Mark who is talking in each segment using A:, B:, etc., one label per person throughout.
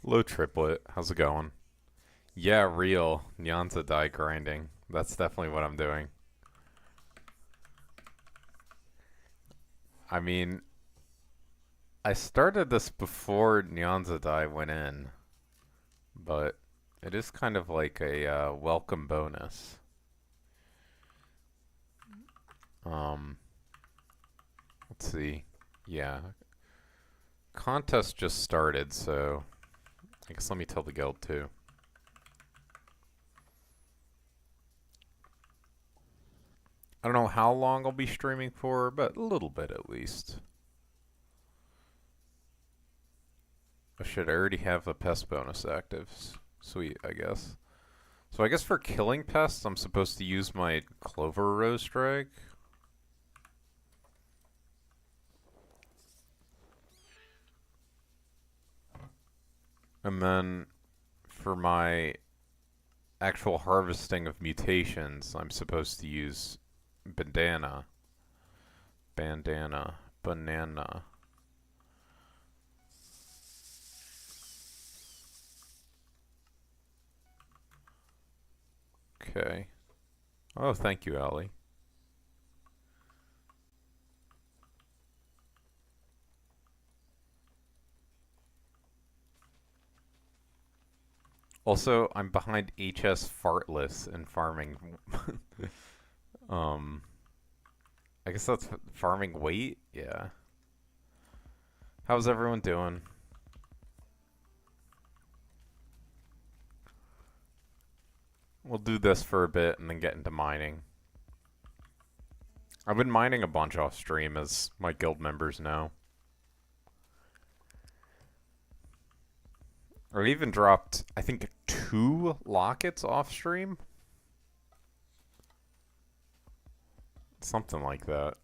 A: Hello, Triplet. How's it going? Yeah, real. Nyanza die grinding. That's definitely what I'm doing. I mean, I started this before Nyanza die went in, but it is kind of like a welcome bonus. Um, let's see. Yeah, contest just started, so I guess let me tell the guild too. I don't know how long I'll be streaming for, but a little bit at least. I should already have the pest bonus active. Sweet, I guess. So I guess for killing pests, I'm supposed to use my Clover Rose Drag. And then for my actual harvesting of mutations, I'm supposed to use Bandana. Banana. Okay. Oh, thank you, Allie. Also, I'm behind HS Fartless in farming. um, I guess that's farming weight? Yeah. How's everyone doing? We'll do this for a bit and then get into mining. I've been mining a bunch off stream, as my guild members know. I even dropped, I think, 2 lockets off stream. Something like that.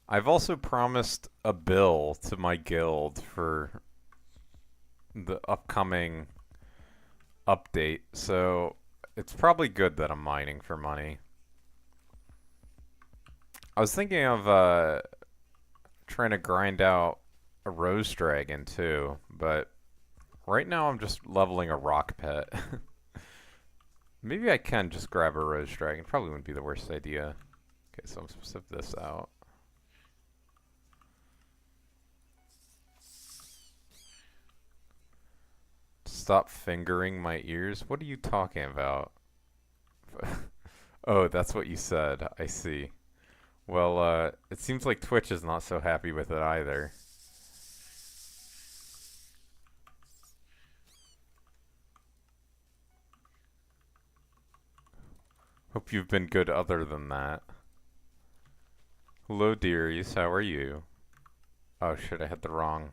A: I've also promised a bill to my guild for the upcoming update, so it's probably good that I'm mining for money. I was thinking of trying to grind out a Rose Dragon too, but right now I'm just leveling a rock pet. Maybe I can just grab a Rose Dragon. Probably wouldn't be the worst idea. Okay, so I'm supposed to have this out. Stop fingering my ears? What are you talking about? Oh, that's what you said. I see. Well, it seems like Twitch is not so happy with it either. Hope you've been good other than that. Hello, dearies. How are you? Oh, shit, I had the wrong.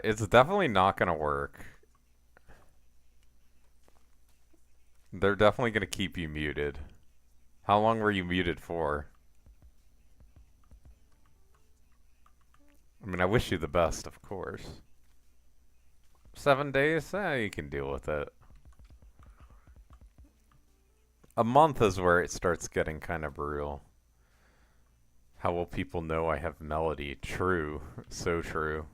A: It's definitely not gonna work. They're definitely gonna keep you muted. How long were you muted for? I mean, I wish you the best, of course. 7 days? You can deal with it. A month is where it starts getting kind of brutal. How will people know I have melody? True. So true.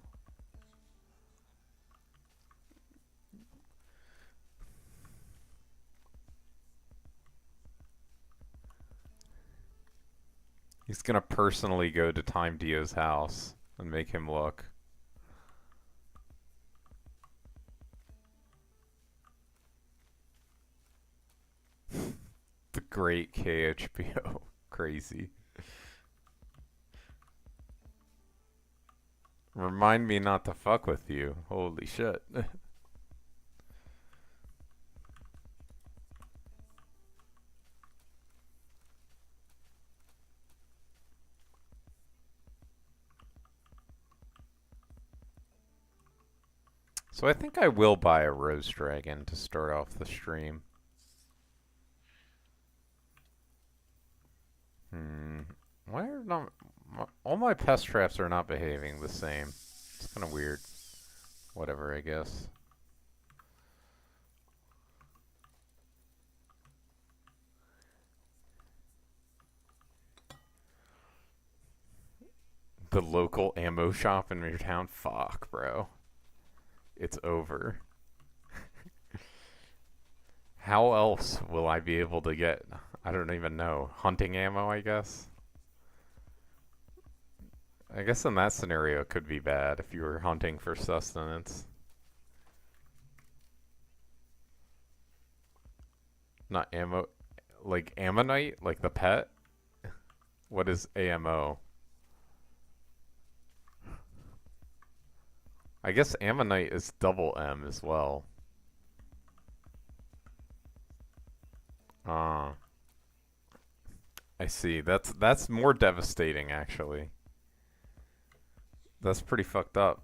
A: He's gonna personally go to Time Dio's house and make him look. The great KHPO. Crazy. Remind me not to fuck with you. Holy shit. So I think I will buy a Rose Dragon to start off the stream. Why are not all my pest traps are not behaving the same? It's kind of weird. whatever, I guess. The local ammo shop in your town? Fuck, bro. It's over. How else will I be able to get, I don't even know, hunting ammo, I guess? I guess in that scenario it could be bad if you were hunting for sustenance. Not ammo, like ammonite, like the pet? What is AMO? I guess ammonite is double M as well. Ah, I see. That's more devastating actually. That's pretty fucked up.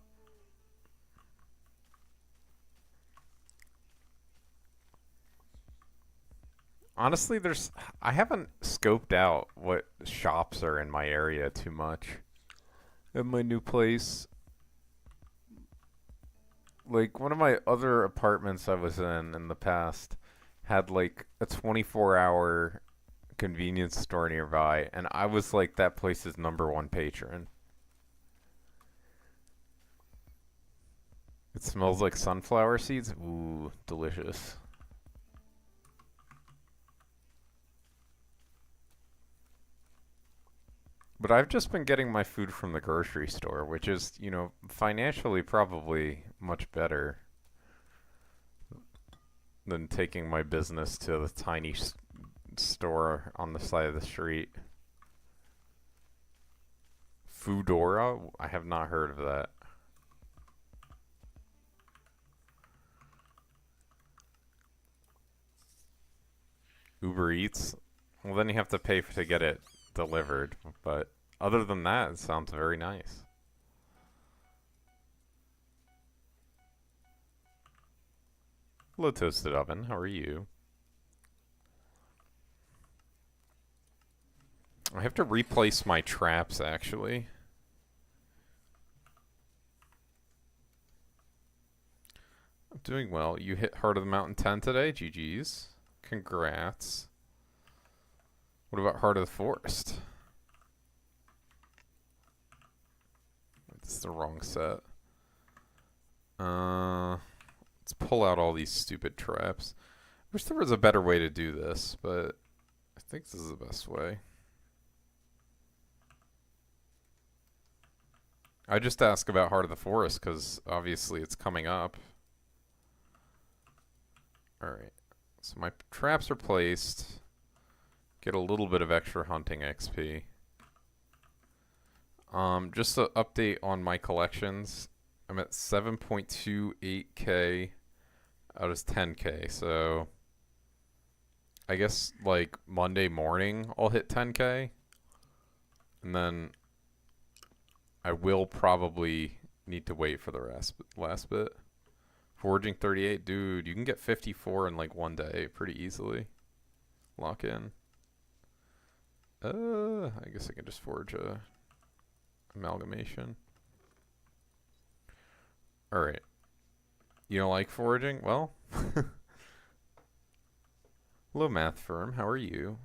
A: Honestly, I haven't scoped out what shops are in my area too much. At my new place, like one of my other apartments I was in the past had like a 24-hour convenience store nearby, and I was like that place's #1 patron. It smells like sunflower seeds. Ooh, delicious. But I've just been getting my food from the grocery store, which is, you know, financially probably much better than taking my business to the tiny store on the side of the street. Foodora? I have not heard of that. Uber Eats? Well, then you have to pay to get it delivered, but other than that, it sounds very nice. Hello, Toasted Oven. How are you? I have to replace my traps, actually. I'm doing well. You hit Heart of the Mountain 10 today? GG's. Congrats. What about Heart of the Forest? It's the wrong set. Let's pull out all these stupid traps. Wish there was a better way to do this, but I think this is the best way. I just ask about Heart of the Forest because obviously it's coming up. Alright, so my traps are placed. Get a little bit of extra hunting XP. Just to update on my collections, I'm at 7.28k out of 10k, so I guess like Monday morning I'll hit 10k, and then I will probably need to wait for the last bit. Foraging 38, dude, you can get 54 in like one day pretty easily. Lock in. I guess I can just forge a amalgamation. Alright. You don't like foraging? Well. Hello, Math Firm. How are you?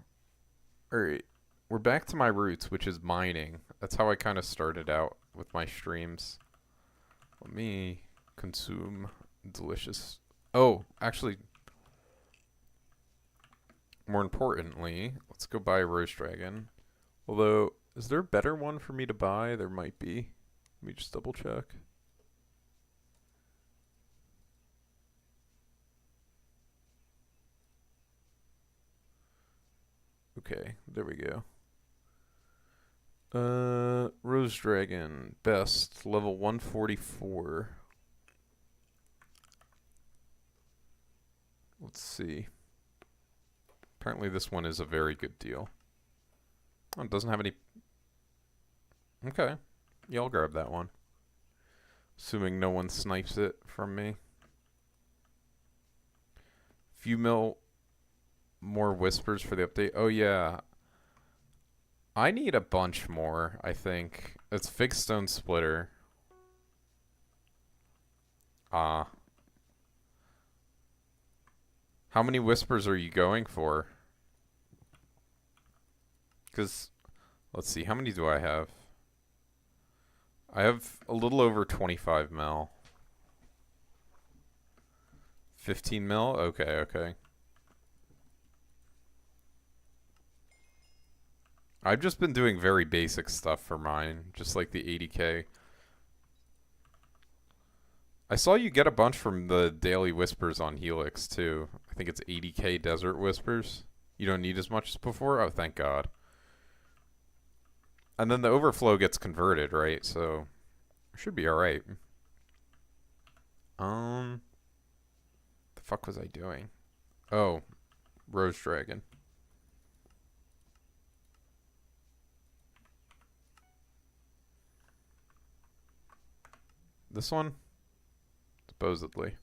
A: Alright. We're back to my roots, which is mining. That's how I kind of started out with my streams. Let me consume delicious... Oh, actually... More importantly, let's go buy a Roast Dragon. Although, is there a better one for me to buy? There might be. Let me just double check. Okay, there we go. Roast Dragon, best, level 144. Let's see. Apparently this one is a very good deal. Oh, it doesn't have any... Okay. Yeah, I'll grab that one. Assuming no one snipes it from me. Few more whispers for the update. Oh, yeah. I need a bunch more, I think. It's Fig Stone Splitter. Ah. How many whispers are you going for? Because, let's see, how many do I have? I have a little over 25 mil. 15 mil? Okay, okay. I've just been doing very basic stuff for mine, just like the 80k. I saw you get a bunch from the daily whispers on Helix too. I think it's 80k desert whispers. You don't need as much as before? Oh, thank God. And then the overflow gets converted, right? So, it should be alright. The fuck was I doing? Oh, Rose Dragon. This one? Supposedly.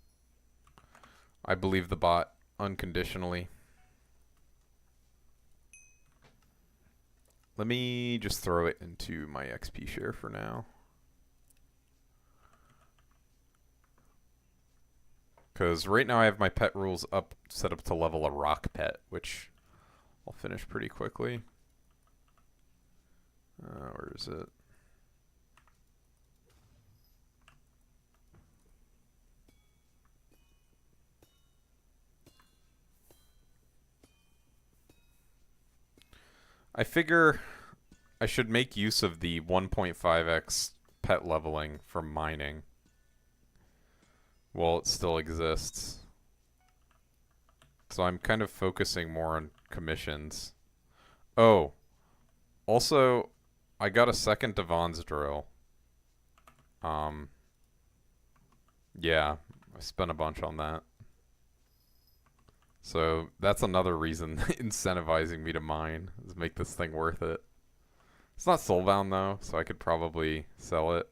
A: I believe the bot unconditionally. Let me just throw it into my XP share for now. Because right now I have my pet rules up, set up to level a rock pet, which I'll finish pretty quickly. Where is it? I figure I should make use of the 1.5x pet leveling from mining while it still exists. So I'm kind of focusing more on commissions. Oh, also, I got a second Devon's drill. Yeah, I spent a bunch on that. So that's another reason incentivizing me to mine is make this thing worth it. It's not soulbound though, so I could probably sell it.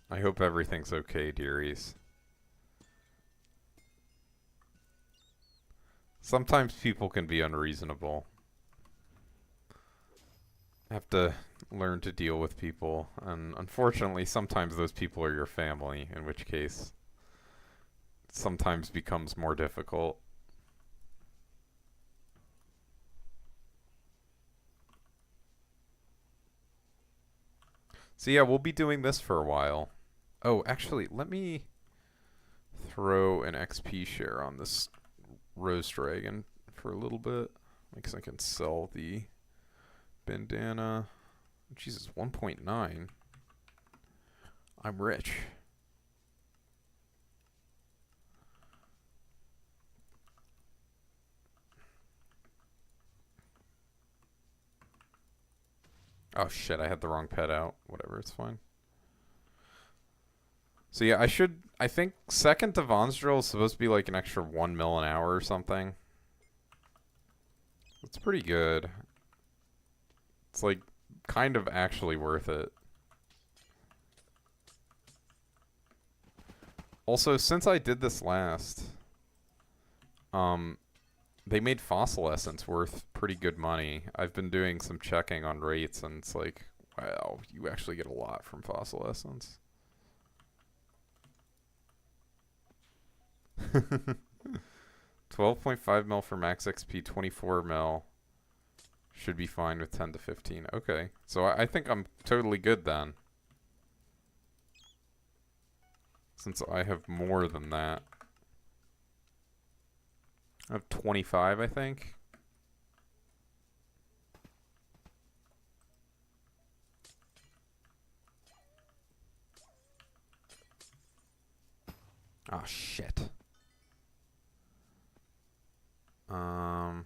A: I hope everything's okay, dearies. Sometimes people can be unreasonable. I have to learn to deal with people, and unfortunately sometimes those people are your family, in which case it sometimes becomes more difficult. So yeah, we'll be doing this for a while. Oh, actually, let me throw an XP share on this Rose Dragon for a little bit, because I can sell the bandana. Jesus, 1.9. I'm rich. Oh shit, I had the wrong pet out. Whatever, it's fine. So yeah, I think second Devon's drill is supposed to be like an extra 1 mil an hour or something. It's pretty good. It's like kind of actually worth it. Also, since I did this last, they made fossil essence worth pretty good money. I've been doing some checking on rates, and it's like, wow, you actually get a lot from fossil essence. 12.5 mil for max XP, 24 mil. Should be fine with 10 to 15. Okay, so I think I'm totally good then. Since I have more than that. I have 25, I think. Oh, shit. Alright,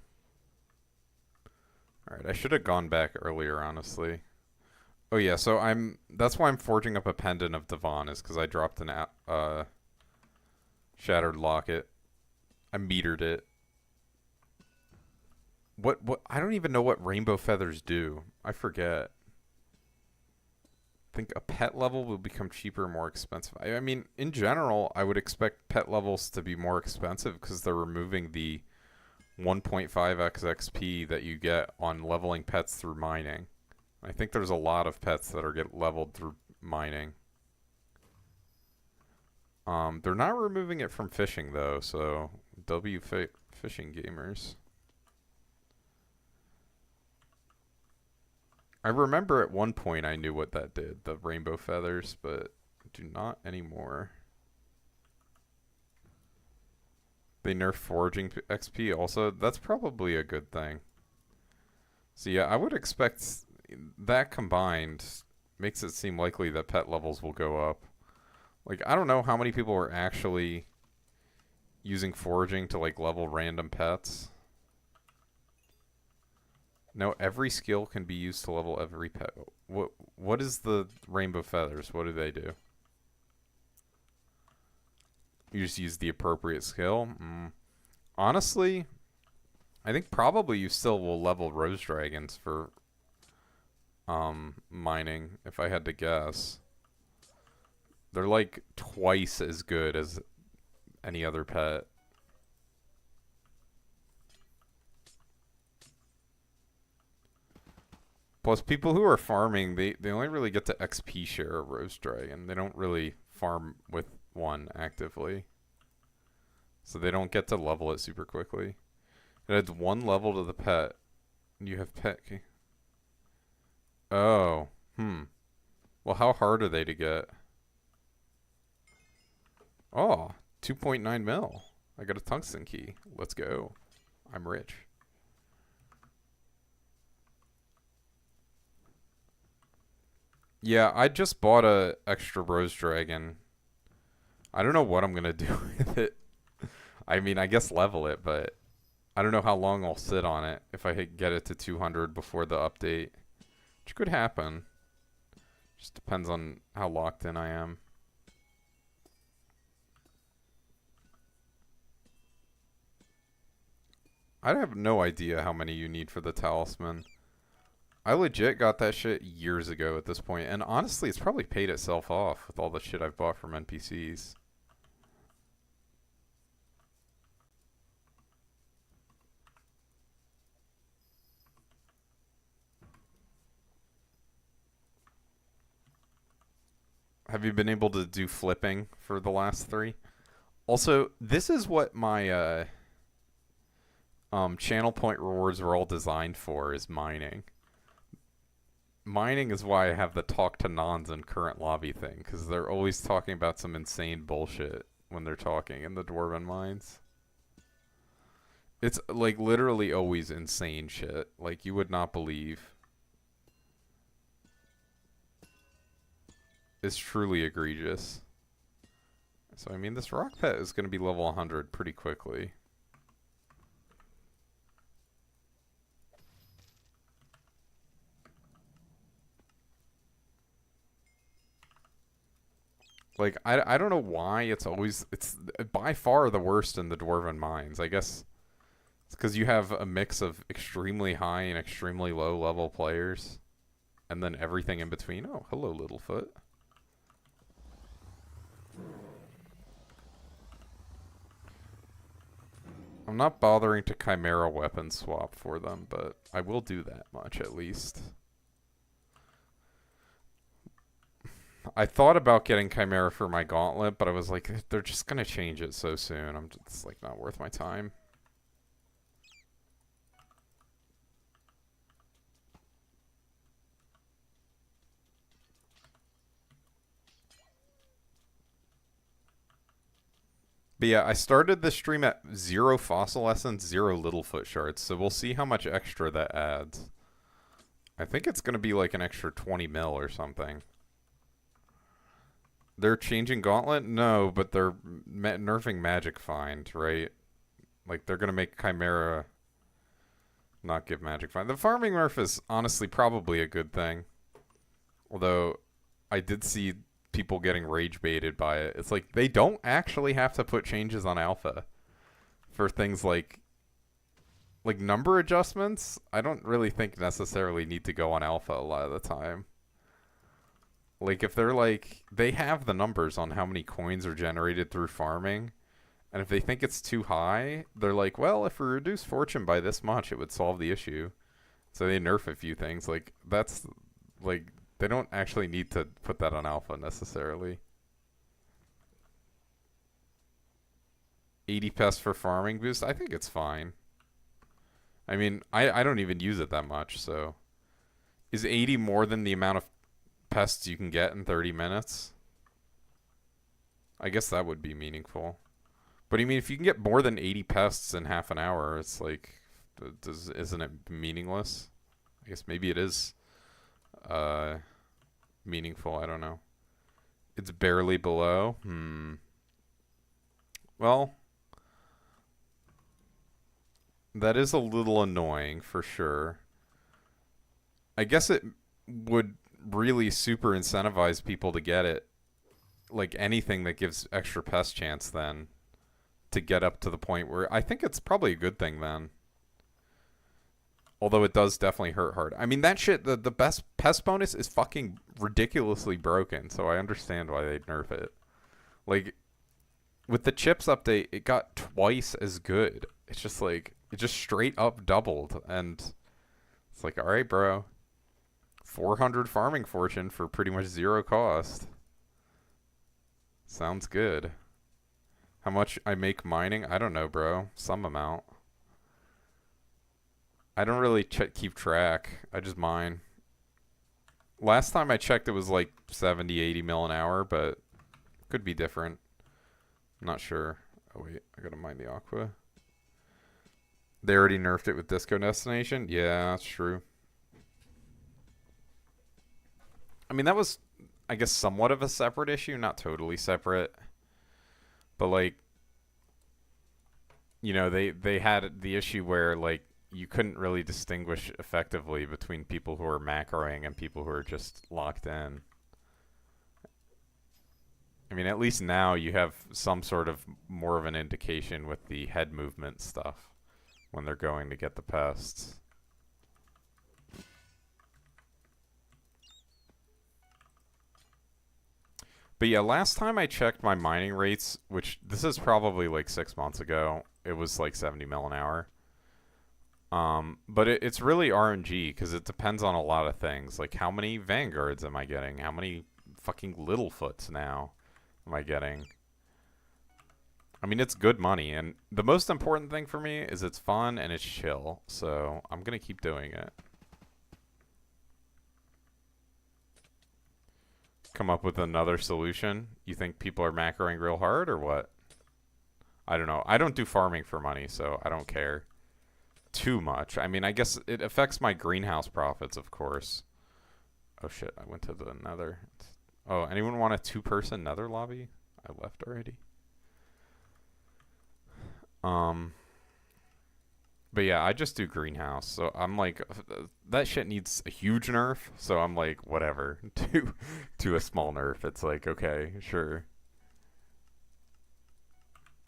A: I should have gone back earlier, honestly. Oh yeah, so that's why I'm forging up a pendant of Devon, is because I dropped an shattered locket. I metered it. What I don't even know what rainbow feathers do. I forget. think a pet level will become cheaper or more expensive. I mean, in general, I would expect pet levels to be more expensive because they're removing the 1.5x XP that you get on leveling pets through mining. I think there's a lot of pets that are get leveled through mining. They're not removing it from fishing though, so fishing gamers. I remember at one point I knew what that did, the rainbow feathers, but do not anymore. They nerf foraging XP also. That's probably a good thing. So yeah, I would expect that combined makes it seem likely that pet levels will go up. Like, I don't know how many people are actually using foraging to like level random pets. No, every skill can be used to level every pet. What is the rainbow feathers? What do they do? You just use the appropriate skill? Honestly, I think probably you still will level rose dragons for mining, if I had to guess. They're like twice as good as any other pet. Plus, people who are farming, they only really get to XP share a rose dragon. They don't really farm with one actively. So they don't get to level it super quickly. It adds one level to the pet. You have pet key. Oh. Well, how hard are they to get? Oh, 2.9 mil. I got a tungsten key. Let's go. I'm rich. Yeah, I just bought a extra rose dragon. I don't know what I'm gonna do with it. I mean, I guess level it, but I don't know how long I'll sit on it if I get it to 200 before the update, which could happen. Just depends on how locked in I am. I have no idea how many you need for the talisman. I legit got that shit years ago at this point, and honestly, it's probably paid itself off with all the shit I've bought from NPCs. Have you been able to do flipping for the last 3? Also, this is what my channel point rewards were all designed for, is mining. Mining is why I have the talk to nons in current lobby thing, because they're always talking about some insane bullshit when they're talking in the Dwarven mines. It's like literally always insane shit. Like you would not believe. It's truly egregious. So I mean, this rock pet is going to be level 100 pretty quickly. Like, I don't know why it's by far the worst in the Dwarven mines. I guess it's because you have a mix of extremely high and extremely low level players. And then everything in between. Oh, hello, Littlefoot. I'm not bothering to Chimera weapon swap for them, but I will do that much at least. I thought about getting Chimera for my gauntlet, but I was like, they're just going to change it so soon. It's like not worth my time. But yeah, I started the stream at 0 fossil essence, 0 Littlefoot shards, so we'll see how much extra that adds. I think it's going to be like an extra 20 mil or something. They're changing Gauntlet? No, but they're nerfing Magic Find, right? Like, they're going to make Chimera not give Magic Find. The farming nerf is honestly probably a good thing. Although, I did see people getting rage baited by it. It's like, they don't actually have to put changes on alpha for things like number adjustments. I don't really think necessarily need to go on alpha a lot of the time. Like if they're like they have the numbers on how many coins are generated through farming, and if they think it's too high, they're like, well, if we reduce fortune by this much, it would solve the issue. So they nerf a few things. Like that's like they don't actually need to put that on alpha necessarily. 80 pests for farming boost. I think it's fine. I mean, I don't even use it that much, so is 80 more than the amount of pests you can get in 30 minutes? I guess that would be meaningful. But I mean, if you can get more than 80 pests in half an hour, it's like, isn't it meaningless? I guess maybe it is meaningful. I don't know. It's barely below. Well, that is a little annoying for sure. I guess it would really super incentivize people to get it. Like anything that gives extra pest chance then to get up to the point where I think it's probably a good thing then. Although it does definitely hurt hard. I mean, that shit, the best pest bonus is fucking ridiculously broken, so I understand why they'd nerf it. Like, with the chips update, it got twice as good. It's just like, it just straight up doubled, and it's like, alright, bro. 400 farming fortune for pretty much zero cost. Sounds good. How much I make mining? I don't know, bro. Some amount. I don't really keep track. I just mine. Last time I checked, it was like 70, 80 mil an hour, but could be different. I'm not sure. Oh, wait. I gotta mine the aqua. They already nerfed it with Disco Destination? Yeah, that's true. I mean, that was, I guess, somewhat of a separate issue. Not totally separate. But, like, you know, they had the issue where, like, you couldn't really distinguish effectively between people who are macroing and people who are just locked in. I mean, at least now you have some sort of more of an indication with the head movement stuff when they're going to get the pests. But yeah, last time I checked my mining rates, which this is probably like 6 months ago, it was like 70 mil an hour. But it's really RNG because it depends on a lot of things. Like how many vanguards am I getting? How many fucking Littlefoots now am I getting? I mean, it's good money, and the most important thing for me is it's fun and it's chill. So I'm gonna keep doing it. Come up with another solution. You think people are macroing real hard or what? I don't know. I don't do farming for money, so I don't care too much. I mean, I guess it affects my greenhouse profits, of course. Oh shit, I went to the nether. Oh, anyone want a two-person nether lobby? I left already. But yeah, I just do greenhouse. So I'm like, that shit needs a huge nerf. So I'm like, whatever. To a small nerf. It's like, okay, sure.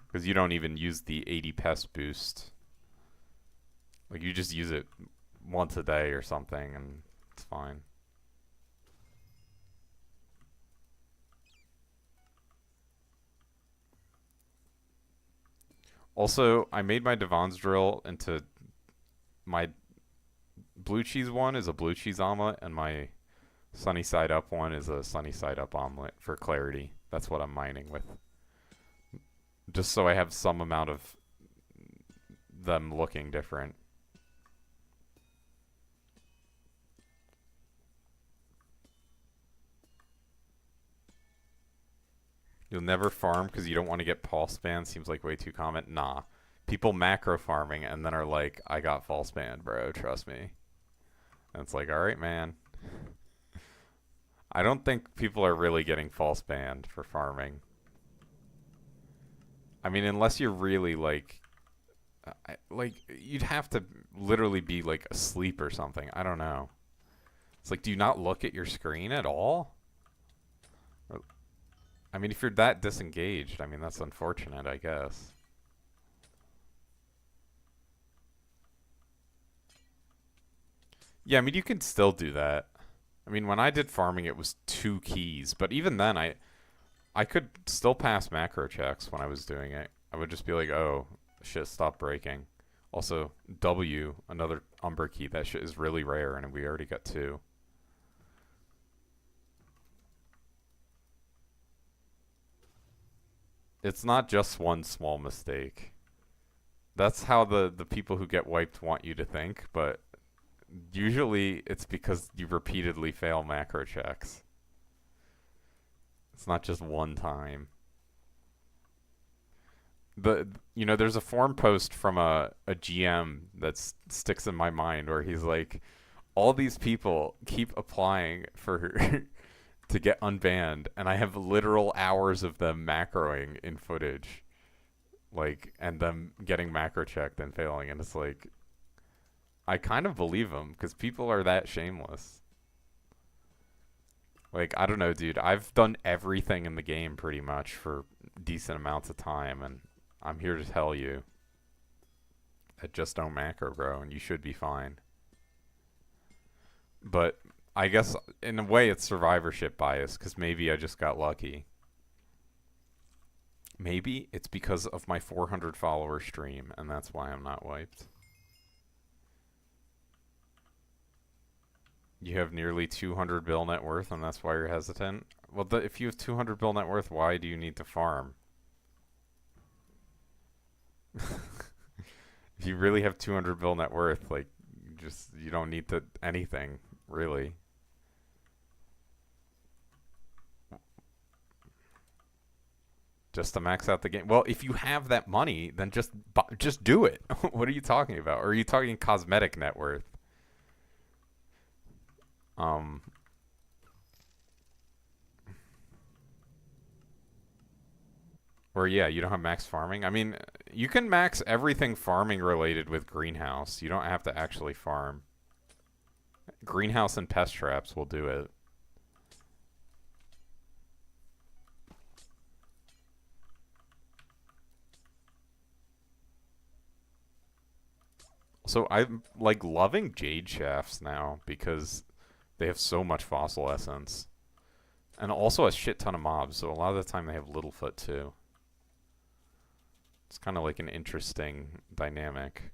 A: Because you don't even use the 80 pest boost. Like, you just use it once a day or something, and it's fine. Also, I made my Devon's drill into my blue cheese one is a blue cheese omelet, and my sunny side up one is a sunny side up omelet for clarity. That's what I'm mining with. Just so I have some amount of them looking different. You'll never farm because you don't want to get pulse ban. Seems like way too common. Nah. People macro farming and then are like, I got false banned, bro. Trust me. And it's like, alright, man. I don't think people are really getting false banned for farming. I mean, unless you're really like you'd have to literally be like asleep or something. I don't know. It's like, do you not look at your screen at all? I mean, if you're that disengaged, I mean, that's unfortunate, I guess. Yeah, I mean, you can still do that. I I mean, when I did farming, it was 2 keys, but even then, I could still pass macro checks when I was doing it. I would just be like, oh, shit, stop breaking. Also, W, another Umber key. That shit is really rare, and we already got 2. It's not just one small mistake. That's how the people who get wiped want you to think, but usually it's because you repeatedly fail macro checks. It's not just one time. There's a forum post from a GM that sticks in my mind where he's like, all these people keep applying for to get unbanned, and I have literal hours of them macroing in footage, like, and them getting macro checked and failing, and it's like, I kind of believe them because people are that shameless. Like, I don't know, dude. I've done everything in the game pretty much for decent amounts of time, and I'm here to tell you that just don't macro, bro, and you should be fine. But I guess in a way it's survivorship bias because maybe I just got lucky. Maybe it's because of my 400 follower stream, and that's why I'm not wiped. You have nearly 200 bill net worth, and that's why you're hesitant? Well, if you have 200 bill net worth, why do you need to farm? If you really have 200 bill net worth, like, you don't need to anything, really. Just to max out the game. Well, if you have that money, then just do it. What are you talking about? Or are you talking cosmetic net worth? Or yeah, you don't have max farming. I mean, you can max everything farming related with greenhouse. You don't have to actually farm. Greenhouse and pest traps will do it. So I'm like loving jade shafts now because they have so much fossil essence. And also a shit ton of mobs, so a lot of the time they have Littlefoot too. It's kind of like an interesting dynamic.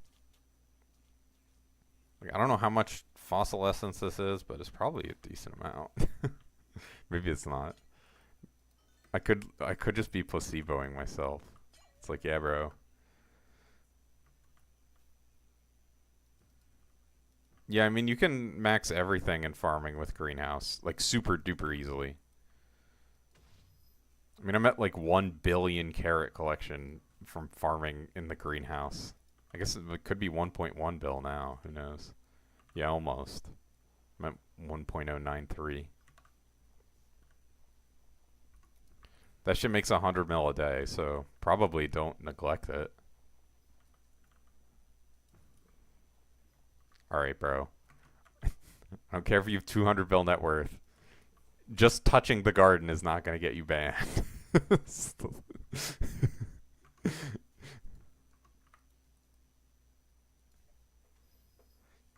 A: Like, I don't know how much fossil essence this is, but it's probably a decent amount. Maybe it's not. I could just be placeboing myself. It's like, yeah, bro. Yeah, I mean, you can max everything in farming with greenhouse, like super duper easily. I mean, I'm at like 1 billion carrot collection from farming in the greenhouse. I guess it could be 1.1 bill now. Who knows? Yeah, almost. I'm at 1.093. That shit makes 100 mil a day, so probably don't neglect it. Alright, bro. I don't care if you have 200 bill net worth. Just touching the garden is not going to get you banned.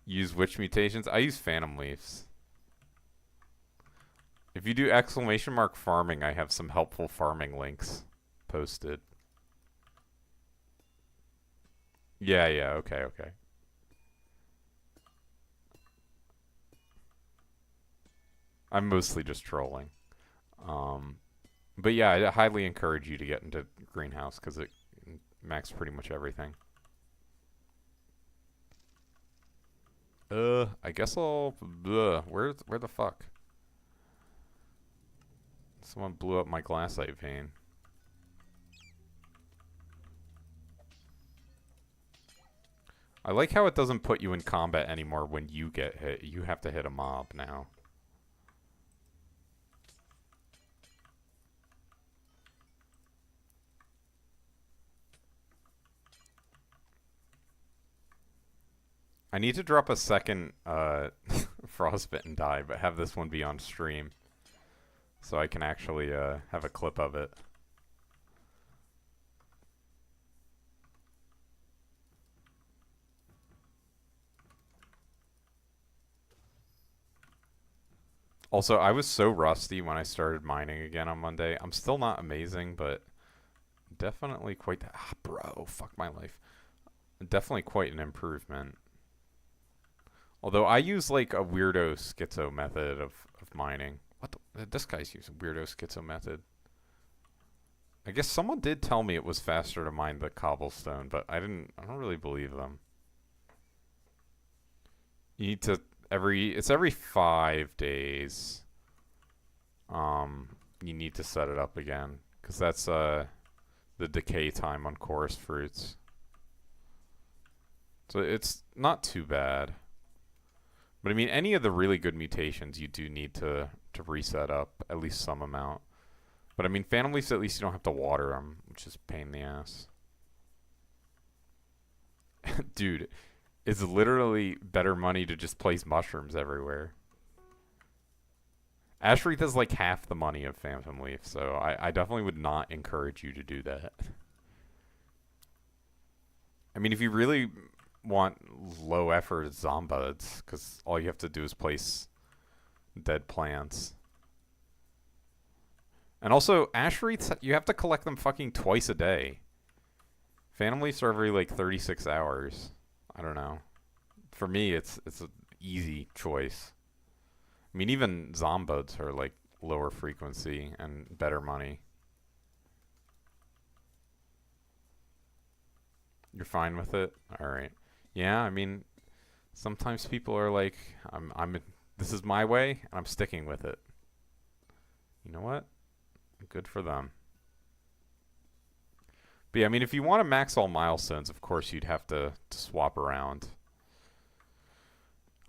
A: Use which mutations? I use Phantom Leafs. If you do exclamation mark farming, I have some helpful farming links posted. Yeah, okay. I'm mostly just trolling. But yeah, I highly encourage you to get into greenhouse because it maxes pretty much everything. I guess I'll... where the fuck? Someone blew up my glassite vein. I like how it doesn't put you in combat anymore when you get hit. You have to hit a mob now. I need to drop a second frostbitten die, but have this one be on stream. So I can actually have a clip of it. Also, I was so rusty when I started mining again on Monday. I'm still not amazing, but definitely quite... Ah, bro, fuck my life. Definitely quite an improvement. Although I use like a weirdo schizo method of mining. What the... This guy's using weirdo schizo method. I guess someone did tell me it was faster to mine the cobblestone, but I don't really believe them. You need to it's every 5 days. You need to set it up again because that's the decay time on chorus fruits. So it's not too bad. But I mean, any of the really good mutations, you do need to reset up at least some amount. But I mean, Phantom Leafs, at least you don't have to water them, which is a pain in the ass. Dude, it's literally better money to just place mushrooms everywhere. Ashreath is like half the money of Phantom Leaf, so I definitely would not encourage you to do that. I mean, if you really want low effort zombuds, because all you have to do is place dead plants. And also, Ashreaths, you have to collect them fucking twice a day. Phantom Leafs are every like 36 hours. I don't know. For me, it's an easy choice. I mean, even zombuds are like lower frequency and better money. You're fine with it? Alright. Yeah, I mean, sometimes people are like, this is my way, and I'm sticking with it. You know what? Good for them. But yeah, I mean, if you want to max all milestones, of course you'd have to swap around.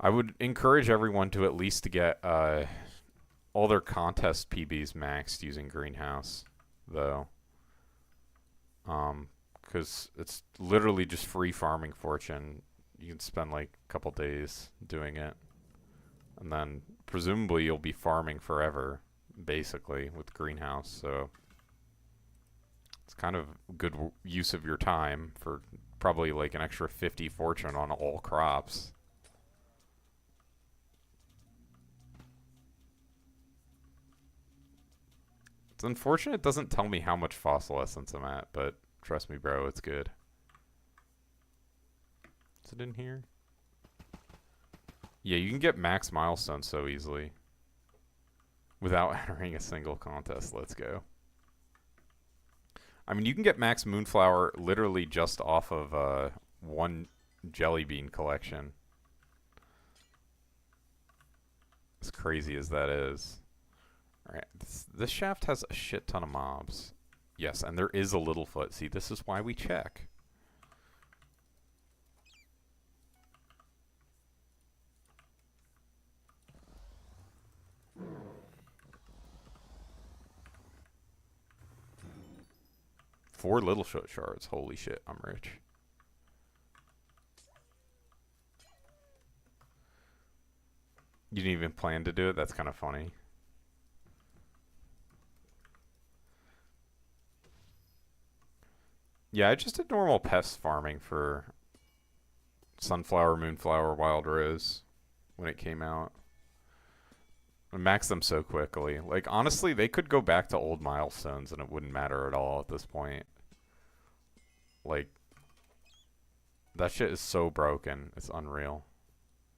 A: I would encourage everyone to at least get all their contest PBs maxed using Greenhouse, though. Because it's literally just free farming fortune. You can spend like a couple days doing it. And then presumably you'll be farming forever, basically, with Greenhouse. So it's kind of good use of your time for probably like an extra 50 fortune on all crops. It's unfortunate it doesn't tell me how much fossil essence I'm at, but trust me, bro, it's good. Is it in here? Yeah, you can get max milestones so easily. Without entering a single contest. Let's go. I mean, you can get max Moonflower literally just off of one jelly bean collection. As crazy as that is. Alright, this shaft has a shit ton of mobs. Yes, and there is a Littlefoot. See, this is why we check. Four Littlefoot shards. Holy shit, I'm rich. You didn't even plan to do it? That's kind of funny. Yeah, I just did normal pest farming for Sunflower, Moonflower, Wild Rose when it came out. I maxed them so quickly. Like, honestly, they could go back to old milestones and it wouldn't matter at all at this point. Like, that shit is so broken. It's unreal.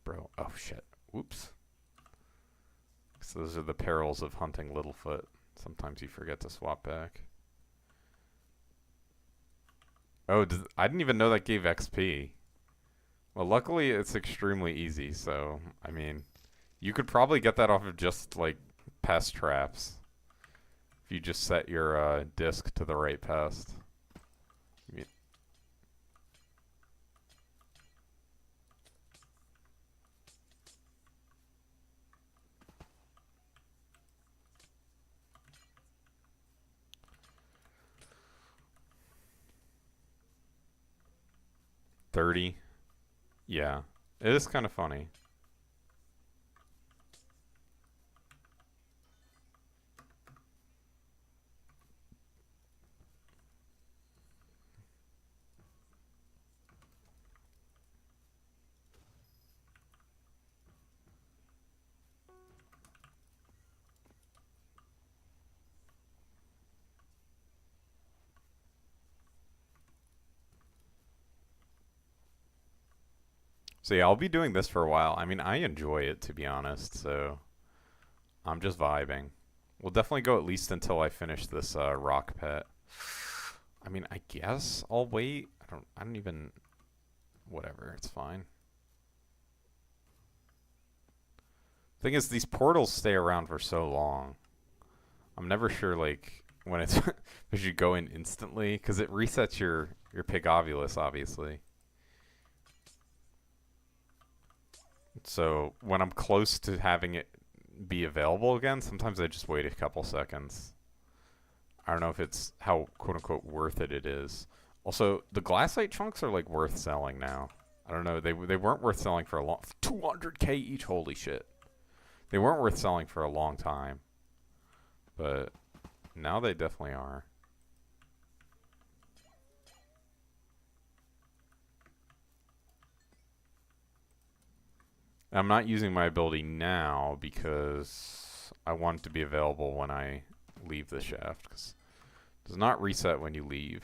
A: Bro, oh shit. Whoops. So those are the perils of hunting Littlefoot. Sometimes you forget to swap back. Oh, I didn't even know that gave XP. Well, luckily it's extremely easy, so, I mean, you could probably get that off of just, like, pest traps. If you just set your disc to the right pest. I mean, $30. Yeah. It is kind of funny. So yeah, I'll be doing this for a while. I mean, I enjoy it, to be honest, so I'm just vibing. We'll definitely go at least until I finish this rock pet. I mean, I guess I'll wait. I don't even, whatever, it's fine. Thing is, these portals stay around for so long. I'm never sure, like, when it's if you go in instantly, because it resets your Pigovulus, obviously. So when I'm close to having it be available again, sometimes I just wait a couple seconds. I don't know if it's how quote unquote worth it is. Also, the glassite chunks are like worth selling now. I don't know. They weren't worth selling for a long 200k each. Holy shit. They weren't worth selling for a long time. But now they definitely are. I'm not using my ability now because I want it to be available when I leave the shaft. Cause it does not reset when you leave.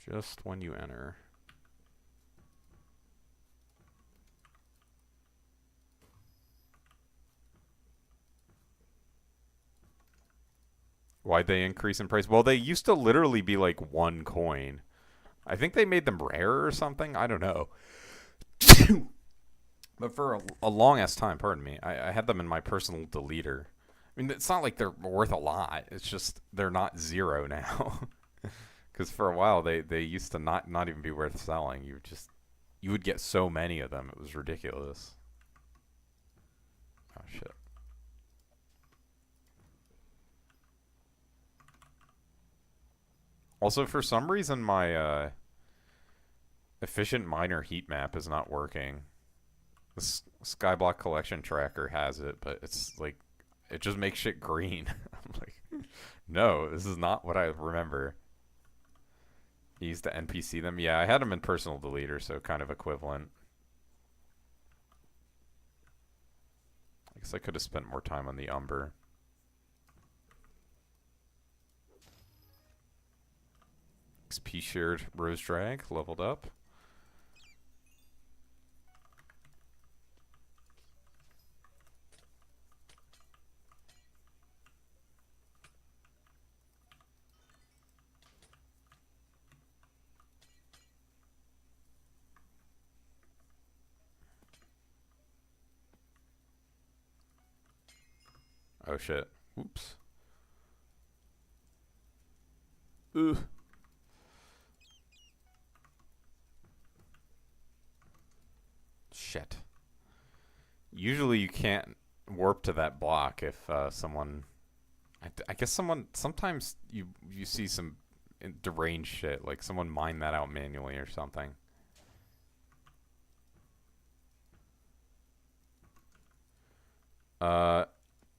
A: Just when you enter. Why'd they increase in price? Well, they used to literally be like 1 coin. I think they made them rare or something. I don't know. But for a long ass time, pardon me, I had them in my personal deleter. I mean, it's not like they're worth a lot. It's just they're not zero now. Because for a while they used to not even be worth selling. You would get so many of them. It was ridiculous. Oh shit. Also, for some reason, my efficient miner heat map is not working. The Skyblock collection tracker has it, but it's like it just makes shit green. I'm like, no, this is not what I remember. You used to NPC them. Yeah, I had them in personal deleter, so kind of equivalent. I guess I could have spent more time on the Umber. XP shared Rose Drag leveled up. Oh shit. Oops. Ugh. Shit. Usually you can't warp to that block if someone... I guess someone... Sometimes you see some deranged shit, like someone mined that out manually or something.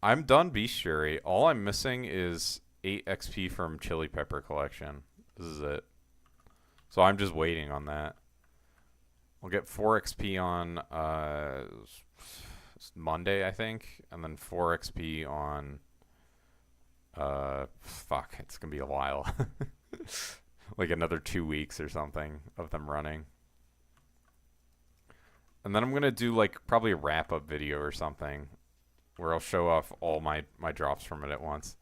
A: I'm done Bestiary. All I'm missing is 8 XP from Chili Pepper Collection. This is it. So I'm just waiting on that. I'll get 4 XP on Monday, I think, and then 4 XP on fuck, it's gonna be a while. Like another 2 weeks or something of them running. And then I'm gonna do like probably a wrap-up video or something where I'll show off all my drops from it at once.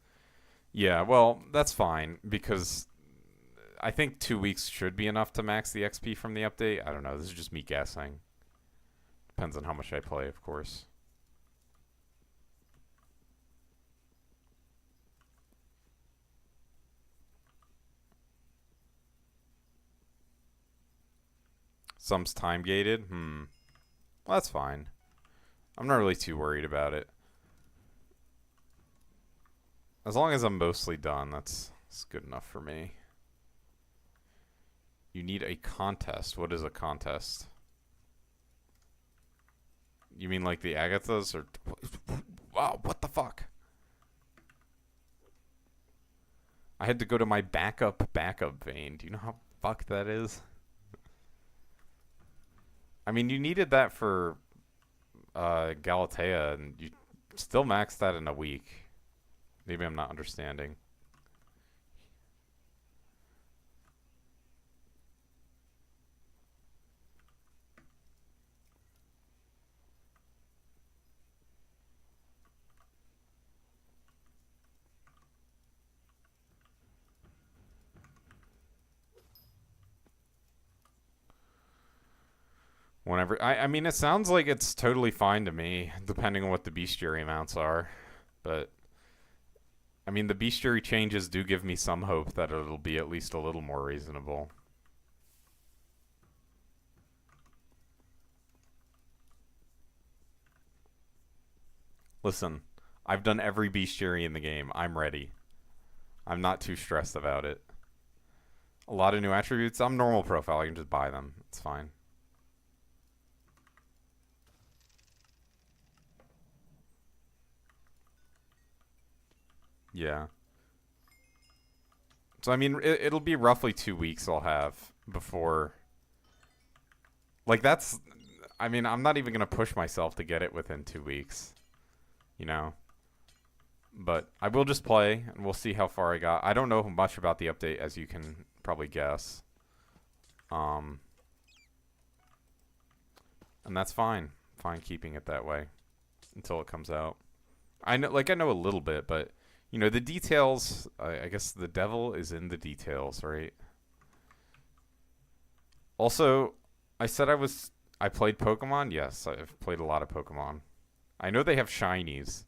A: Yeah, well, that's fine because I think 2 weeks should be enough to max the XP from the update. I don't know. This is just me guessing. Depends on how much I play, of course. Some's time gated. Well, that's fine. I'm not really too worried about it. As long as I'm mostly done, that's good enough for me. You need a contest. What is a contest? You mean like the Agathas or... Wow, what the fuck? I had to go to my backup vein. Do you know how fucked that is? I mean, you needed that for Galatea, and you still maxed that in a week. Maybe I'm not understanding. Whenever I mean, it sounds like it's totally fine to me, depending on what the bestiary amounts are. But I mean, the bestiary changes do give me some hope that it'll be at least a little more reasonable. Listen, I've done every bestiary in the game. I'm ready. I'm not too stressed about it. A lot of new attributes. I'm normal profile. I can just buy them. It's fine. Yeah. So, I mean, it'll be roughly 2 weeks I'll have before. Like, that's. I mean, I'm not even going to push myself to get it within 2 weeks. You know? But I will just play, and we'll see how far I got. I don't know much about the update, as you can probably guess. And that's fine. Fine keeping it that way until it comes out. I know a little bit, but you know the details. I guess the devil is in the details, right? Also, I said I played Pokemon. Yes, I've played a lot of Pokemon. I know they have shinies.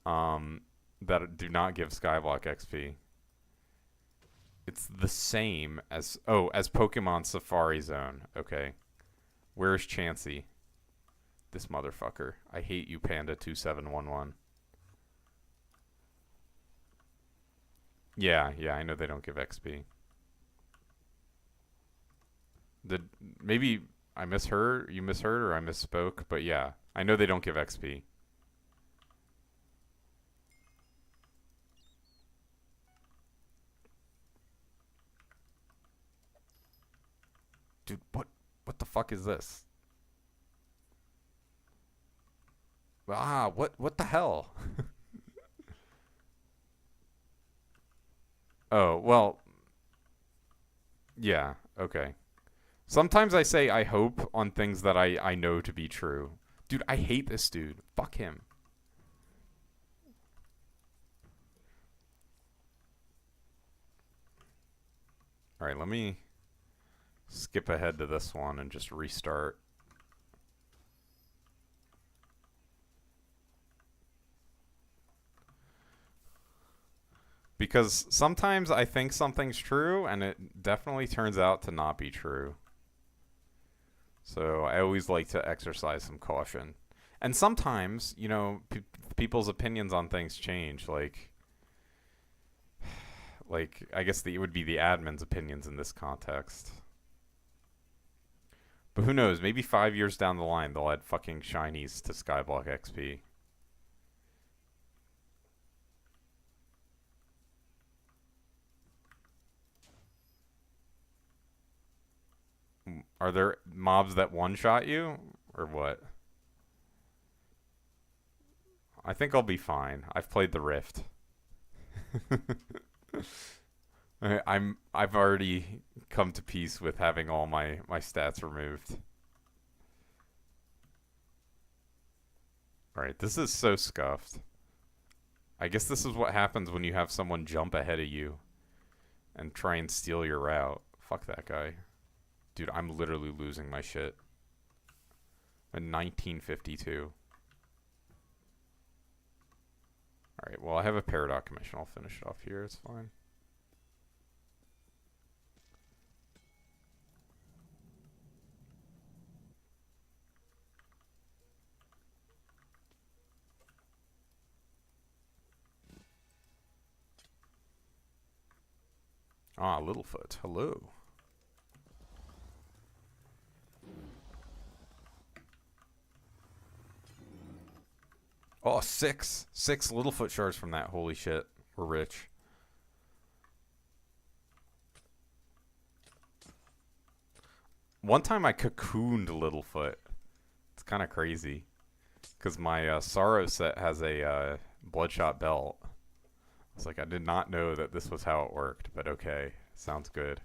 A: That do not give Skyblock XP. It's the same as Pokemon Safari Zone. Okay. Where's Chansey? This motherfucker. I hate you, Panda2711. Yeah, I know they don't give XP. Maybe I misheard, you misheard, or I misspoke, but yeah, I know they don't give XP. Dude, what the fuck is this? What the hell? Oh, well, yeah, okay. Sometimes I say I hope on things that I know to be true. Dude, I hate this dude. Fuck him. Alright, let me skip ahead to this one and just restart. Because sometimes I think something's true and it definitely turns out to not be true. So I always like to exercise some caution. And sometimes, you know, people's opinions on things change. Like I guess it would be the admin's opinions in this context. But who knows? Maybe 5 years down the line, they'll add fucking shinies to Skyblock XP. Are there mobs that one-shot you? Or what? I think I'll be fine. I've played the Rift. I've already come to peace with having all my stats removed. Alright, this is so scuffed. I guess this is what happens when you have someone jump ahead of you and try and steal your route. Fuck that guy. Dude, I'm literally losing my shit. In 1952. Alright, well I have a Paradox mission. I'll finish it off here. It's fine. Ah, Littlefoot. Hello. Oh, six Littlefoot shards from that. Holy shit. We're rich. One time I cocooned Littlefoot. It's kind of crazy. Because my Sorrow set has a Bloodshot belt. It's like I did not know that this was how it worked, but okay. Sounds good.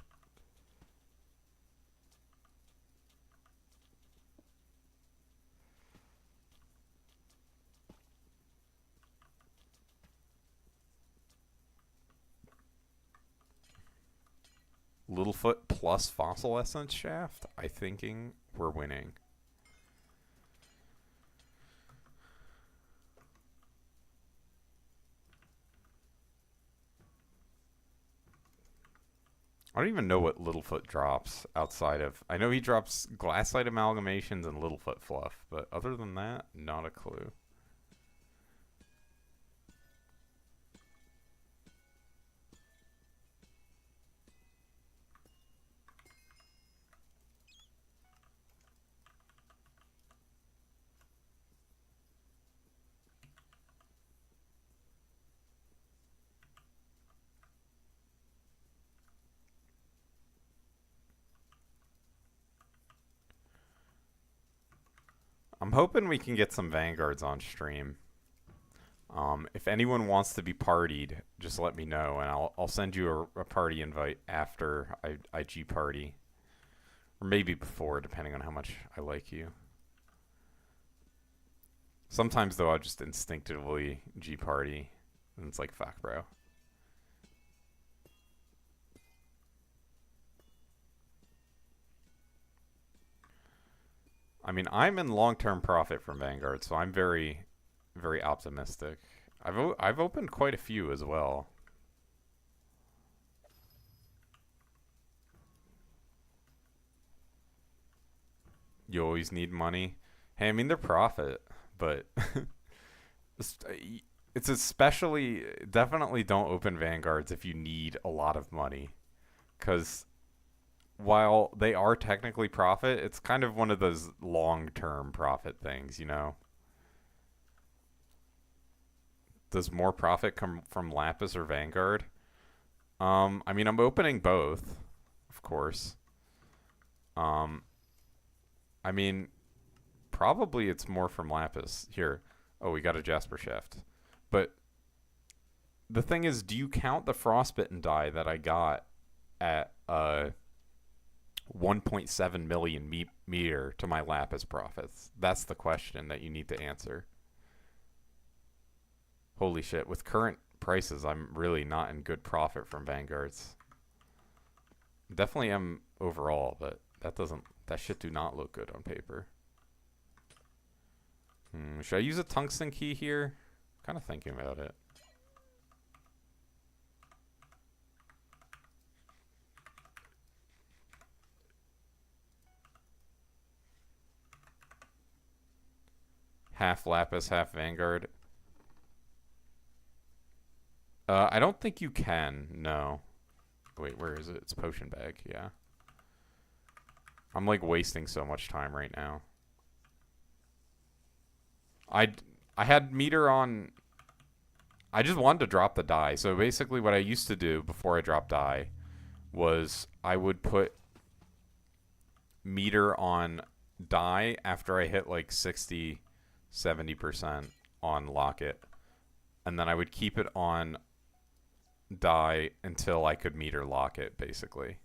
A: Littlefoot plus Fossil Essence Shaft? I think we're winning. I don't even know what Littlefoot drops outside of... I know he drops Glassite Amalgamations and Littlefoot Fluff, but other than that, not a clue. I'm hoping we can get some Vanguards on stream. If anyone wants to be partied, just let me know, and I'll send you a party invite after I G party. Or maybe before, depending on how much I like you. Sometimes, though, I'll just instinctively G party, and it's like, fuck, bro. I mean, I'm in long-term profit from Vanguard, so I'm very, very optimistic. I've opened quite a few as well. You always need money. Hey, I mean, they're profit, but it's especially... Definitely don't open Vanguards if you need a lot of money. Because while they are technically profit, it's kind of one of those long-term profit things, you know? Does more profit come from Lapis or Vanguard? I mean, I'm opening both, of course. I mean, probably it's more from Lapis. Here. Oh, we got a Jasper Shaft. But the thing is, do you count the Frostbitten die that I got at 1.7 million meter to my Lapis profits? That's the question that you need to answer. Holy shit, with current prices, I'm really not in good profit from Vanguards. Definitely am overall, but that shit do not look good on paper. Should I use a tungsten key here? Kind of thinking about it. Half Lapis, half Vanguard. I don't think you can, no. Wait, where is it? It's potion bag, yeah. I'm like wasting so much time right now. I had meter on... I just wanted to drop the die. So basically what I used to do before I dropped die was I would put meter on die after I hit like 60, 70% on locket. And then I would keep it on die until I could meter lock it, basically.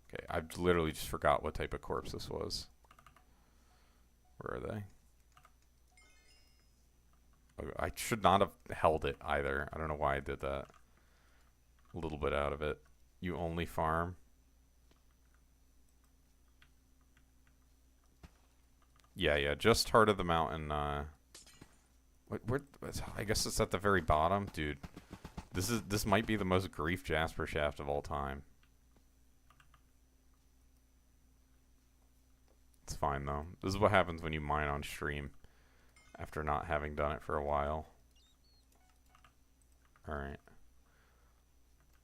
A: Okay, I've literally just forgot what type of corpse this was. Where are they? Oh, I should not have held it either. I don't know why I did that. A little bit out of it. You only farm. Yeah, just Heart of the Mountain. Where, I guess it's at the very bottom, dude. This might be the most grief Jasper Shaft of all time. It's fine though. This is what happens when you mine on stream after not having done it for a while. Alright.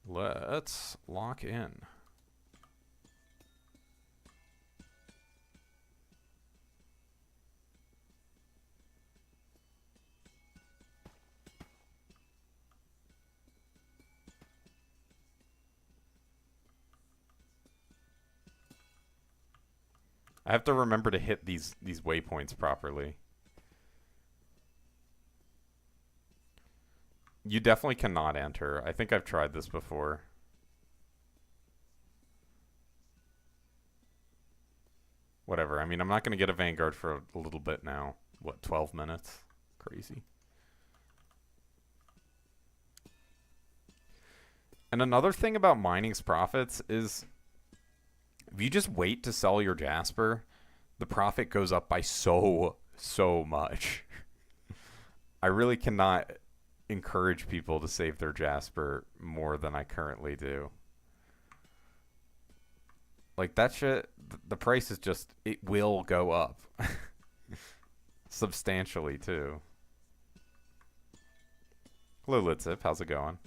A: Let's lock in. I have to remember to hit these waypoints properly. You definitely cannot enter. I think I've tried this before. Whatever. I mean, I'm not going to get a Vanguard for a little bit now. What, 12 minutes? Crazy. And another thing about mining's profits is if you just wait to sell your Jasper, the profit goes up by so much. I really cannot encourage people to save their Jasper more than I currently do. Like that shit, the price is just, it will go up. Substantially too. Hello Litzip, how's it going?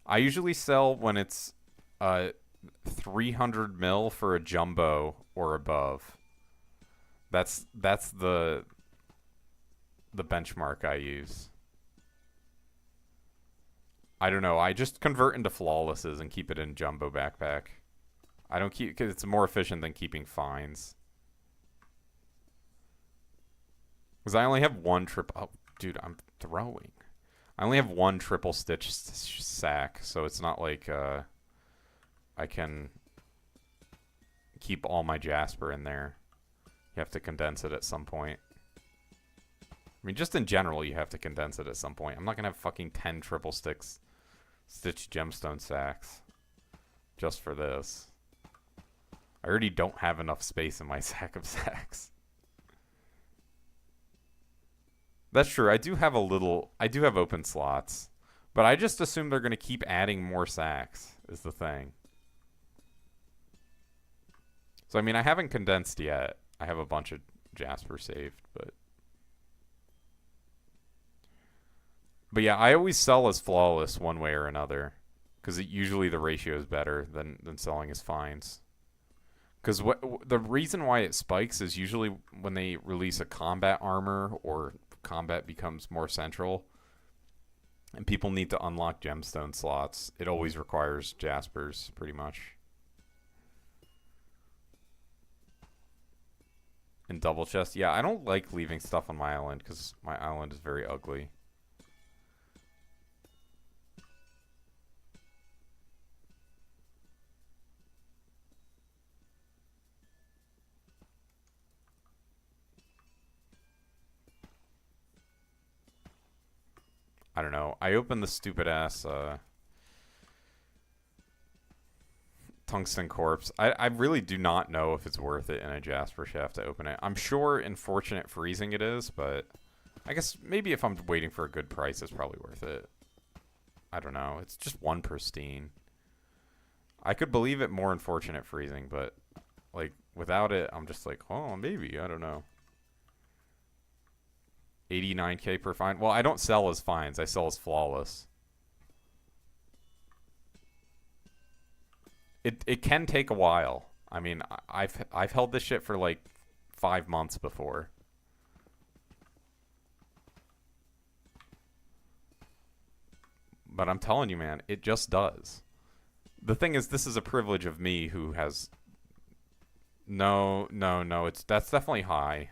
A: I usually sell when it's 300 mil for a jumbo or above. That's the benchmark I use. I don't know. I just convert into flawlesses and keep it in jumbo backpack. I don't keep, because it's more efficient than keeping fines. Because I only have one triple. Oh, dude, I'm throwing. I only have one triple stitch sack, so it's not like I can keep all my Jasper in there. You have to condense it at some point. I mean, just in general, you have to condense it at some point. I'm not gonna have fucking 10 triple stitch gemstone sacks just for this. I already don't have enough space in my sack of sacks. That's true. I do have open slots, but I just assume they're gonna keep adding more sacks is the thing. So I mean, I haven't condensed yet. I have a bunch of Jasper saved, but yeah, I always sell as flawless one way or another, because usually the ratio is better than selling as fines. Because the reason why it spikes is usually when they release a combat armor or combat becomes more central, and people need to unlock gemstone slots. It always requires Jaspers, pretty much. And double chest, yeah, I don't like leaving stuff on my island because my island is very ugly. I don't know. I opened the stupid ass tungsten corpse. I really do not know if it's worth it in a Jasper shaft to open it. I'm sure in Fortunate Freezing it is, but I guess maybe if I'm waiting for a good price, it's probably worth it. I don't know. It's just one pristine. I could believe it more in Fortunate Freezing, but like without it, I'm just like, oh, maybe. I don't know. 89k per fine. Well, I don't sell as fines. I sell as flawless. It can take a while. I mean, I've held this shit for like 5 months before. But I'm telling you, man, it just does. The thing is, this is a privilege of me who has... No, that's definitely high.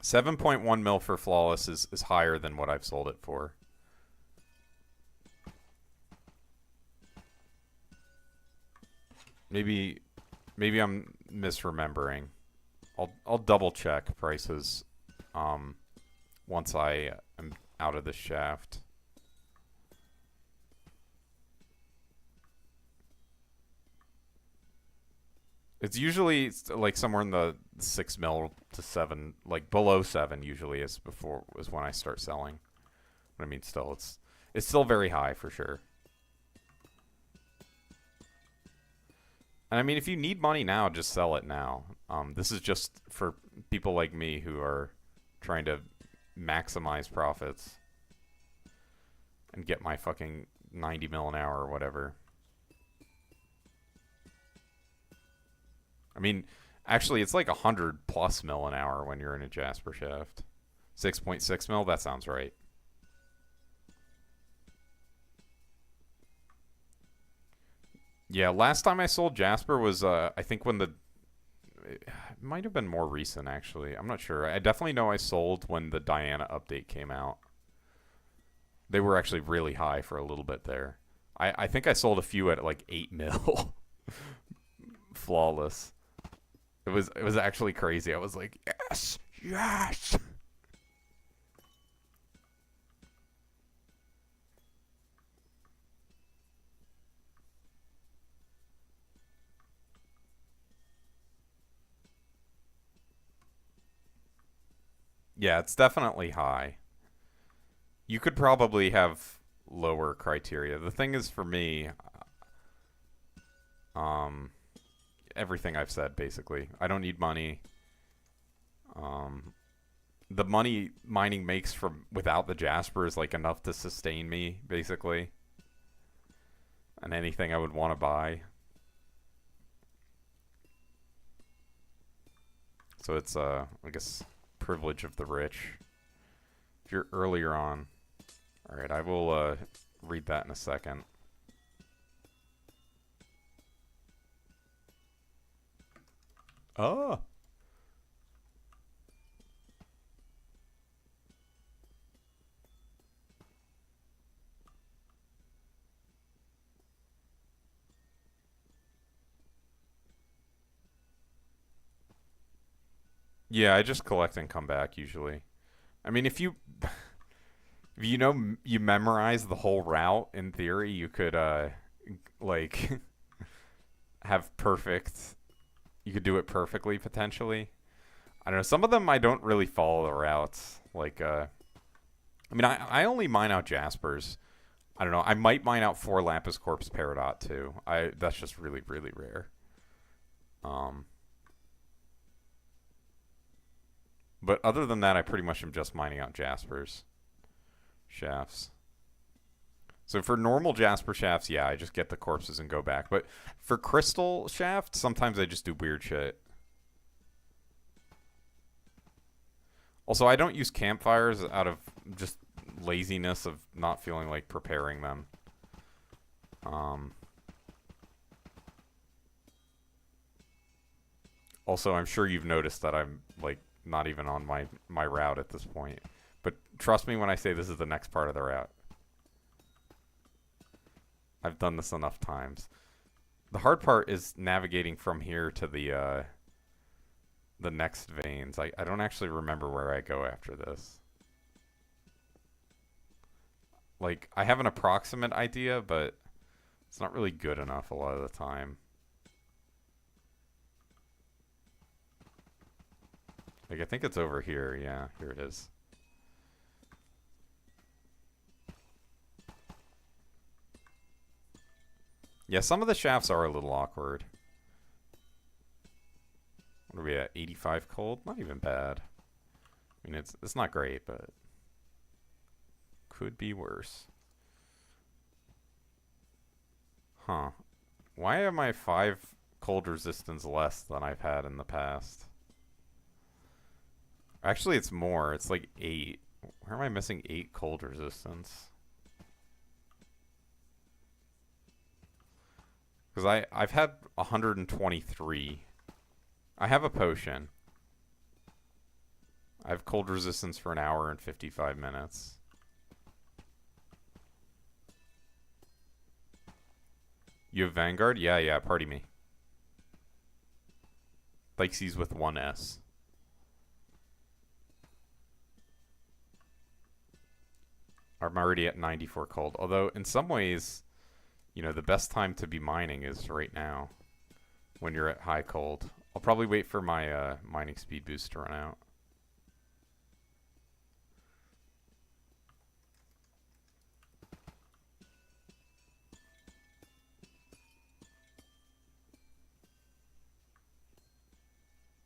A: 7.1 mil for flawless is higher than what I've sold it for. Maybe I'm misremembering. I'll double check prices once I am out of the shaft. It's usually like somewhere in the 6 mil to 7, like below 7 usually is when I start selling. But I mean, still, it's still very high for sure. And I mean, if you need money now, just sell it now. This is just for people like me who are trying to maximize profits and get my fucking 90 mil an hour or whatever. I mean, actually, it's like 100 plus mil an hour when you're in a Jasper shaft. 6.6 mil, that sounds right. Yeah, last time I sold Jasper was, I think when it might have been more recent, actually. I'm not sure. I definitely know I sold when the Diana update came out. They were actually really high for a little bit there. I think I sold a few at like 8 mil. Flawless. It was actually crazy. I was like, yes, yes. Yeah, it's definitely high. You could probably have lower criteria. The thing is, for me, um, everything I've said basically. I don't need money. Um, the money mining makes from without the Jasper is like enough to sustain me basically, and anything I would want to buy. So it's I guess privilege of the rich. If you're earlier on, all right, I will read that in a second. Oh. Yeah, I just collect and come back usually. I mean, if you know you memorize the whole route in theory, you could like have perfect. You could do it perfectly potentially. I don't know. Some of them I don't really follow the routes. Like I mean, I only mine out Jaspers. I don't know. I might mine out 4 Lapis Corpse Peridot too. That's just really rare. Um, but other than that, I pretty much am just mining out Jaspers shafts. So for normal Jasper shafts, yeah, I just get the corpses and go back. But for crystal shafts, sometimes I just do weird shit. Also, I don't use campfires out of just laziness of not feeling like preparing them. Also, I'm sure you've noticed that I'm like not even on my route at this point. But trust me when I say this is the next part of the route. I've done this enough times. The hard part is navigating from here to the next veins. I don't actually remember where I go after this. Like, I have an approximate idea, but it's not really good enough a lot of the time. Like, I think it's over here. Yeah, here it is. Yeah, some of the shafts are a little awkward. What are we at? 85 cold? Not even bad. I mean, it's not great, but could be worse. Huh. Why am I 5 cold resistance less than I've had in the past? Actually, it's more. It's like 8. Where am I missing 8 cold resistance? Because I've had 123. I have a potion. I have cold resistance for an hour and 55 minutes. You have Vanguard? Yeah, party me. Thixes with 1S. I'm already at 94 cold. Although, in some ways, you know, the best time to be mining is right now. When you're at high cold. I'll probably wait for my mining speed boost to run out.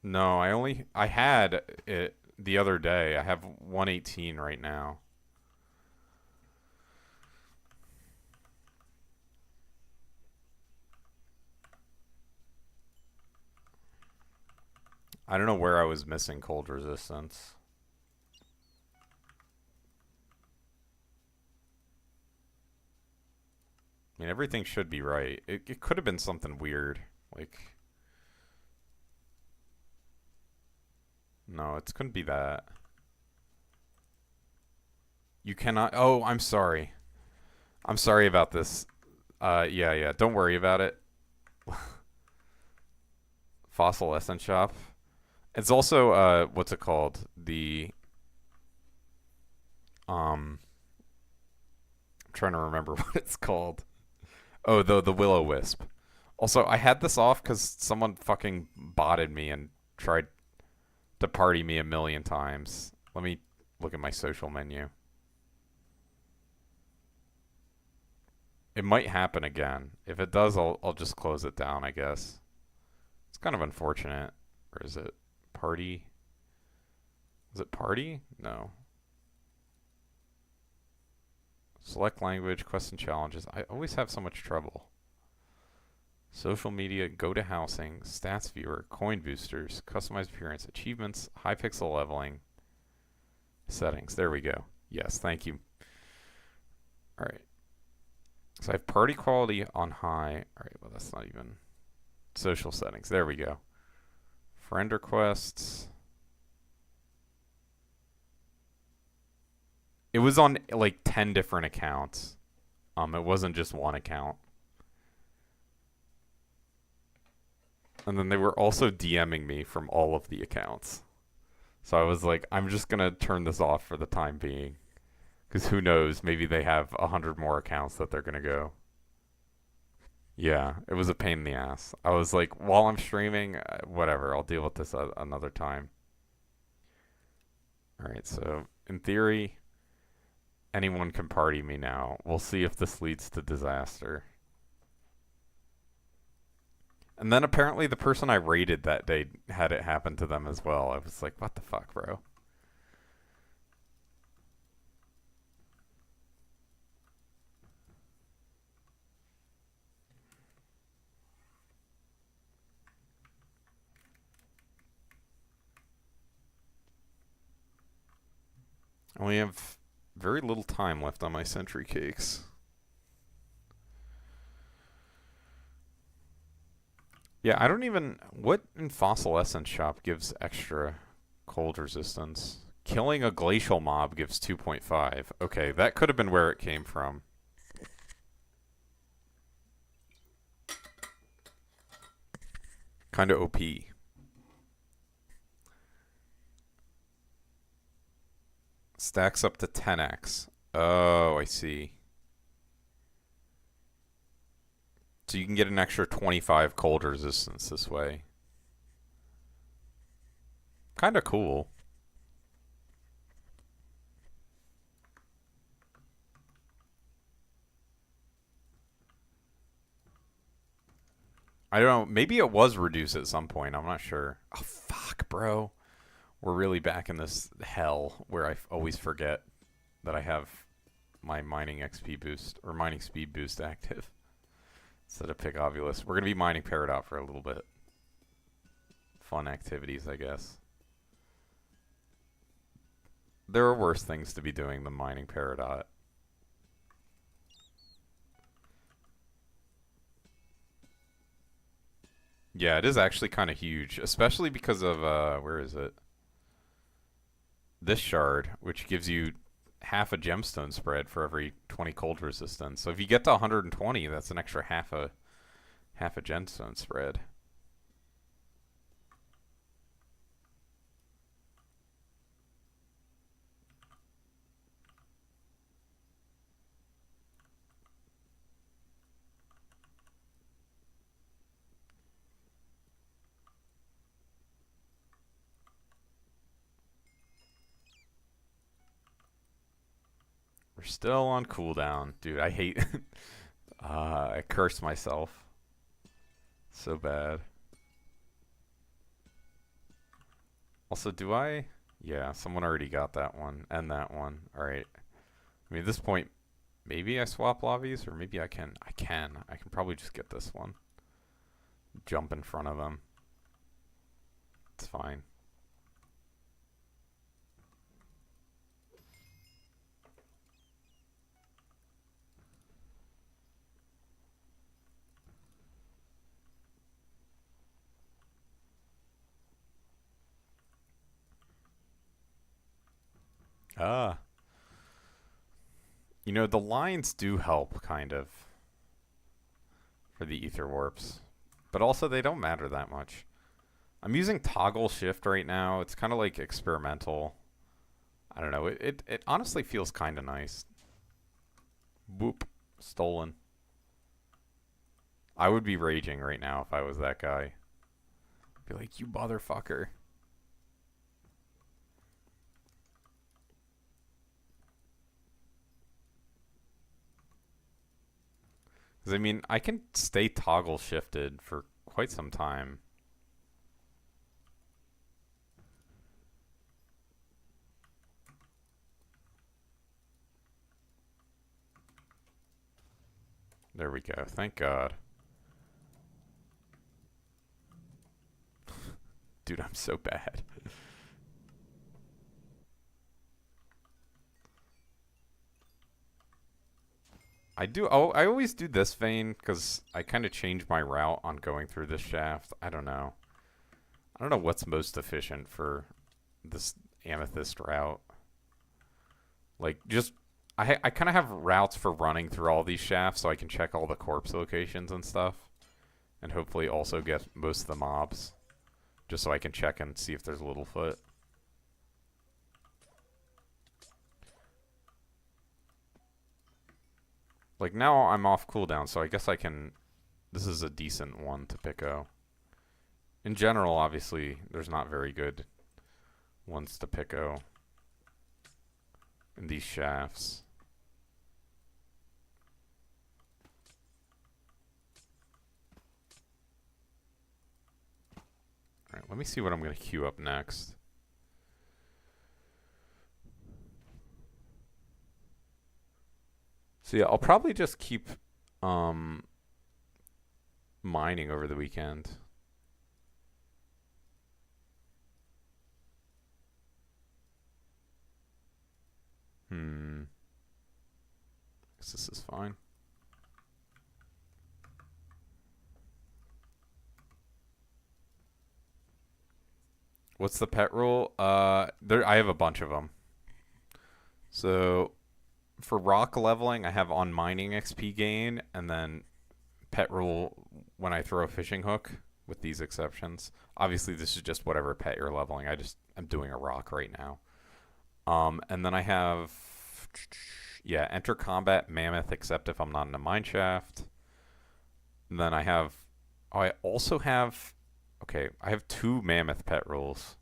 A: No, I had it the other day. I have 118 right now. I don't know where I was missing cold resistance. I mean, everything should be right. It could have been something weird. Like, no, it couldn't be that. You cannot. Oh, I'm sorry. I'm sorry about this. Yeah. Don't worry about it. Fossil Essence Shop. It's also, what's it called? I'm trying to remember what it's called. Oh, the Will-O-Wisp. Also, I had this off because someone fucking botted me and tried to party me a million times. Let me look at my social menu. It might happen again. If it does, I'll just close it down, I guess. It's kind of unfortunate. Or is it party? Is it party? No. Select language, question challenges. I always have so much trouble. Social media, go to housing, stats viewer, coin boosters, customized appearance, achievements, Hypixel leveling, settings. There we go. Yes, thank you. All right. So I have party quality on high. All right, well, that's not even social settings. There we go. Friend requests. It was on like 10 different accounts. It wasn't just one account. And then they were also DMing me from all of the accounts. So I was like, I'm just going to turn this off for the time being. Because who knows, maybe they have 100 more accounts that they're going to go. Yeah, it was a pain in the ass. I was like, while I'm streaming, whatever, I'll deal with this another time. Alright, so in theory, anyone can party me now. We'll see if this leads to disaster. And then apparently the person I raided that day had it happen to them as well. I was like, what the fuck, bro? I only have very little time left on my century cakes. Yeah, I don't even... What in Fossil Essence Shop gives extra cold resistance? Killing a glacial mob gives 2.5. Okay, that could have been where it came from. Kinda OP. Stacks up to 10x. Oh, I see. So you can get an extra 25 cold resistance this way. Kinda cool. I don't know. Maybe it was reduced at some point. I'm not sure. Oh, fuck, bro. We're really back in this hell where I always forget that I have my mining XP boost or mining speed boost active instead of pick Ovulus. We're going to be mining Peridot for a little bit. Fun activities, I guess. There are worse things to be doing than mining Peridot. Yeah, it is actually kind of huge, especially because of, where is it? This shard, which gives you half a gemstone spread for every 20 cold resistance. So if you get to 120, that's an extra half a gemstone spread. We're still on cooldown. Dude, I hate... I curse myself. So bad. Also, do I... Yeah, someone already got that one. And that one. Alright. I mean, at this point, maybe I swap lobbies? Or maybe I can. I can probably just get this one. Jump in front of them. It's fine. Ah. You know, the lines do help, kind of, for the ether warps. But also, they don't matter that much. I'm using toggle shift right now. It's kind of like experimental. I don't know. It honestly feels kind of nice. Boop. Stolen. I would be raging right now if I was that guy. Be like, you motherfucker. Because, I mean, I can stay toggle shifted for quite some time. There we go. Thank God. Dude, I'm so bad. I always do this vein because I kind of change my route on going through this shaft. I don't know. I don't know what's most efficient for this amethyst route. Like, just, I kind of have routes for running through all these shafts so I can check all the corpse locations and stuff. And hopefully also get most of the mobs. Just so I can check and see if there's Littlefoot. Like, now I'm off cooldown, so I guess I can... This is a decent one to picko. In general, obviously, there's not very good ones to picko in these shafts. Alright, let me see what I'm going to queue up next. So yeah, I'll probably just keep mining over the weekend. Guess this is fine. What's the pet rule? I have a bunch of them. So for rock leveling, I have on mining XP gain, and then pet rule when I throw a fishing hook, with these exceptions. Obviously, this is just whatever pet you're leveling. I'm doing a rock right now. And then I have, yeah, enter combat mammoth except if I'm not in a mine shaft. And then I have, I also have, okay, I have 2 mammoth pet rules.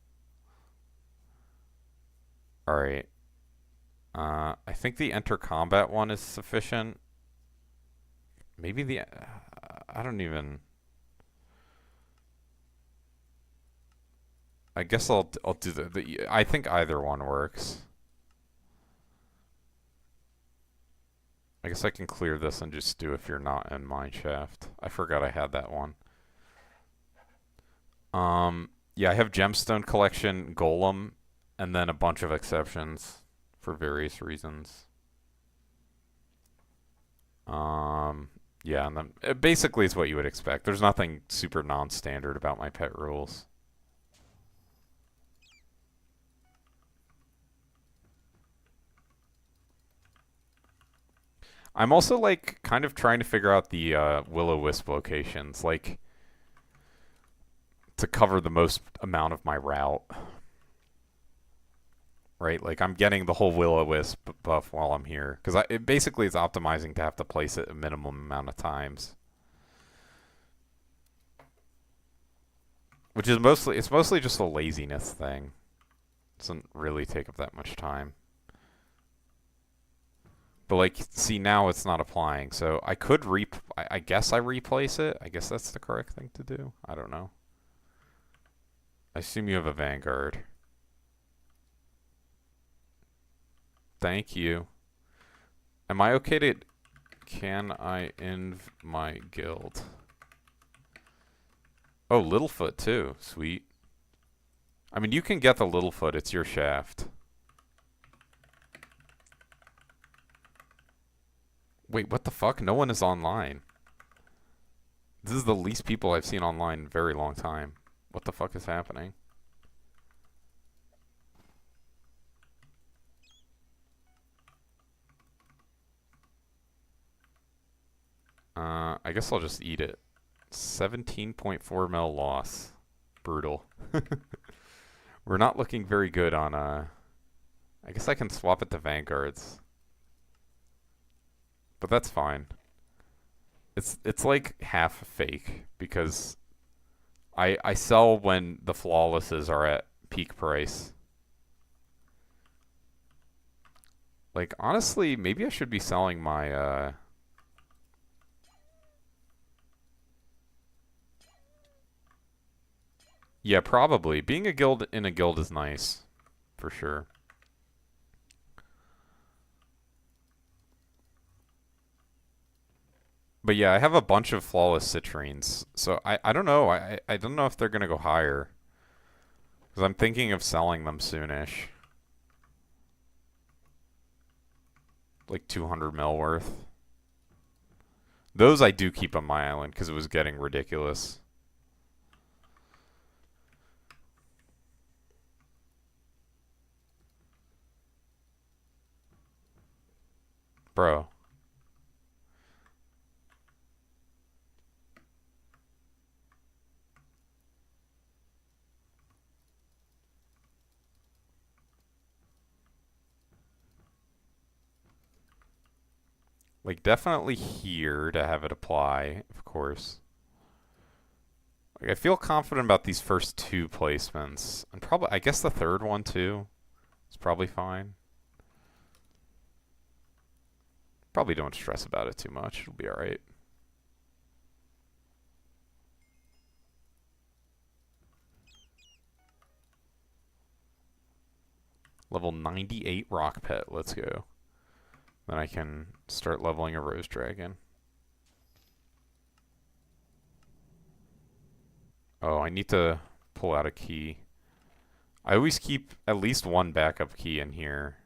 A: Alright. I think the enter combat one is sufficient. Maybe the, I don't even, I guess I'll do I think either one works. I guess I can clear this and just do if you're not in mine shaft. I forgot I had that one. Yeah, I have gemstone collection, golem, and then a bunch of exceptions for various reasons. Yeah, and then basically it's what you would expect. There's nothing super non-standard about my pet rules. I'm also like kind of trying to figure out the will-o-wisp locations, like to cover the most amount of my route. Right, like I'm getting the whole will-o-wisp buff while I'm here, because it basically is optimizing to have to place it a minimum amount of times. Which is mostly just a laziness thing. It doesn't really take up that much time. But like, see, now it's not applying, so I could I guess I replace it. I guess that's the correct thing to do. I don't know. I assume you have a Vanguard. Thank you. Am I okay to... Can I inv my guild? Oh, Littlefoot too. Sweet. I mean, you can get the Littlefoot. It's your shaft. Wait, what the fuck? No one is online. This is the least people I've seen online in a very long time. What the fuck is happening? I guess I'll just eat it. 17.4 mil loss. Brutal. We're not looking very good on, I guess I can swap it to Vanguards. But that's fine. It's like half fake, because I sell when the flawlesses are at peak price. Like, honestly, maybe I should be selling my, Yeah, probably. Being a guild in a guild is nice, for sure. But yeah, I have a bunch of flawless citrines, so I don't know. I don't know if they're gonna go higher, because I'm thinking of selling them soonish, like 200 mil worth. Those I do keep on my island because it was getting ridiculous. Bro. Like, definitely here to have it apply, of course. Like, I feel confident about these first two placements. And probably, I guess the third one, too. It's probably fine. Probably don't stress about it too much. It'll be alright. Level 98 rock pet. Let's go. Then I can start leveling a rose dragon. Oh, I need to pull out a key. I always keep at least one backup key in here.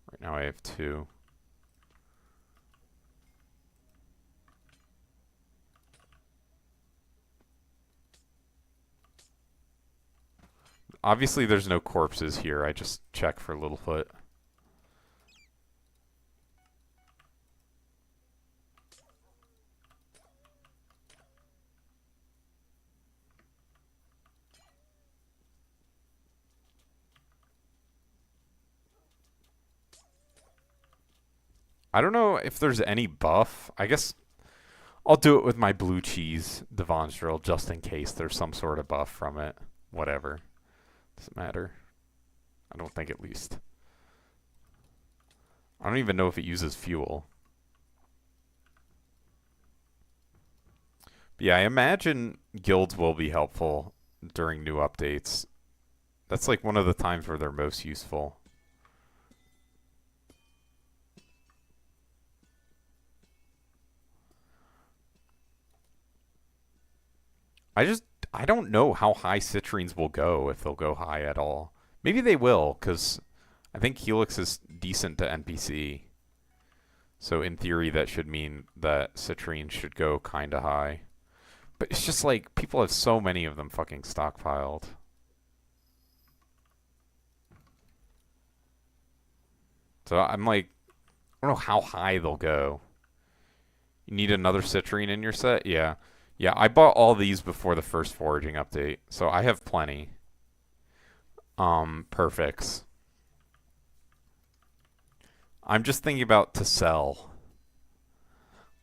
A: Right now I have two. Obviously there's no corpses here. I just check for Littlefoot. I don't know if there's any buff. I guess I'll do it with my blue cheese Devon's drill just in case there's some sort of buff from it. Whatever. Doesn't matter. I don't think, at least. I don't even know if it uses fuel. But yeah, I imagine guilds will be helpful during new updates. That's like one of the times where they're most useful. I don't know how high citrines will go, if they'll go high at all. Maybe they will, because I think Helix is decent to NPC. So in theory, that should mean that citrines should go kind of high. But it's just like, people have so many of them fucking stockpiled. So I'm like, I don't know how high they'll go. You need another citrine in your set? Yeah. Yeah, I bought all these before the first foraging update, so I have plenty. Perfects. I'm just thinking about to sell.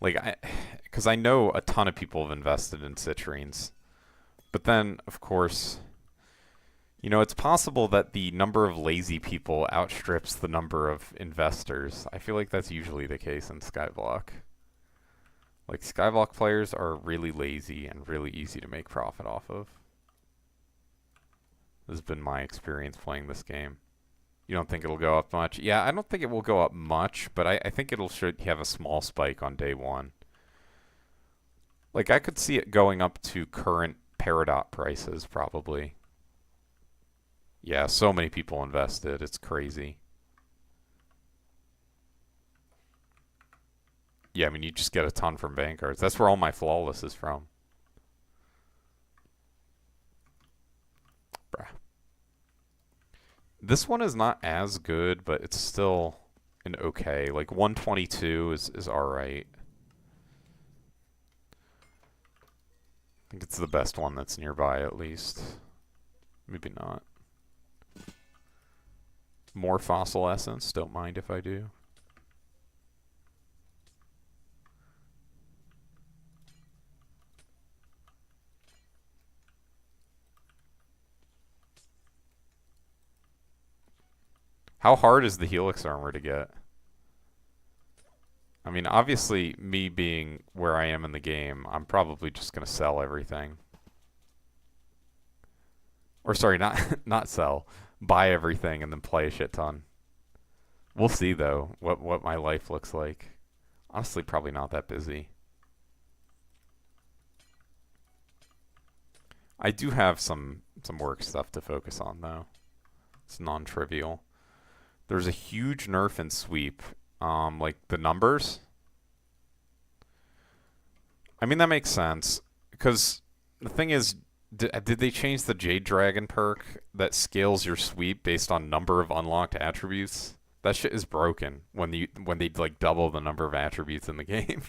A: Like, because I know a ton of people have invested in citrines. But then, of course, you know, it's possible that the number of lazy people outstrips the number of investors. I feel like that's usually the case in Skyblock. Like, Skyblock players are really lazy and really easy to make profit off of. This has been my experience playing this game. You don't think it'll go up much? Yeah, I don't think it will go up much, but I think should have a small spike on day one. Like, I could see it going up to current Peridot prices, probably. Yeah, so many people invested. It's crazy. Yeah, I mean, you just get a ton from Vanguards. That's where all my flawless is from. Bruh. This one is not as good, but it's still an okay. Like, 122 is alright. I think it's the best one that's nearby, at least. Maybe not. More fossil essence. Don't mind if I do. How hard is the Helix armor to get? I mean, obviously, me being where I am in the game, I'm probably just going to sell everything. Or sorry, not not sell. Buy everything and then play a shit ton. We'll see though what my life looks like. Honestly, probably not that busy. I do have some work stuff to focus on though. It's non-trivial. There's a huge nerf in sweep. Like the numbers. I mean that makes sense because the thing is, did they change the Jade Dragon perk that scales your sweep based on number of unlocked attributes? That shit is broken when they like double the number of attributes in the game.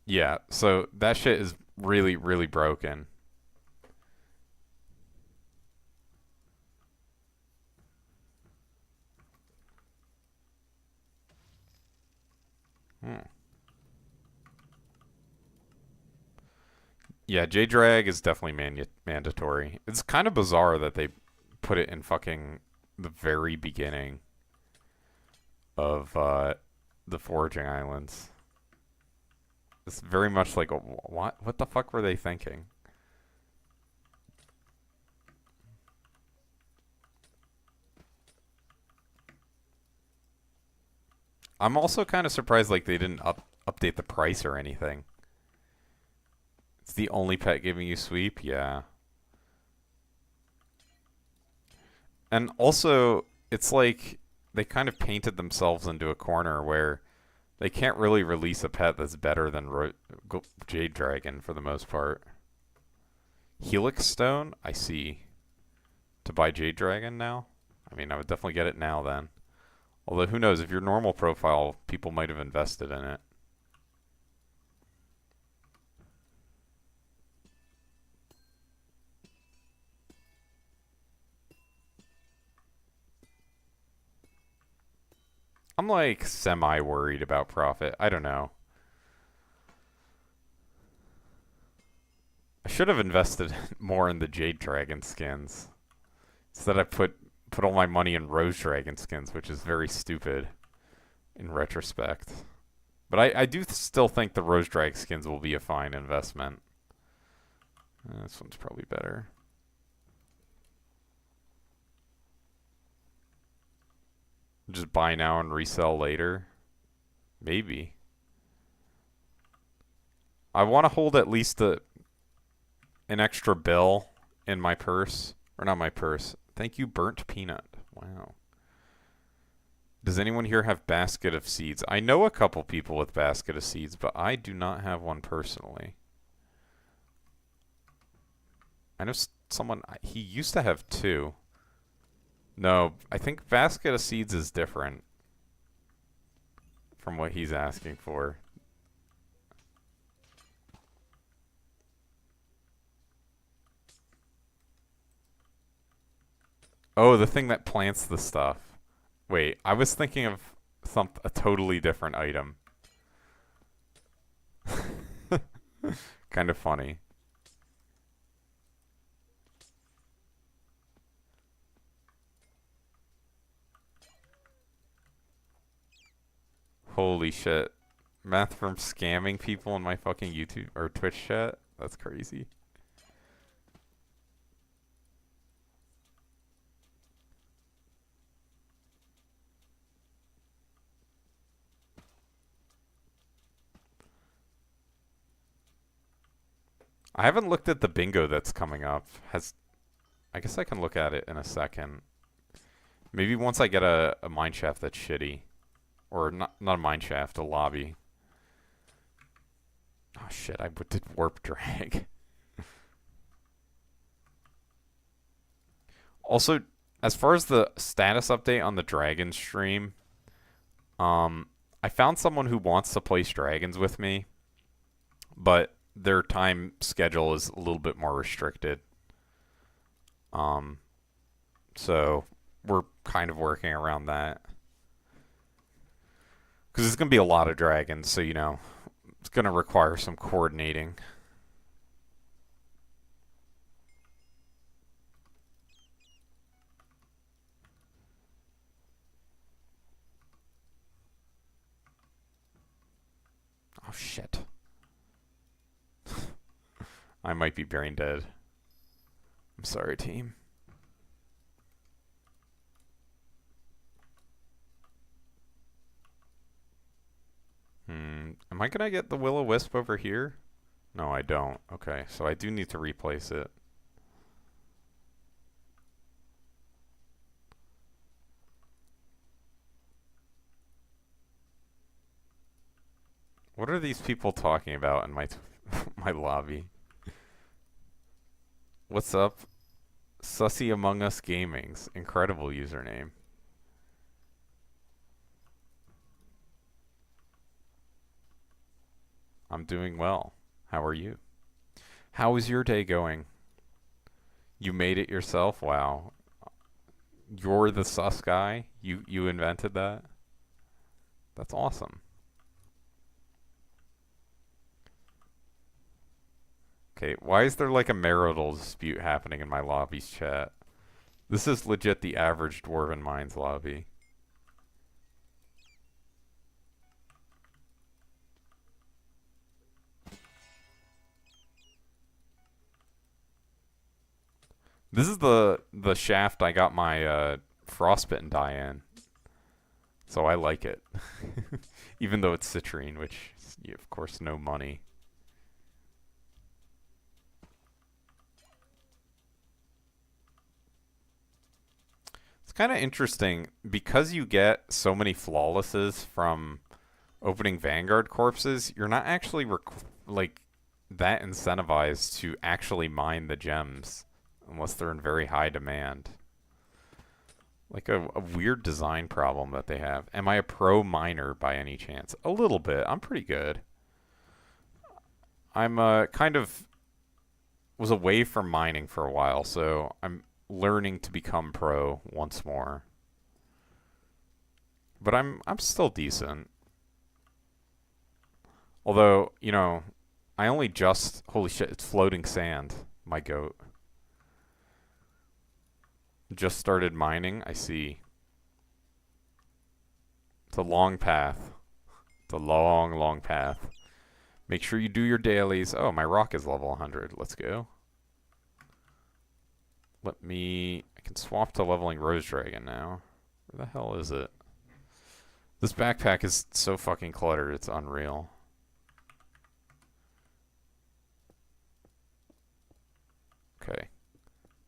A: Yeah, so that shit is really really broken. Hmm. Yeah, J Drag is definitely mandatory. It's kind of bizarre that they put it in fucking the very beginning of the Foraging Islands. It's very much like what? What the fuck were they thinking? I'm also kind of surprised like they didn't update the price or anything. It's the only pet giving you sweep, yeah. And also, it's like they kind of painted themselves into a corner where they can't really release a pet that's better than Jade Dragon for the most part. Helix Stone, I see. To buy Jade Dragon now? I mean, I would definitely get it now then. Although, who knows, if your normal profile, people might have invested in it. I'm like semi-worried about profit. I don't know. I should have invested more in the Jade Dragon skins. Instead I put all my money in Rose Dragon skins, which is very stupid in retrospect. But I do still think the Rose Dragon skins will be a fine investment. This one's probably better. Just buy now and resell later? Maybe. I want to hold at least an extra bill in my purse. Or not my purse. Thank you, Burnt Peanut. Wow. Does anyone here have Basket of Seeds? I know a couple people with Basket of Seeds, but I do not have one personally. I know someone, he used to have two. No, I think Basket of Seeds is different from what he's asking for. Oh, the thing that plants the stuff. Wait, I was thinking of a totally different item. Kind of funny. Holy shit. Math from scamming people in my fucking YouTube or Twitch chat? That's crazy. I haven't looked at the bingo that's coming up. I guess I can look at it in a second. Maybe once I get a mineshaft that's shitty. Or not a mineshaft, a lobby. Oh shit, I did warp drag. Also, as far as the status update on the dragon stream, I found someone who wants to place dragons with me, but their time schedule is a little bit more restricted. So we're kind of working around that. Because it's going to be a lot of dragons, so, you know, it's going to require some coordinating. Oh, shit. I might be brain dead. I'm sorry, team. Am I gonna get the Will-O-Wisp over here? No, I don't. Okay, so I do need to replace it. What are these people talking about in my my lobby? What's up? Sussy Among Us Gaming's incredible username. I'm doing well. How are you? How is your day going? You made it yourself? Wow. You're the sus guy? You invented that? That's awesome. Okay, why is there like a marital dispute happening in my lobby's chat? This is legit the average Dwarven Mines lobby. This is the shaft I got my frostbitten dye in. So I like it. Even though it's citrine, which is, of course, no money. It's kind of interesting because you get so many flawlesses from opening Vanguard corpses. You're not actually like that incentivized to actually mine the gems unless they're in very high demand. Like a weird design problem that they have. Am I a pro miner by any chance? A little bit. I'm pretty good. I'm kind of was away from mining for a while, so I'm learning to become pro once more. But I'm still decent. Although, you know, I only just holy shit, it's floating sand, my goat. Just started mining, I see. It's a long path. It's a long, long path. Make sure you do your dailies. Oh, my rock is level 100. Let's go. I can swap to leveling Rose Dragon now. Where the hell is it? This backpack is so fucking cluttered, it's unreal. Okay.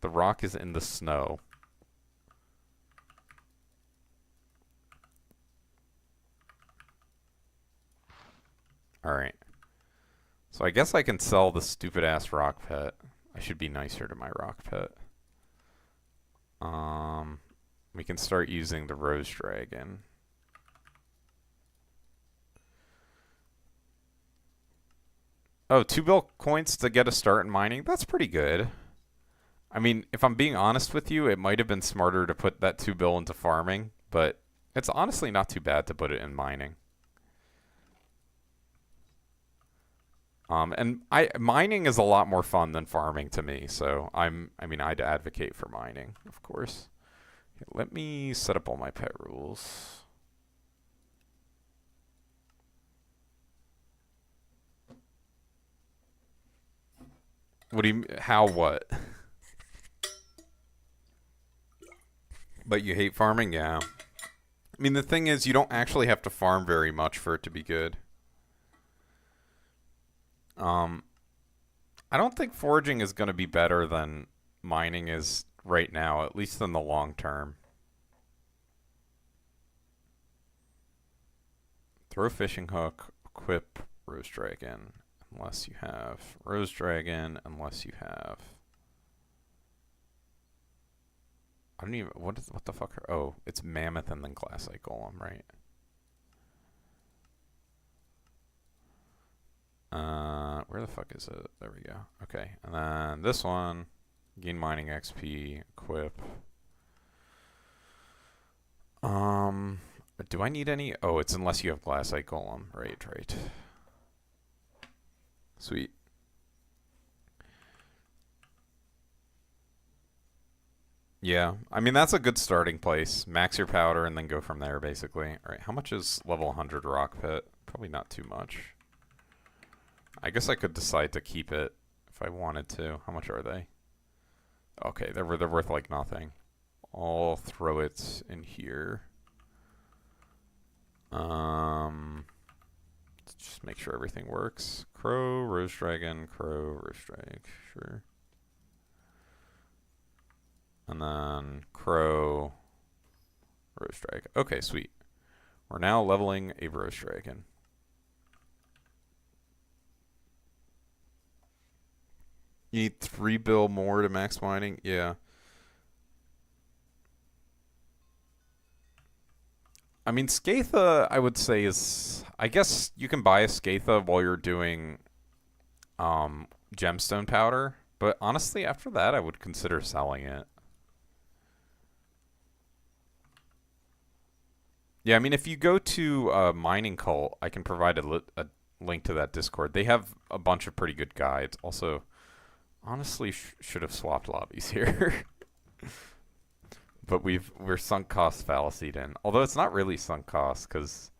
A: The rock is in the snow. Alright. So I guess I can sell the stupid ass rock pet. I should be nicer to my rock pet. We can start using the Rose Dragon. Oh, 2 bill coins to get a start in mining? That's pretty good. I mean, if I'm being honest with you, it might have been smarter to put that 2 bill into farming, but it's honestly not too bad to put it in mining. And mining is a lot more fun than farming to me, so I'd advocate for mining, of course. Okay, let me set up all my pet rules. What do you how what? But you hate farming? Yeah. I mean, the thing is, you don't actually have to farm very much for it to be good. I don't think foraging is going to be better than mining is right now, at least in the long term. Throw fishing hook, equip Rose Dragon, unless you have Rose Dragon, unless you have... I don't even... What the fuck are... Oh, it's Mammoth and then Glassite Golem, right? Where the fuck is it? There we go. Okay, and then this one, gain mining XP, equip. Do I need any? Oh, it's unless you have Glassite Golem. Right. Sweet. Yeah, I mean, that's a good starting place. Max your powder and then go from there, basically. Alright, how much is level 100 Rock Pit? Probably not too much. I guess I could decide to keep it if if I wanted to. How much are they? Okay, they're worth like nothing. I'll throw it in here. Let's just make sure everything works. Crow, Rose Dragon, Crow, Rose Drag. Sure. And then Crow, Rose Drag. Okay, sweet. We're now leveling a Rose Dragon. You need 3 bill more to max mining? Yeah. I mean, Skatha, I would say is... I guess you can buy a Skatha while you're doing gemstone powder. But honestly, after that, I would consider selling it. Yeah, I mean, if you go to Mining Cult, I can provide a link to that Discord. They have a bunch of pretty good guides. Also, honestly, should have swapped lobbies here. But we're sunk cost fallacied in. Although it's not really sunk cost, because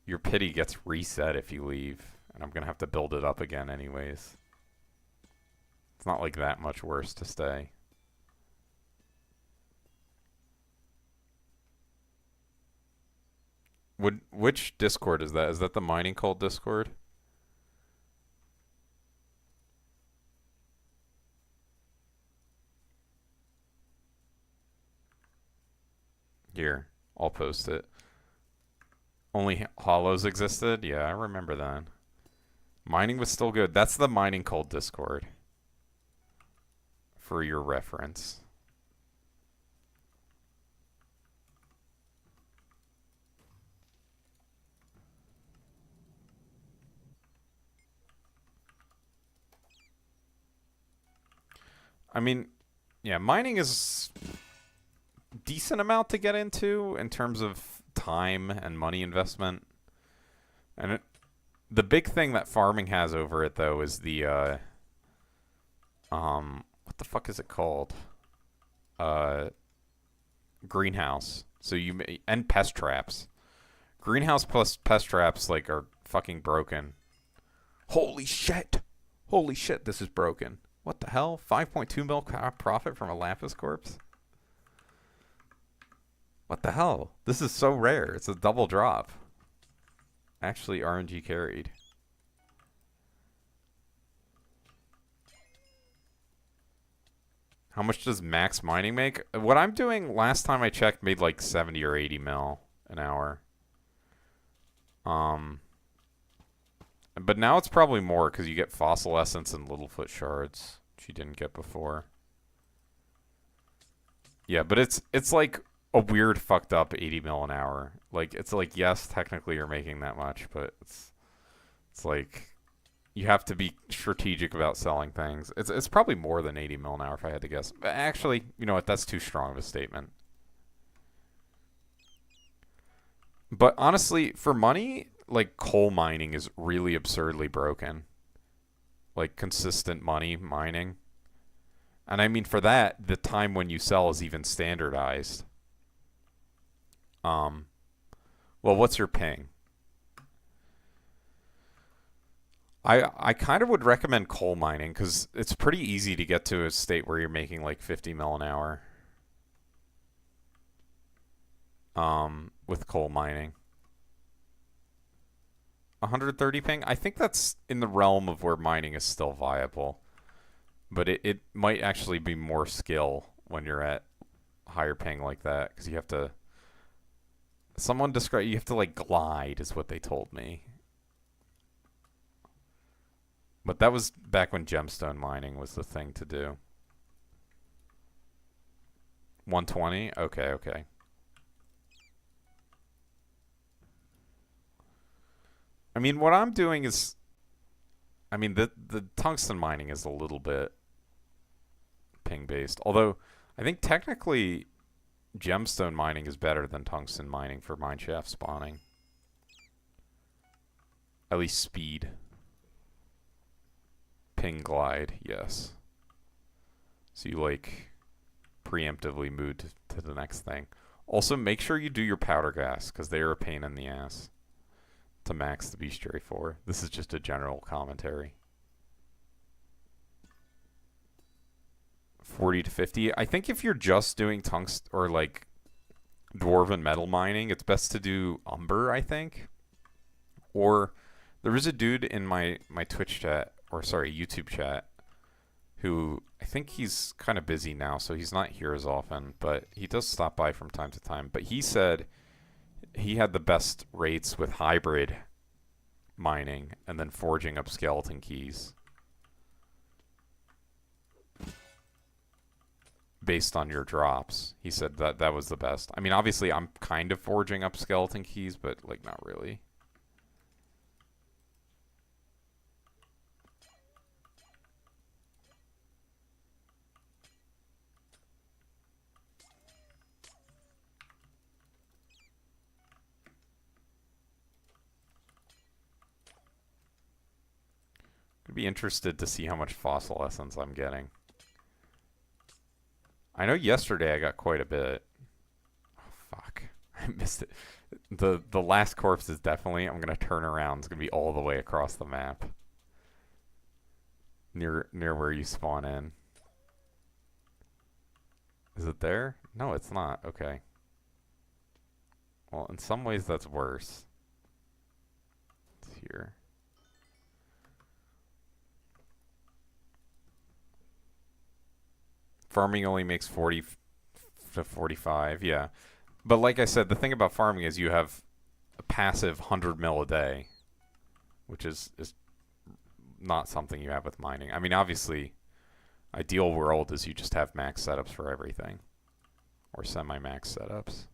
A: your pity gets reset if you leave. And I'm going to have to build it up again anyways. It's not like that much worse to stay. Which Discord is that? Is that the Mining Cult Discord? Here, I'll post it. Only hollows existed? Yeah, I remember that. Mining was still good. That's the Mining Cult Discord. For your reference. I mean, yeah, mining is decent amount to get into in terms of time and money investment. And the big thing that farming has over it though is the what the fuck is it called? Greenhouse. So and pest traps. Greenhouse plus pest traps like are fucking broken. Holy shit. Holy shit, this is broken. What the hell? 5.2 mil profit from a Lapis corpse? What the hell? This is so rare. It's a double drop. Actually, RNG carried. How much does max mining make? What I'm doing, last time I checked, made like 70 or 80 mil an hour. But now it's probably more because you get fossil essence and Littlefoot shards, which you didn't get before. Yeah, but it's like a weird fucked up 80 mil an hour. Like it's like yes, technically you're making that much, but it's like you have to be strategic about selling things. It's probably more than 80 mil an hour if I had to guess. But actually, you know what? That's too strong of a statement. But honestly, for money, like coal mining is really absurdly broken. Like consistent money mining. And I mean for that, the time when you sell is even standardized. Well, what's your ping? I kind of would recommend coal mining because it's pretty easy to get to a state where you're making like 50 mil an hour. With coal mining. 130 ping? I think that's in the realm of where mining is still viable. But it might actually be more skill when you're at higher ping like that because you have to... Someone described... You have to like glide is what they told me. But that was back when gemstone mining was the thing to do. 120? Okay, okay. I mean, what I'm doing is... I mean, the tungsten mining is a little bit ping-based. Although, I think technically gemstone mining is better than tungsten mining for mineshaft spawning. At least speed. Ping glide, yes. So you, like, preemptively move to the next thing. Also, make sure you do your powder gas, because they are a pain in the ass to max the bestiary for. This is just a general commentary. 40 to 50. I think if you're just doing tungsten or like dwarven metal mining, it's best to do umber, I think. Or there is a dude in my Twitch chat, or sorry, YouTube chat, who I think he's kind of busy now, so he's not here as often, but he does stop by from time to time. But he said he had the best rates with hybrid mining and then forging up skeleton keys based on your drops. He said that that was the best. I mean, obviously I'm kind of forging up skeleton keys, but like not really. I'd be interested to see how much fossil essence I'm getting. I know yesterday I got quite a bit. Oh, fuck. I missed it. The last corpse is definitely, I'm going to turn around. It's going to be all the way across the map. Near where you spawn in. Is it there? No, it's not. Okay. Well, in some ways that's worse. It's here. Farming only makes 40 to 45, yeah. But like I said, the thing about farming is you have a passive 100 mil a day, which is not something you have with mining. I mean, obviously, ideal world is you just have max setups for everything, or semi-max setups.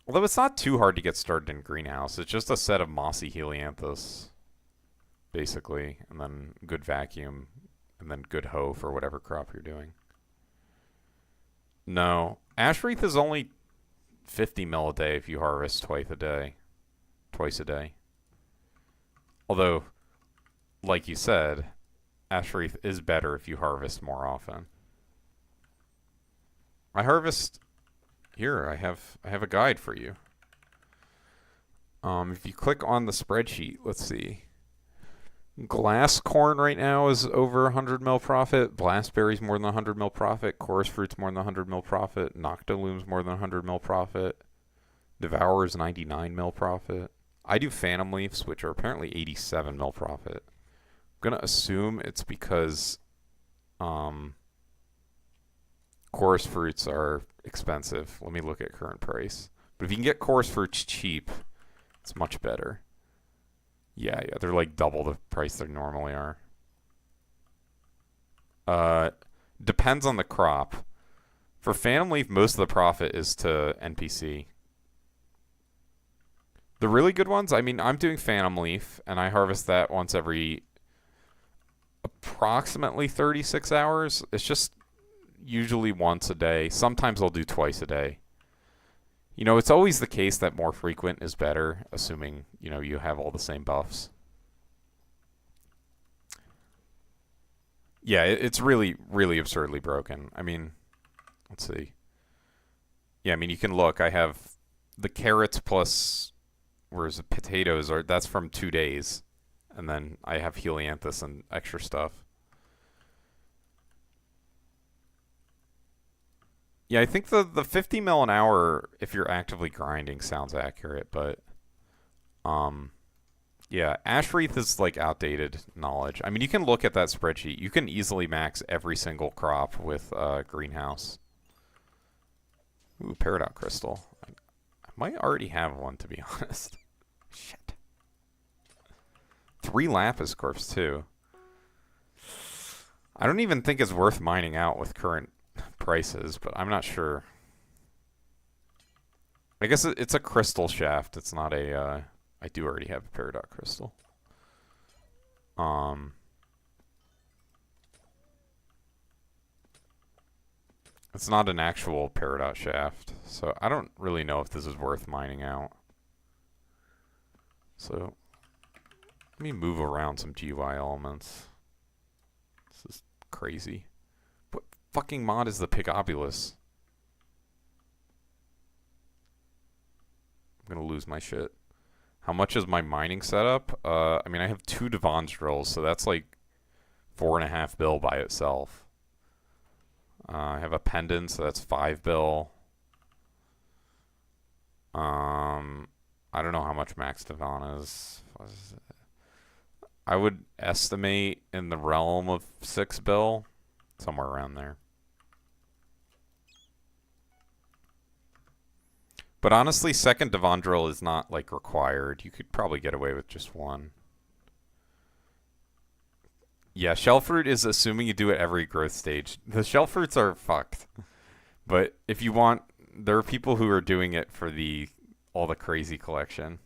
A: Although it's not too hard to get started in greenhouse. It's just a set of mossy helianthus, basically, and then good vacuum, and then good hoe for whatever crop you're doing. No, ash wreath is only 50 mil a day if you harvest twice a day. Although, like you said, ash wreath is better if you harvest more often. I harvest here. I have a guide for you. If you click on the spreadsheet, let's see. Glass corn right now is over 100 mil profit. Blastberries more than 100 mil profit. Chorus fruits more than 100 mil profit. Noctilumes more than 100 mil profit. Devourers 99 mil profit. I do phantom leaves, which are apparently 87 mil profit. I'm gonna assume it's because chorus fruits are expensive. Let me look at current price. But if you can get chorus fruits cheap, it's much better. Yeah, they're like double the price they normally are. Depends on the crop. For Phantom Leaf, most of the profit is to NPC. The really good ones, I mean, I'm doing Phantom Leaf, and I harvest that once every approximately 36 hours. It's just usually once a day. Sometimes I'll do twice a day. You know, it's always the case that more frequent is better, assuming, you know, you have all the same buffs. Yeah, it's really, really absurdly broken. I mean, let's see. Yeah, I mean, you can look. I have the carrots plus, whereas the potatoes are, that's from 2 days. And then I have helianthus and extra stuff. Yeah, I think the 50 mil an hour, if you're actively grinding, sounds accurate, but yeah, ash wreath is like outdated knowledge. I mean, you can look at that spreadsheet. You can easily max every single crop with greenhouse. Ooh, peridot crystal. I might already have one, to be honest. Shit. 3 lapis corpse too. I don't even think it's worth mining out with current prices, but I'm not sure. I guess it's a crystal shaft. It's not a I do already have a peridot crystal. It's not an actual peridot shaft, so I don't really know if this is worth mining out. So let me move around some GUI elements. This is crazy. What fucking mod is the Picobulus? I'm gonna lose my shit. How much is my mining setup? I mean, I have 2 Devon's drills, so that's like 4.5 bill by itself. I have a pendant, so that's 5 bill. I don't know how much Max Devon is. What is it? I would estimate in the realm of 6 bill, somewhere around there. But honestly, second Devondrill is not like required. You could probably get away with just one. Yeah, shell fruit is assuming you do it every growth stage. The shell fruits are fucked. But if you want, there are people who are doing it for all the crazy collection.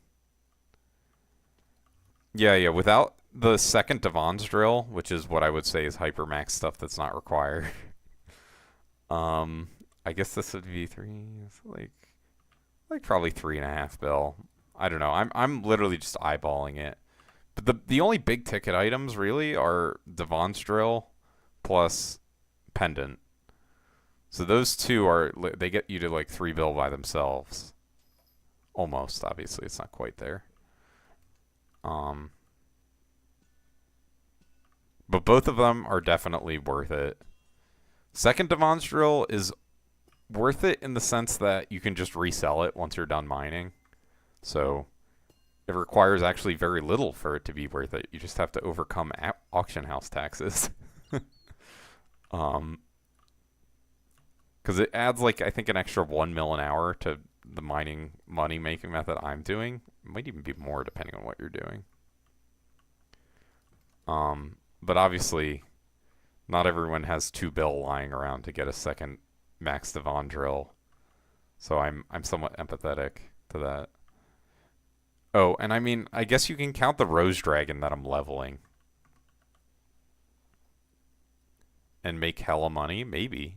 A: Yeah, without the second Devon's drill, which is what I would say is hypermax stuff that's not required. I guess this would be like probably 3.5 bill. I don't know. I'm literally just eyeballing it. But the only big ticket items really are Devon's drill plus pendant. So those two they get you to like 3 bill by themselves. Almost, obviously it's not quite there. But both of them are definitely worth it. Second Devon's drill is worth it in the sense that you can just resell it once you're done mining. So it requires actually very little for it to be worth it. You just have to overcome auction house taxes. Because it adds like I think an extra 1 mil an hour to the mining money making method I'm doing. It might even be more depending on what you're doing. But obviously not everyone has 2 bill lying around to get a second Max Devon drill. So I'm somewhat empathetic to that. Oh, and I mean, I guess you can count the Rose Dragon that I'm leveling. And make hella money? Maybe.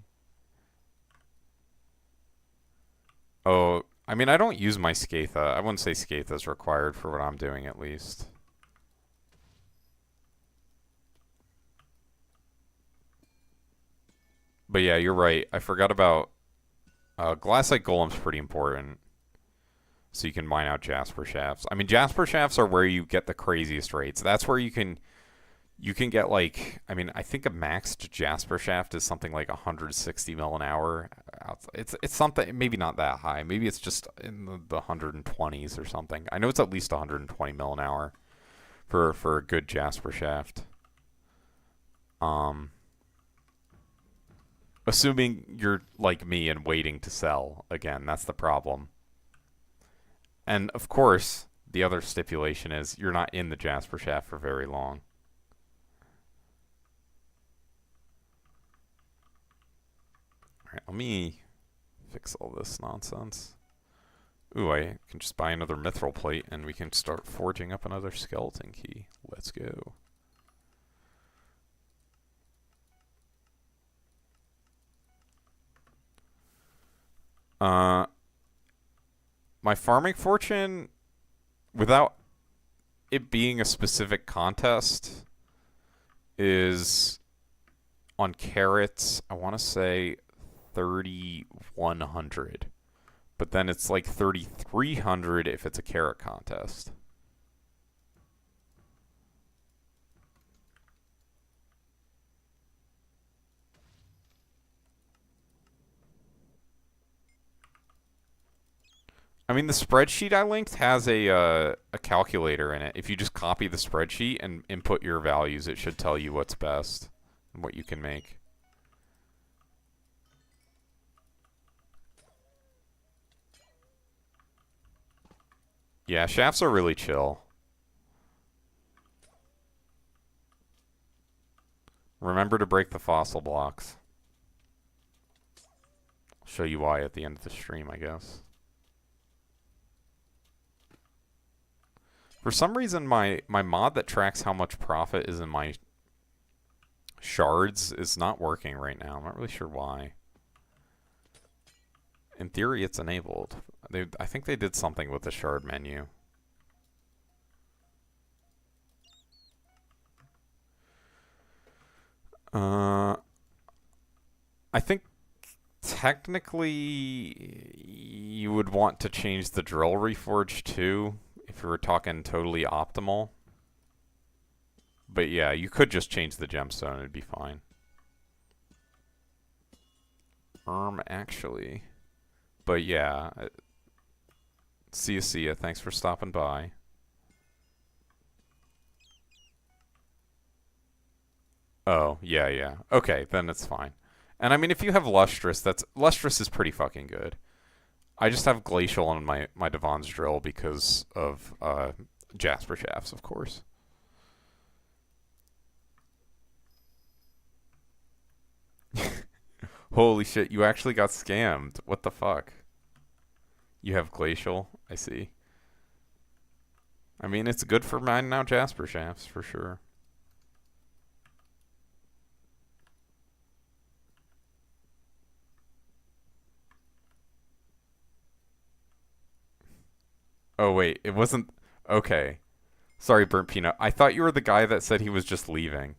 A: Oh, I mean, I don't use my Skatha. I wouldn't say Skatha is required for what I'm doing, at least. But yeah, you're right. I forgot about... Glassite Golem's pretty important. So you can mine out Jasper Shafts. I mean, Jasper Shafts are where you get the craziest rates. That's where you can get like, I mean, I think a maxed Jasper Shaft is something like 160 mil an hour. It's something, maybe not that high. Maybe it's just in the 120s or something. I know it's at least 120 mil an hour for a good Jasper Shaft. Assuming you're like me and waiting to sell. Again, that's the problem. And, of course, the other stipulation is you're not in the Jasper Shaft for very long. Alright, let me fix all this nonsense. Ooh, I can just buy another mithril plate and we can start forging up another skeleton key. Let's go. My farming fortune, without it being a specific contest, is on carrots, I want to say 3,100. But then it's like 3,300 if it's a carrot contest. I mean, the spreadsheet I linked has a calculator in it. If you just copy the spreadsheet and input your values, it should tell you what's best and what you can make. Yeah, shafts are really chill. Remember to break the fossil blocks. I'll show you why at the end of the stream, I guess. For some reason, my mod that tracks how much profit is in my shards is not working right now. I'm not really sure why. In theory, it's enabled. I think they did something with the shard menu. I think technically you would want to change the drill reforge too, if we were talking totally optimal. But yeah, you could just change the gemstone and it'd be fine. Actually. But yeah. See ya. Thanks for stopping by. Oh, yeah. Okay, then it's fine. And I mean, if you have Lustrous, Lustrous is pretty fucking good. I just have Glacial on my Devon's Drill because of Jasper Shafts, of course. Holy shit, you actually got scammed. What the fuck? You have Glacial, I see. I mean, it's good for mine now Jasper Shafts, for sure. Oh, wait, it wasn't... Okay. Sorry, Burnt Peanut. I thought you were the guy that said he was just leaving.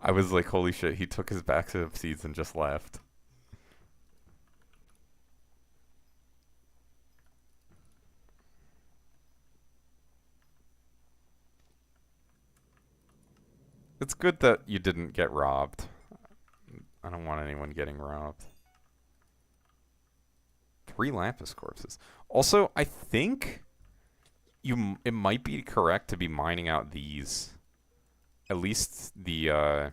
A: I was like, holy shit, he took his back to the seeds and just left. It's good that you didn't get robbed. I don't want anyone getting robbed. 3 Lapis corpses. Also, I think it might be correct to be mining out these. At least the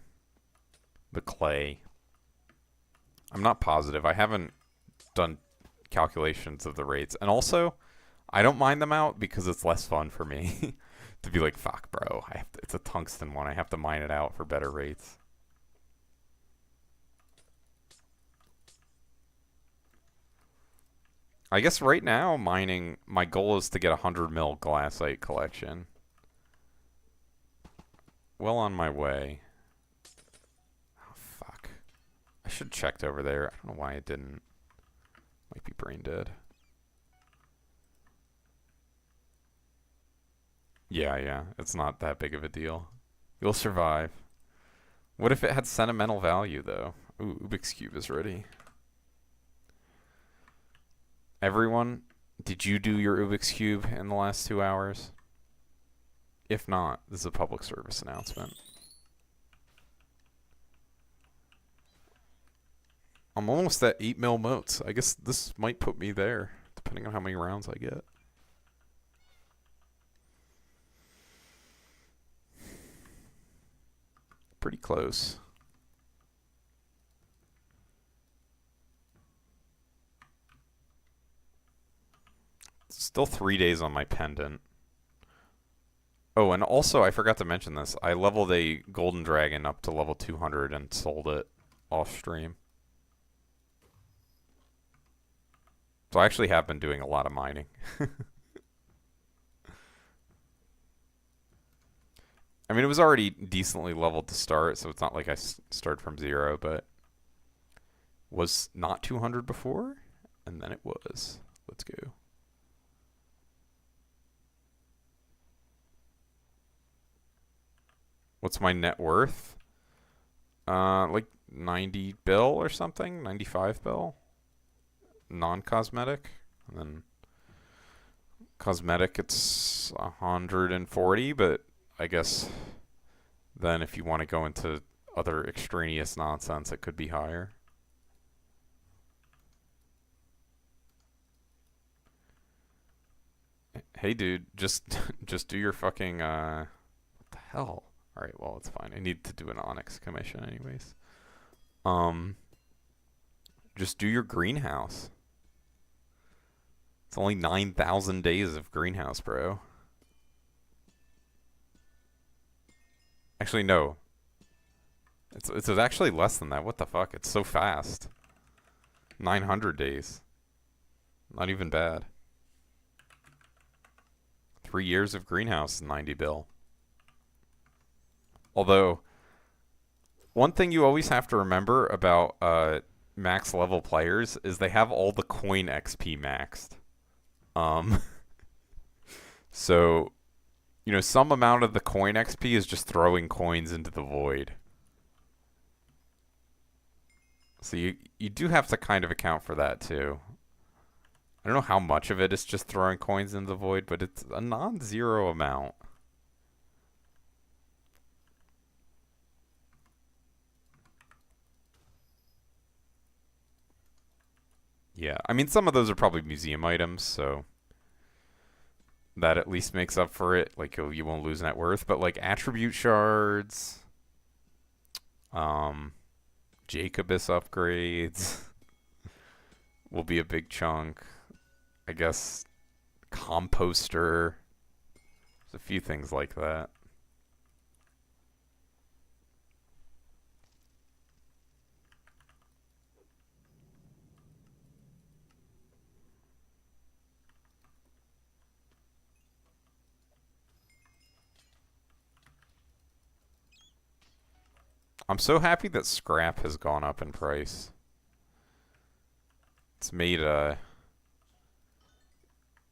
A: clay. I'm not positive. I haven't done calculations of the rates. And also, I don't mine them out because it's less fun for me to be like, fuck, bro. It's a tungsten one. I have to mine it out for better rates. I guess right now, mining, my goal is to get 100 mil glassite collection. Well on my way. Oh, fuck. I should have checked over there. I don't know why I didn't. Might be brain dead. Yeah. It's not that big of a deal. You'll survive. What if it had sentimental value, though? Ooh, Ubix Cube is ready. Everyone, did you do your Ubix Cube in the last 2 hours? If not, this is a public service announcement. I'm almost at 8 mil moats. I guess this might put me there, depending on how many rounds I get. Pretty close. Still 3 days on my pendant. Oh, and also, I forgot to mention this. I leveled a golden dragon up to level 200 and sold it off stream. So I actually have been doing a lot of mining. I mean, it was already decently leveled to start, so it's not like I started from 0, but was not 200 before, and then it was. Let's go. What's my net worth? Like 90 bill or something? 95 bill? Non-cosmetic. And then cosmetic, it's 140, but I guess then if you want to go into other extraneous nonsense, it could be higher. Hey, dude, just do your fucking, what the hell? Alright, well, it's fine. I need to do an Onyx commission anyways. Just do your greenhouse. It's only 9,000 days of greenhouse, bro. Actually, no. It's actually less than that. What the fuck? It's so fast. 900 days. Not even bad. 3 years of greenhouse, 90 bill. Although, one thing you always have to remember about max level players is they have all the coin XP maxed. So, you know, some amount of the coin XP is just throwing coins into the void. So you do have to kind of account for that too. I don't know how much of it is just throwing coins into the void, but it's a non-zero amount. Yeah, I mean, some of those are probably museum items, so that at least makes up for it. Like, you won't lose net worth, but like attribute shards, um, Jacobus upgrades will be a big chunk. I guess composter. There's a few things like that. I'm so happy that scrap has gone up in price. It's made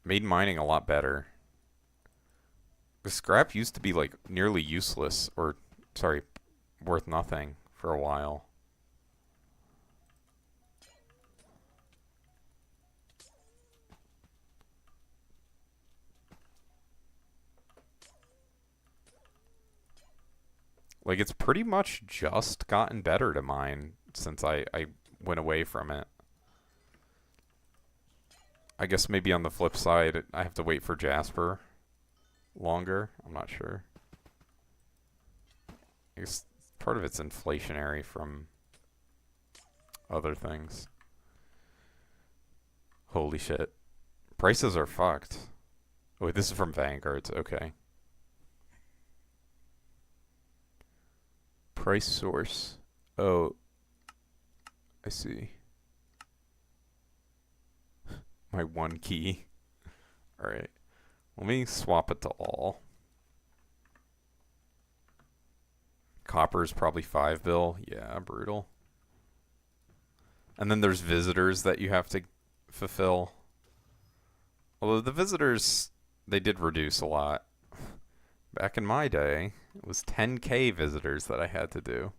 A: mining a lot better. The scrap used to be like nearly useless, or sorry, worth nothing for a while. Like, it's pretty much just gotten better to mine since I went away from it. I guess maybe on the flip side, I have to wait for Jasper longer. I'm not sure. I guess part of it's inflationary from other things. Holy shit. Prices are fucked. Oh, wait, this is from Vanguard's. Okay. Price source. Oh, I see. My one key. Alright. Let me swap it to all. Copper's probably 5 bill. Yeah, brutal. And then there's visitors that you have to fulfill. Although the visitors, they did reduce a lot. Back in my day, it was 10k visitors that I had to do.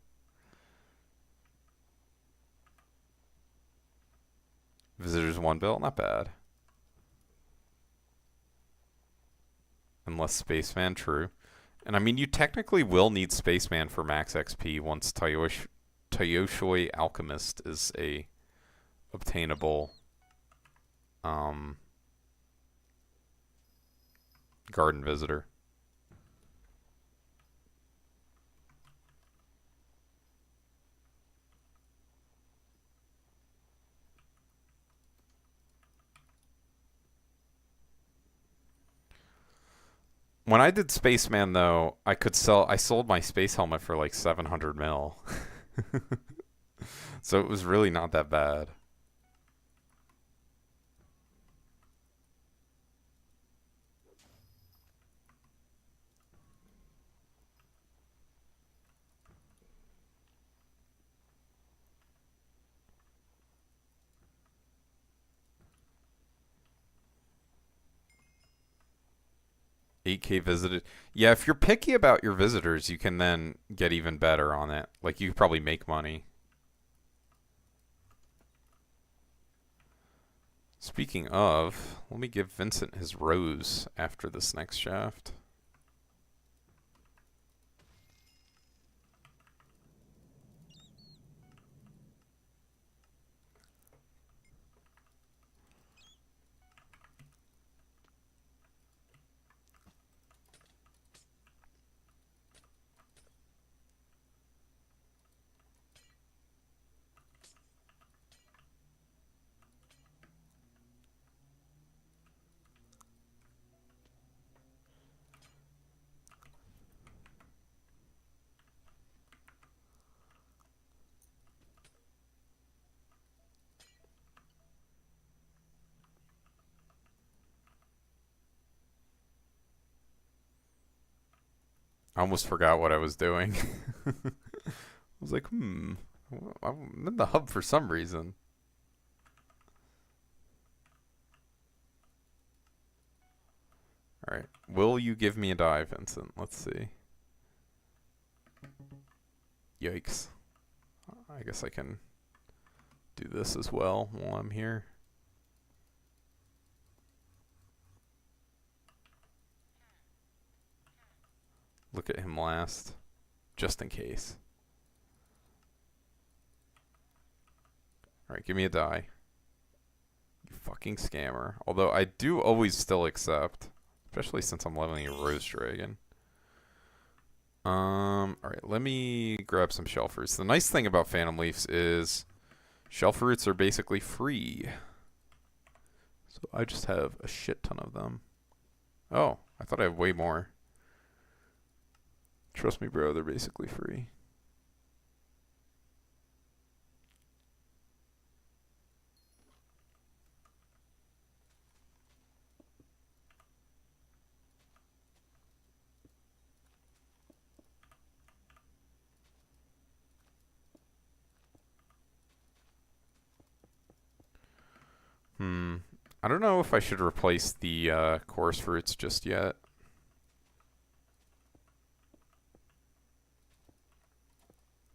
A: Visitors 1 bill, not bad. Unless Spaceman, true. And I mean, you technically will need Spaceman for max XP once Toyoshoi Alchemist is a obtainable garden visitor. When I did Spaceman, though, I sold my space helmet for like 700 mil. So it was really not that bad. $8K visited. Yeah, if you're picky about your visitors, you can then get even better on it. Like, you could probably make money. Speaking of, let me give Vincent his rose after this next shaft. I almost forgot what I was doing. I was like, I'm in the hub for some reason. Alright. Will you give me a die, Vincent? Let's see. Yikes. I guess I can do this as well while I'm here. Look at him last, just in case. Alright, give me a die. fucking scammer. Although I do always still accept. Especially since I'm leveling a Rose Dragon. Alright, let me grab some Shell Fruits. The nice thing about Phantom Leafs is Shell Fruits are basically free. So I just have a shit ton of them. Oh, I thought I had way more. Trust me, bro, they're basically free. I don't know if I should replace the Chorus Fruits just yet.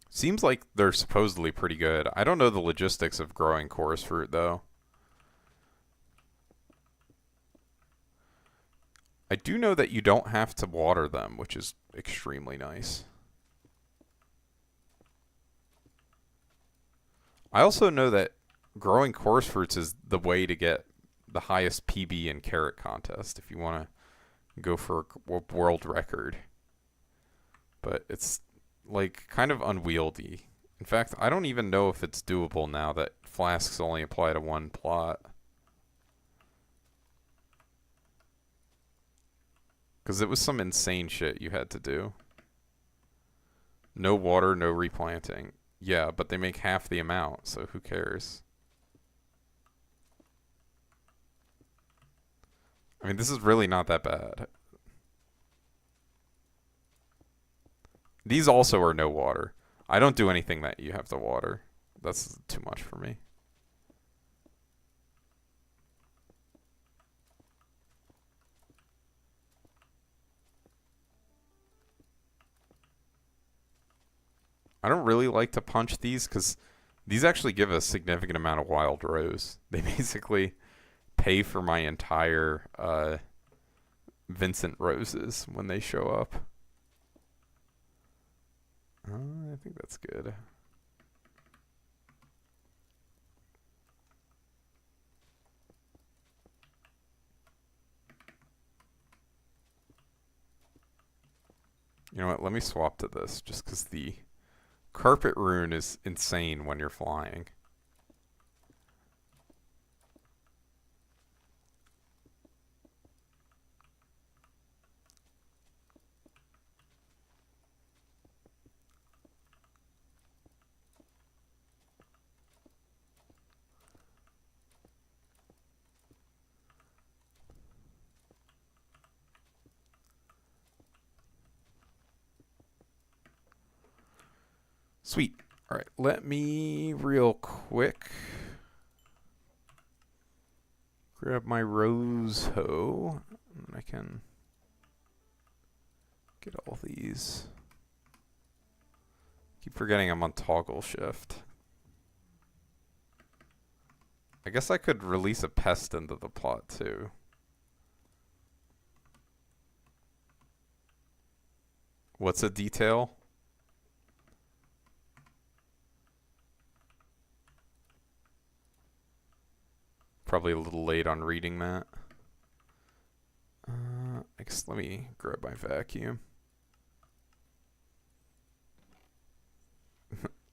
A: Seems like they're supposedly pretty good. I don't know the logistics of growing Chorus Fruit, though. I do know that you don't have to water them, which is extremely nice. I also know that growing Chorus Fruits is the way to get the highest PB in carrot contest if you want to go for a world record. But it's like kind of unwieldy. In fact, I don't even know if it's doable now that flasks only apply to one plot. Because it was some insane shit you had to do. No water, no replanting. Yeah, but they make half the amount, so who cares? I mean, this is really not that bad. These also are no water. I don't do anything that you have to water. That's too much for me. I don't really like to punch these because these actually give a significant amount of wild rose. They basically pay for my entire Vincent roses when they show up. I think that's good. You know what? Let me swap to this just because the Carpet Rune is insane when you're flying. Sweet. All right, let me real quick grab my rose hoe. And I can get all these. Keep forgetting I'm on toggle shift. I guess I could release a pest into the plot too. What's a detail? Probably a little late on reading that. I guess let me grab my vacuum.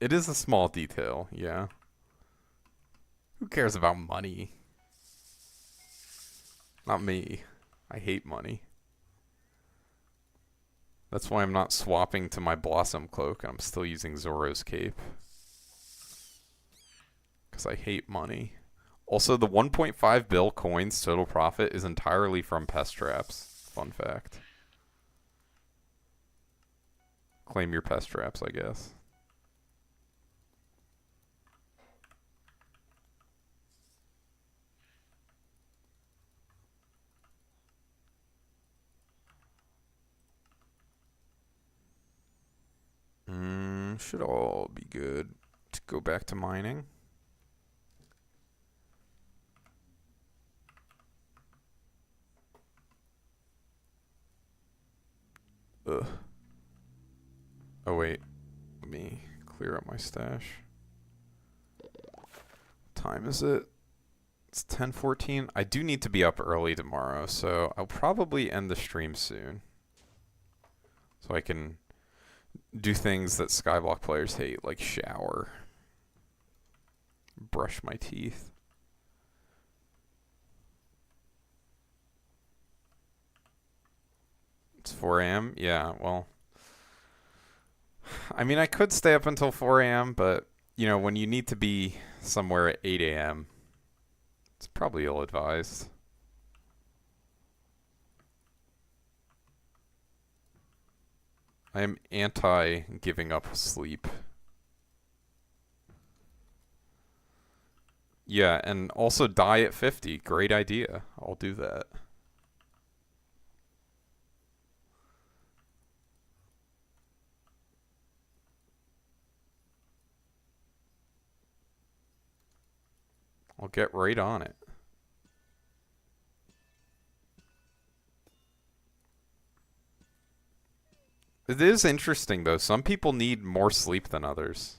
A: It is a small detail, yeah. Who cares about money? Not me. I hate money. That's why I'm not swapping to my Blossom Cloak and I'm still using Zoro's Cape. Because I hate money. Also, the 1.5 bill coins total profit is entirely from pest traps. Fun fact. Claim your pest traps, I guess. Should all be good to go back to mining. Ugh. Oh wait, let me clear up my stash. What time is it? It's 10:14. I do need to be up early tomorrow, so I'll probably end the stream soon. So I can do things that Skyblock players hate, like shower, brush my teeth. It's 4 a.m.? Yeah, well. I mean, I could stay up until 4 a.m., but, you know, when you need to be somewhere at 8 a.m., it's probably ill-advised. I am anti-giving up sleep. Yeah, and also die at 50. Great idea. I'll do that. I'll get right on it. It is interesting, though. Some people need more sleep than others.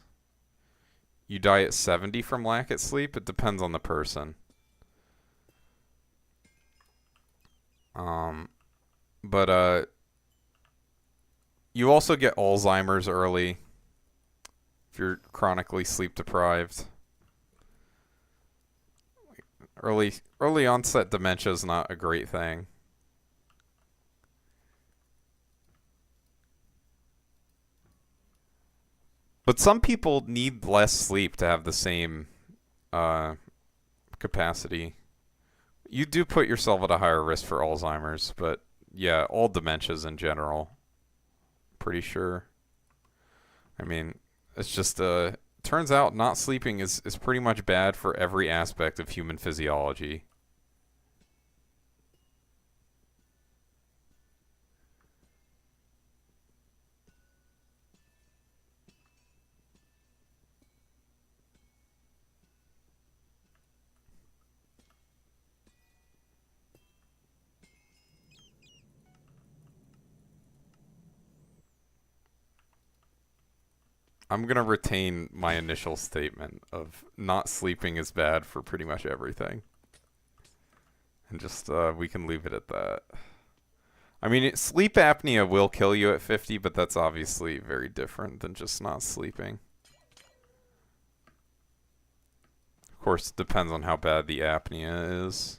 A: You die at 70 from lack of sleep? It depends on the person. But you also get Alzheimer's early if you're chronically sleep deprived. Early onset dementia is not a great thing. But some people need less sleep to have the same capacity. You do put yourself at a higher risk for Alzheimer's, but yeah, all dementias in general. Pretty sure. I mean, it's just turns out not sleeping is pretty much bad for every aspect of human physiology. I'm going to retain my initial statement of not sleeping is bad for pretty much everything. And just, we can leave it at that. I mean, sleep apnea will kill you at 50, but that's obviously very different than just not sleeping. Of course, it depends on how bad the apnea is.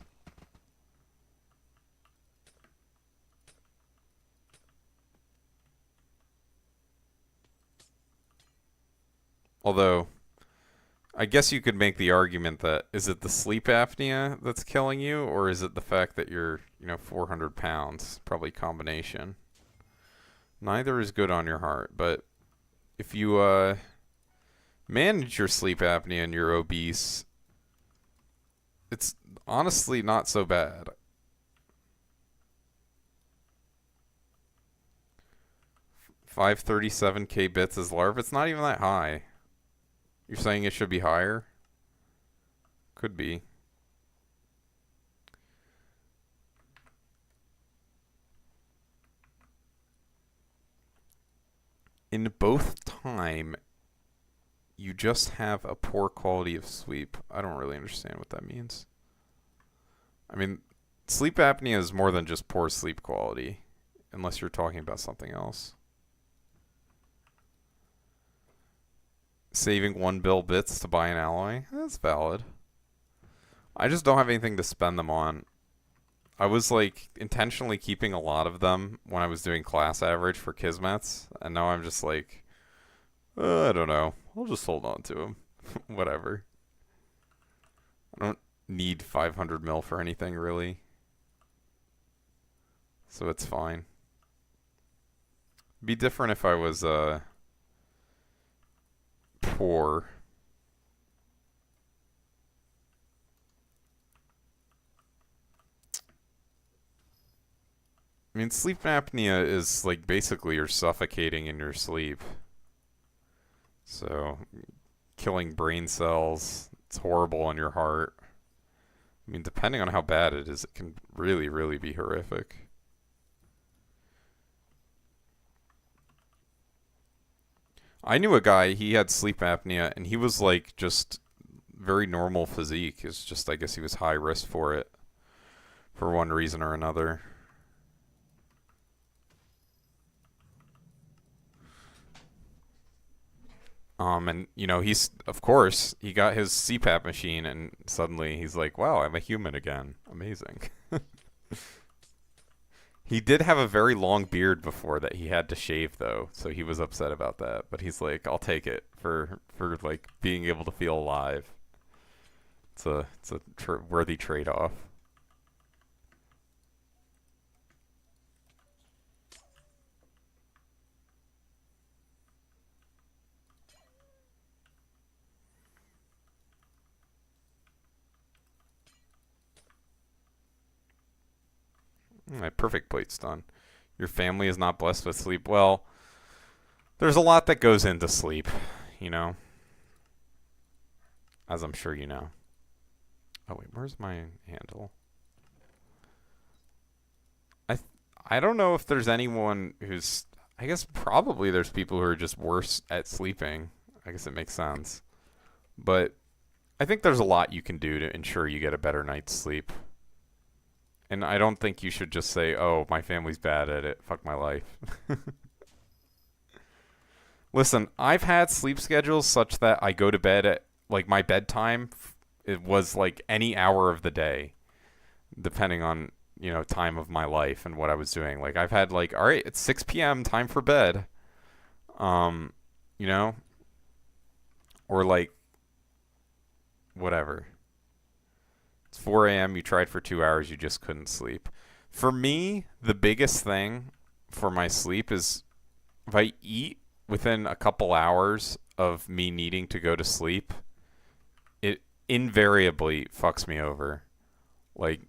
A: Although, I guess you could make the argument that, is it the sleep apnea that's killing you, or is it the fact that you're, 400 pounds? Probably a combination. Neither is good on your heart, but if you manage your sleep apnea and you're obese, it's honestly not so bad. $537K bits is LARP. It's not even that high. You're saying it should be higher? Could be. In both time, you just have a poor quality of sleep. I don't really understand what that means. I mean, sleep apnea is more than just poor sleep quality, unless you're talking about something else. Saving 1 bill bits to buy an alloy? That's valid. I just don't have anything to spend them on. I was like intentionally keeping a lot of them when I was doing class average for Kismets, and now I'm just like, I don't know. I'll just hold on to them. Whatever. I don't need 500 mil for anything, really. So it's fine. Be different if I was, poor. I mean, sleep apnea is like basically you're suffocating in your sleep. So, killing brain cells, it's horrible on your heart. I mean, depending on how bad it is, it can really, really be horrific. I knew a guy, he had sleep apnea, and he was like just very normal physique. It's just, I guess he was high risk for it for one reason or another. And you know, he's of course he got his CPAP machine, and suddenly he's like, "Wow, I'm a human again. Amazing." He did have a very long beard before that he had to shave though, so he was upset about that. But he's like, "I'll take it for like being able to feel alive." It's a worthy trade-off. My perfect plate's done. Your family is not blessed with sleep. Well, there's a lot that goes into sleep, you know, as I'm sure you know. Oh wait, where's my handle? I th- I don't know if there's anyone who's. I guess probably there's people who are just worse at sleeping. I guess it makes sense, but I think there's a lot you can do to ensure you get a better night's sleep. And I don't think you should just say, "Oh, my family's bad at it. Fuck my life." Listen, I've had sleep schedules such that I go to bed at like my bedtime. It was like any hour of the day, depending on time of my life and what I was doing. Like I've had like, all right, it's 6 p.m. time for bed. Um, you know, or like whatever. It's 4 a.m. You tried for 2 hours, you just couldn't sleep. For me, the biggest thing for my sleep is if I eat within a couple hours of me needing to go to sleep, it invariably fucks me over. Like,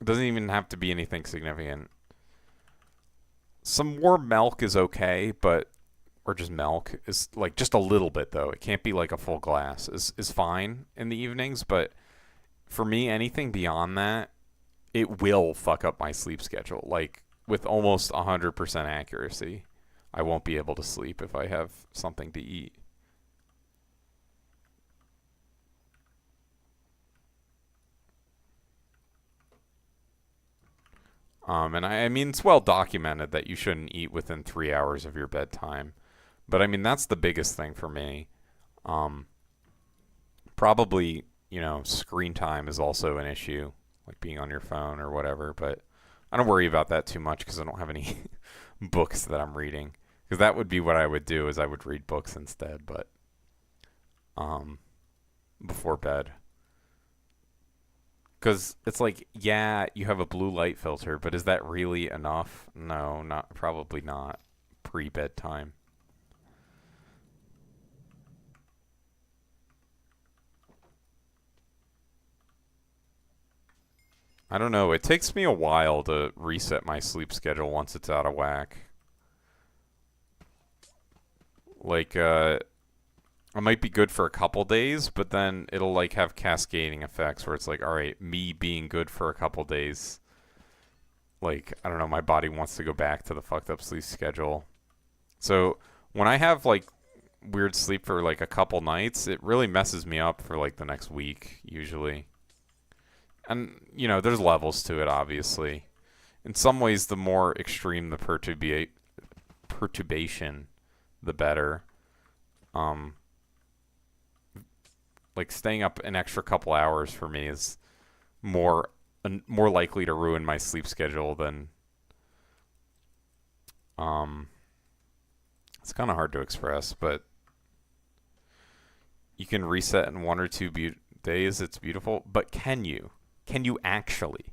A: it doesn't even have to be anything significant. Some warm milk is okay, but or just milk is like just a little bit though. It can't be like a full glass. Is fine in the evenings, but for me, anything beyond that, it will fuck up my sleep schedule. Like with almost 100% accuracy, I won't be able to sleep if I have something to eat. And I mean, it's well documented that you shouldn't eat within 3 hours of your bedtime. But I mean, that's the biggest thing for me. Um, Probably, screen time is also an issue, like being on your phone or whatever. But I don't worry about that too much because I don't have any books that I'm reading. Because that would be what I would do is I would read books instead, but um, before bed. Because it's like, yeah, you have a blue light filter, but is that really enough? No, not probably not pre-bedtime. I don't know. It takes me a while to reset my sleep schedule once it's out of whack. Like, I might be good for a couple days, but then it'll like have cascading effects where it's like, all right, me being good for a couple days, like I don't know, my body wants to go back to the fucked up sleep schedule. So when I have like weird sleep for like a couple nights, it really messes me up for like the next week usually. And there's levels to it, obviously. In some ways, the more extreme the perturbation, the better. Um, like staying up an extra couple hours for me is more more likely to ruin my sleep schedule than um it's kind of hard to express, but you can reset in 1 or 2 days. It's beautiful, but can you actually?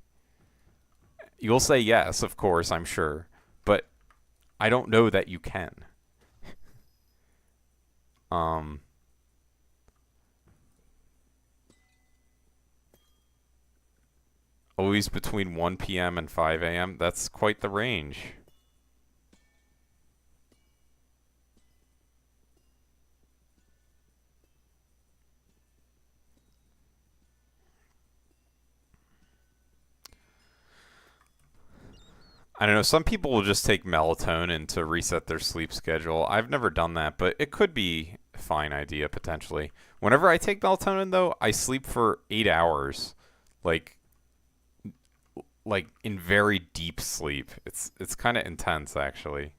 A: You'll say yes, of course, I'm sure, but I don't know that you can. um Always between 1 p.m. and 5 a.m. That's quite the range. I don't know. Some people will just take melatonin to reset their sleep schedule. I've never done that, but it could be fine idea potentially. Whenever I take melatonin though, I sleep for 8 hours, like in very deep sleep. It's kind of intense actually.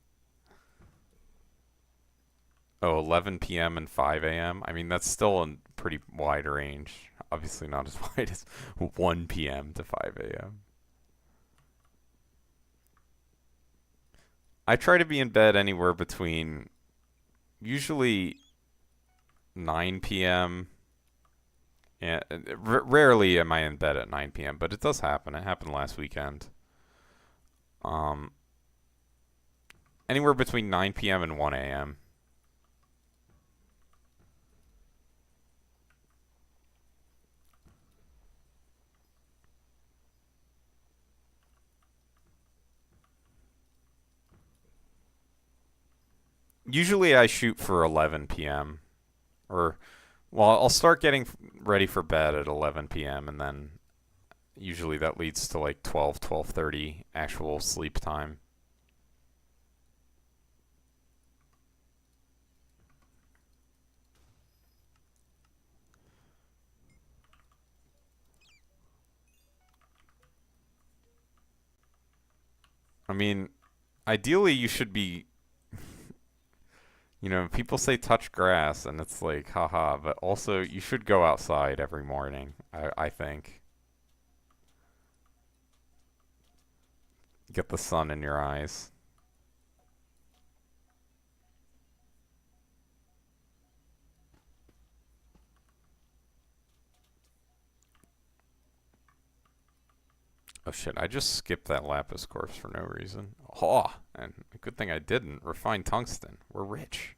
A: Oh, 11 p.m. and 5 a.m. I mean, that's still a pretty wide range. Obviously not as wide as 1 p.m. to 5 a.m. I try to be in bed anywhere between usually 9 p.m. and rarely am I in bed at 9 p.m., but it does happen. It happened last weekend. Um, Anywhere between 9 p.m. and 1 a.m. Usually I shoot for 11 p.m. or well, I'll start getting ready for bed at 11 p.m. and then usually that leads to like 12, 12:30 actual sleep time. I mean, ideally you should be, people say touch grass and it's like haha, but also you should go outside every morning, I think. Get the sun in your eyes. Oh shit, I just skipped that lapis quartz for no reason. Oh, and a good thing I didn't. Refined tungsten. We're rich.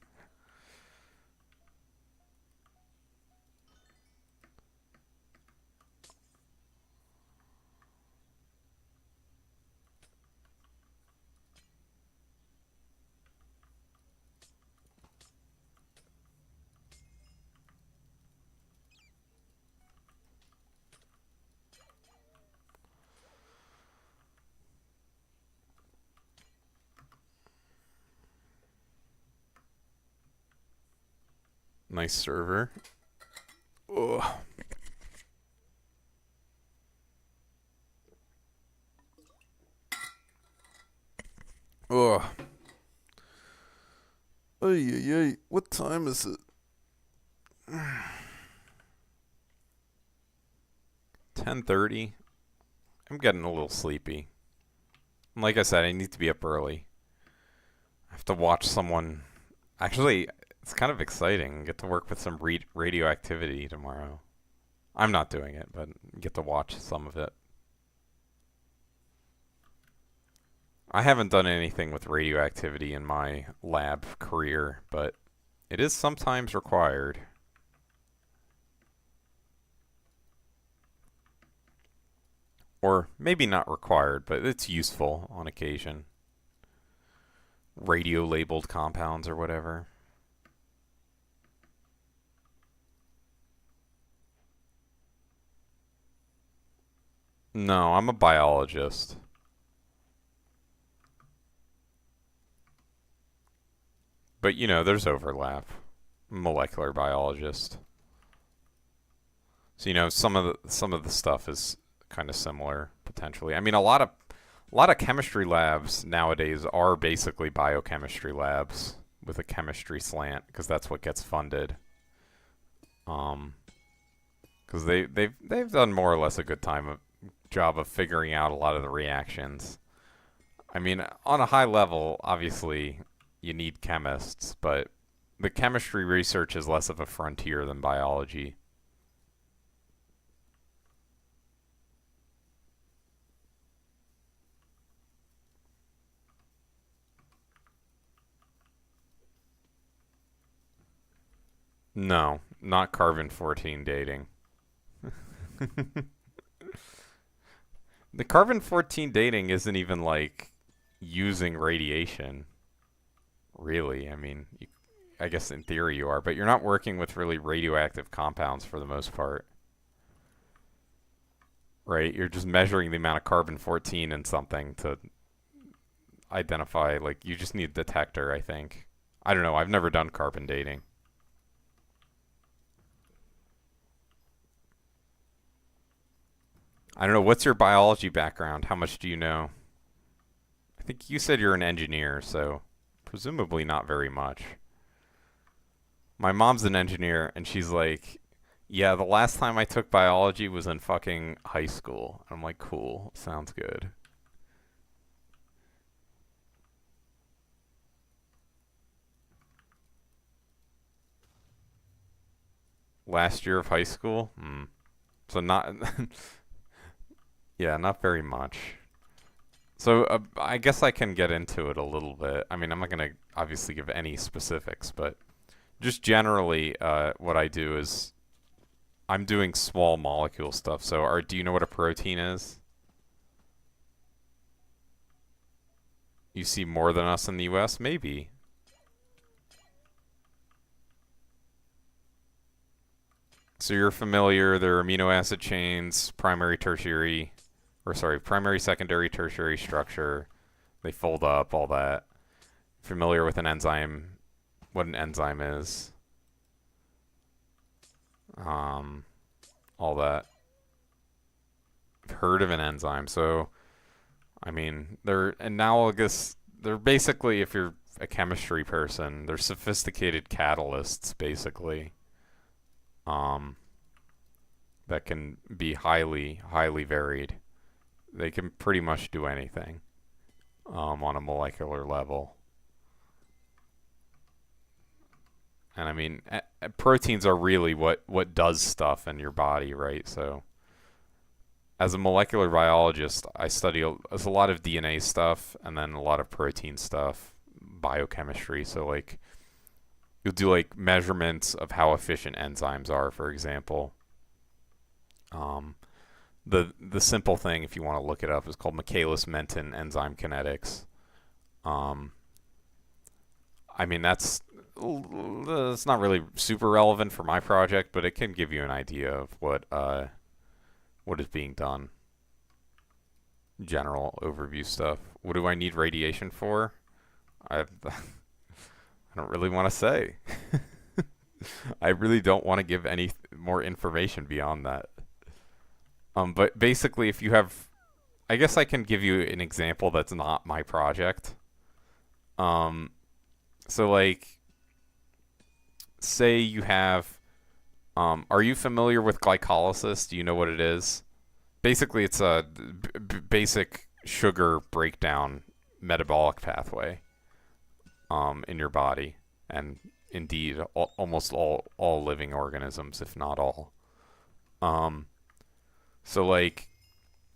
A: Nice server. Ugh. Ugh. Ay, ay, ay. What time is it? 10:30. I'm getting a little sleepy. Like I said, I need to be up early. I have to watch someone. Actually, it's kind of exciting. Get to work with some radioactivity tomorrow. I'm not doing it, but get to watch some of it. I haven't done anything with radioactivity in my lab career, but it is sometimes required. Or maybe not required, but it's useful on occasion. Radio labeled compounds or whatever. No, I'm a biologist. But there's overlap. Molecular biologist. So some of the stuff is kind of similar potentially. I mean, a lot of chemistry labs nowadays are basically biochemistry labs with a chemistry slant because that's what gets funded. Because they've done more or less a good job of figuring out a lot of the reactions. I mean, on a high level, obviously you need chemists, but the chemistry research is less of a frontier than biology. No, not carbon-14 dating. The carbon-14 dating isn't even like using radiation, really. I mean, I guess in theory you are, but you're not working with really radioactive compounds for the most part, right? You're just measuring the amount of carbon-14 in something to identify, like, you just need a detector, I think. I don't know. I've never done carbon dating. I don't know. What's your biology background? How much do you know? I think you said you're an engineer, so presumably not very much. My mom's an engineer, and she's like, yeah, the last time I took biology was in fucking high school. I'm like, cool. Sounds good. Last year of high school? Hmm. So not, yeah, not very much. So I guess I can get into it a little bit. I mean, I'm not going to obviously give any specifics, but just generally, what I do is I'm doing small molecule stuff. So, do you know what a protein is? You see more than us in the U.S.? Maybe. So you're familiar. They're amino acid chains, primary, tertiary, or sorry, primary, secondary, tertiary structure. They fold up, all that. Familiar with an enzyme? What an enzyme is? Um, all that. Heard of an enzyme? So I mean, they're analogous. They're basically, if you're a chemistry person, they're sophisticated catalysts, basically, um, that can be highly, highly varied. They can pretty much do anything on a molecular level. And I mean, proteins are really what does stuff in your body, right? So, as a molecular biologist, I study a lot of DNA stuff and then a lot of protein stuff, biochemistry. So like you'll do like measurements of how efficient enzymes are, for example. Um, the simple thing, if you want to look it up, is called Michaelis-Menten enzyme kinetics. Um, I mean that's not really super relevant for my project, but it can give you an idea of what is being done. General overview stuff. What do I need radiation for? I don't really want to say. I really don't want to give any more information beyond that. But basically, if you have, I guess I can give you an example that's not my project. Um, so like, say you have, are you familiar with glycolysis? Do you know what it is? Basically, it's a basic sugar breakdown metabolic pathway in your body, and indeed almost all living organisms, if not all. Um, so like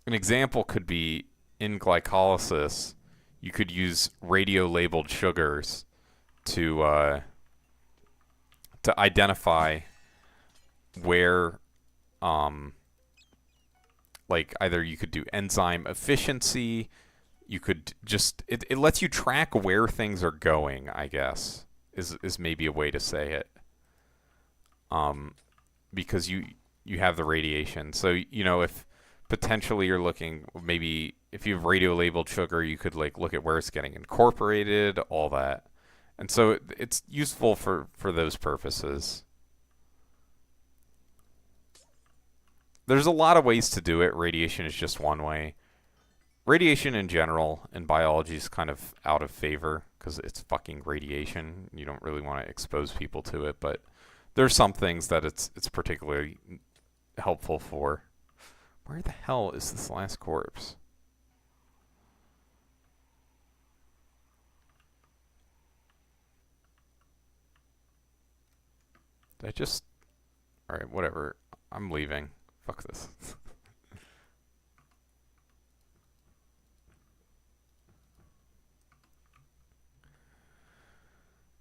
A: an example could be in glycolysis, you could use radio-labeled sugars to identify where like either you could do enzyme efficiency, you could just it lets you track where things are going, I guess, is maybe a way to say it. Because you have the radiation. So, you know, if potentially you're looking, maybe if you have radio labeled sugar, you could like look at where it's getting incorporated, all that. And so it's useful for those purposes. There's a lot of ways to do it. Radiation is just one way. Radiation in general in biology is kind of out of favor because it's fucking radiation. You don't really want to expose people to it, but there's some things that it's particularly helpful for. Where the hell is this last corpse? Did I just... Alright, whatever. I'm leaving. Fuck this.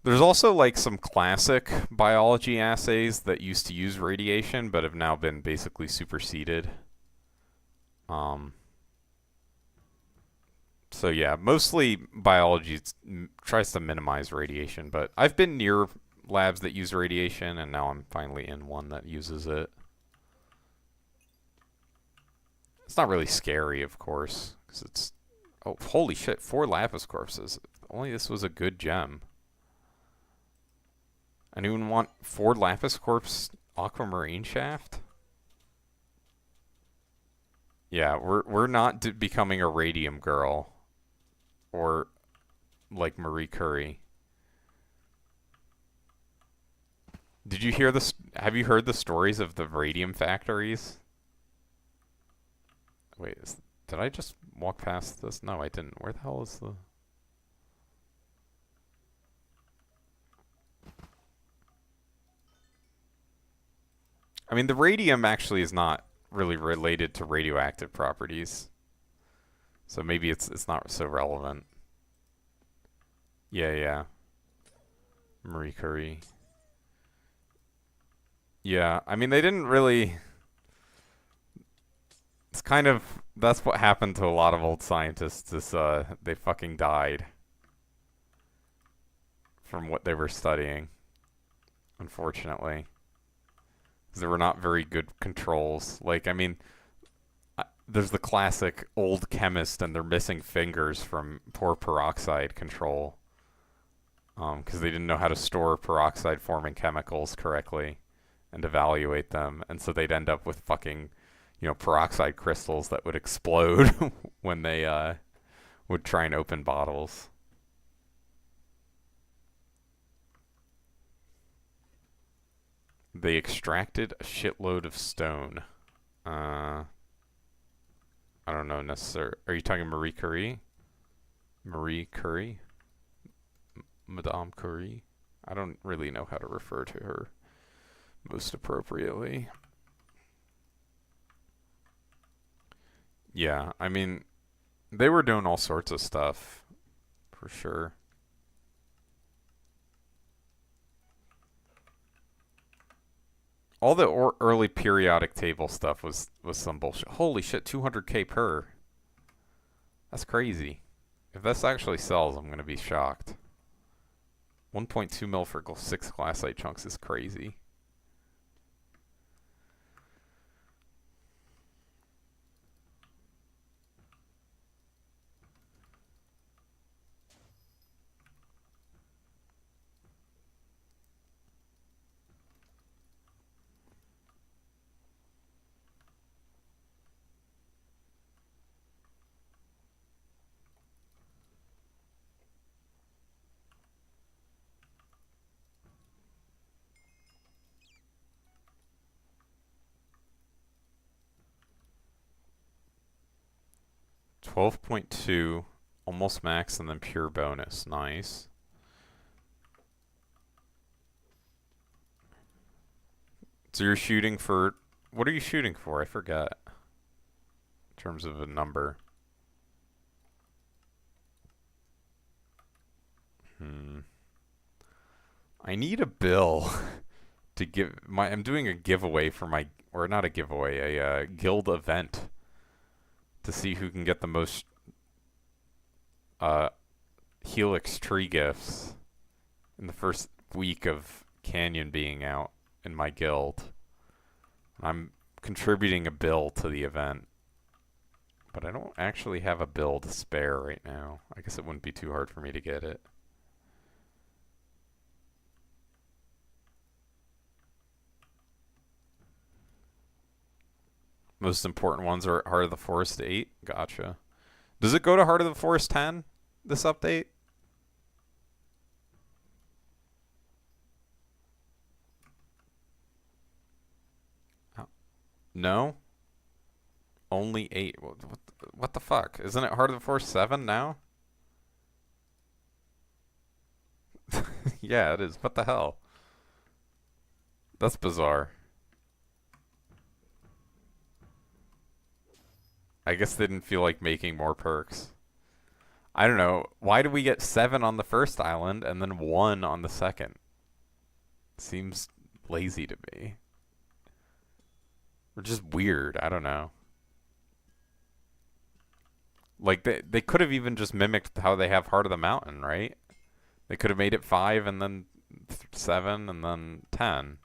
A: There's also like some classic biology assays that used to use radiation but have now been basically superseded. So yeah, mostly biology tries to minimize radiation, but I've been near labs that use radiation, and now I'm finally in one that uses it. It's not really scary, of course, because it's... Oh, holy shit, 4 lapis corpses. If only this was a good gem. Anyone want 4 lapis corpse aquamarine shaft? Yeah, we're not becoming a radium girl or like Marie Curie. Did you hear this? Have you heard the stories of the radium factories? Wait, did I just walk past this? No, I didn't. Where the hell is the... I mean, the radium actually is not really related to radioactive properties, so maybe it's not so relevant. Yeah, yeah. Marie Curie. Yeah, I mean, they didn't really... It's kind of... That's what happened to a lot of old scientists, is they fucking died from what they were studying, unfortunately. Because there were not very good controls. Like, I mean, there's the classic old chemist and they're missing fingers from poor peroxide control. Because they didn't know how to store peroxide forming chemicals correctly and evaluate them. And so they'd end up with fucking, peroxide crystals that would explode when they would try and open bottles. They extracted a shitload of stone. I don't know necessarily. Are you talking Marie Curie? Marie Curie? Madame Curie? I don't really know how to refer to her most appropriately. Yeah, I mean, they were doing all sorts of stuff, for sure. All the early periodic table stuff was some bullshit. Holy shit, 200k per. That's crazy. If this actually sells, I'm going to be shocked. 1.2 mil for 6 glassite chunks is crazy. $12.2, almost max, and then pure bonus. Nice. So you're shooting for... What are you shooting for? I forgot. In terms of a number. I need a bill to give... I'm doing a giveaway for my... Or not a giveaway, a guild event. To see who can get the most Helix tree gifts in the first week of Canyon being out in my guild. I'm contributing a bill to the event, but I don't actually have a bill to spare right now. I guess it wouldn't be too hard for me to get it. Most important ones are Heart of the Forest 8. Gotcha. Does it go to Heart of the Forest 10, this update? No? Only 8. What the fuck? Isn't it Heart of the Forest 7 now? Yeah, it is. What the hell? That's bizarre. I guess they didn't feel like making more perks. I don't know. Why do we get 7 on the first island and then 1 on the second? Seems lazy to me. Or just weird. I don't know. Like, they could have even just mimicked how they have Heart of the Mountain, right? They could have made it 5 and then 7 and then 10.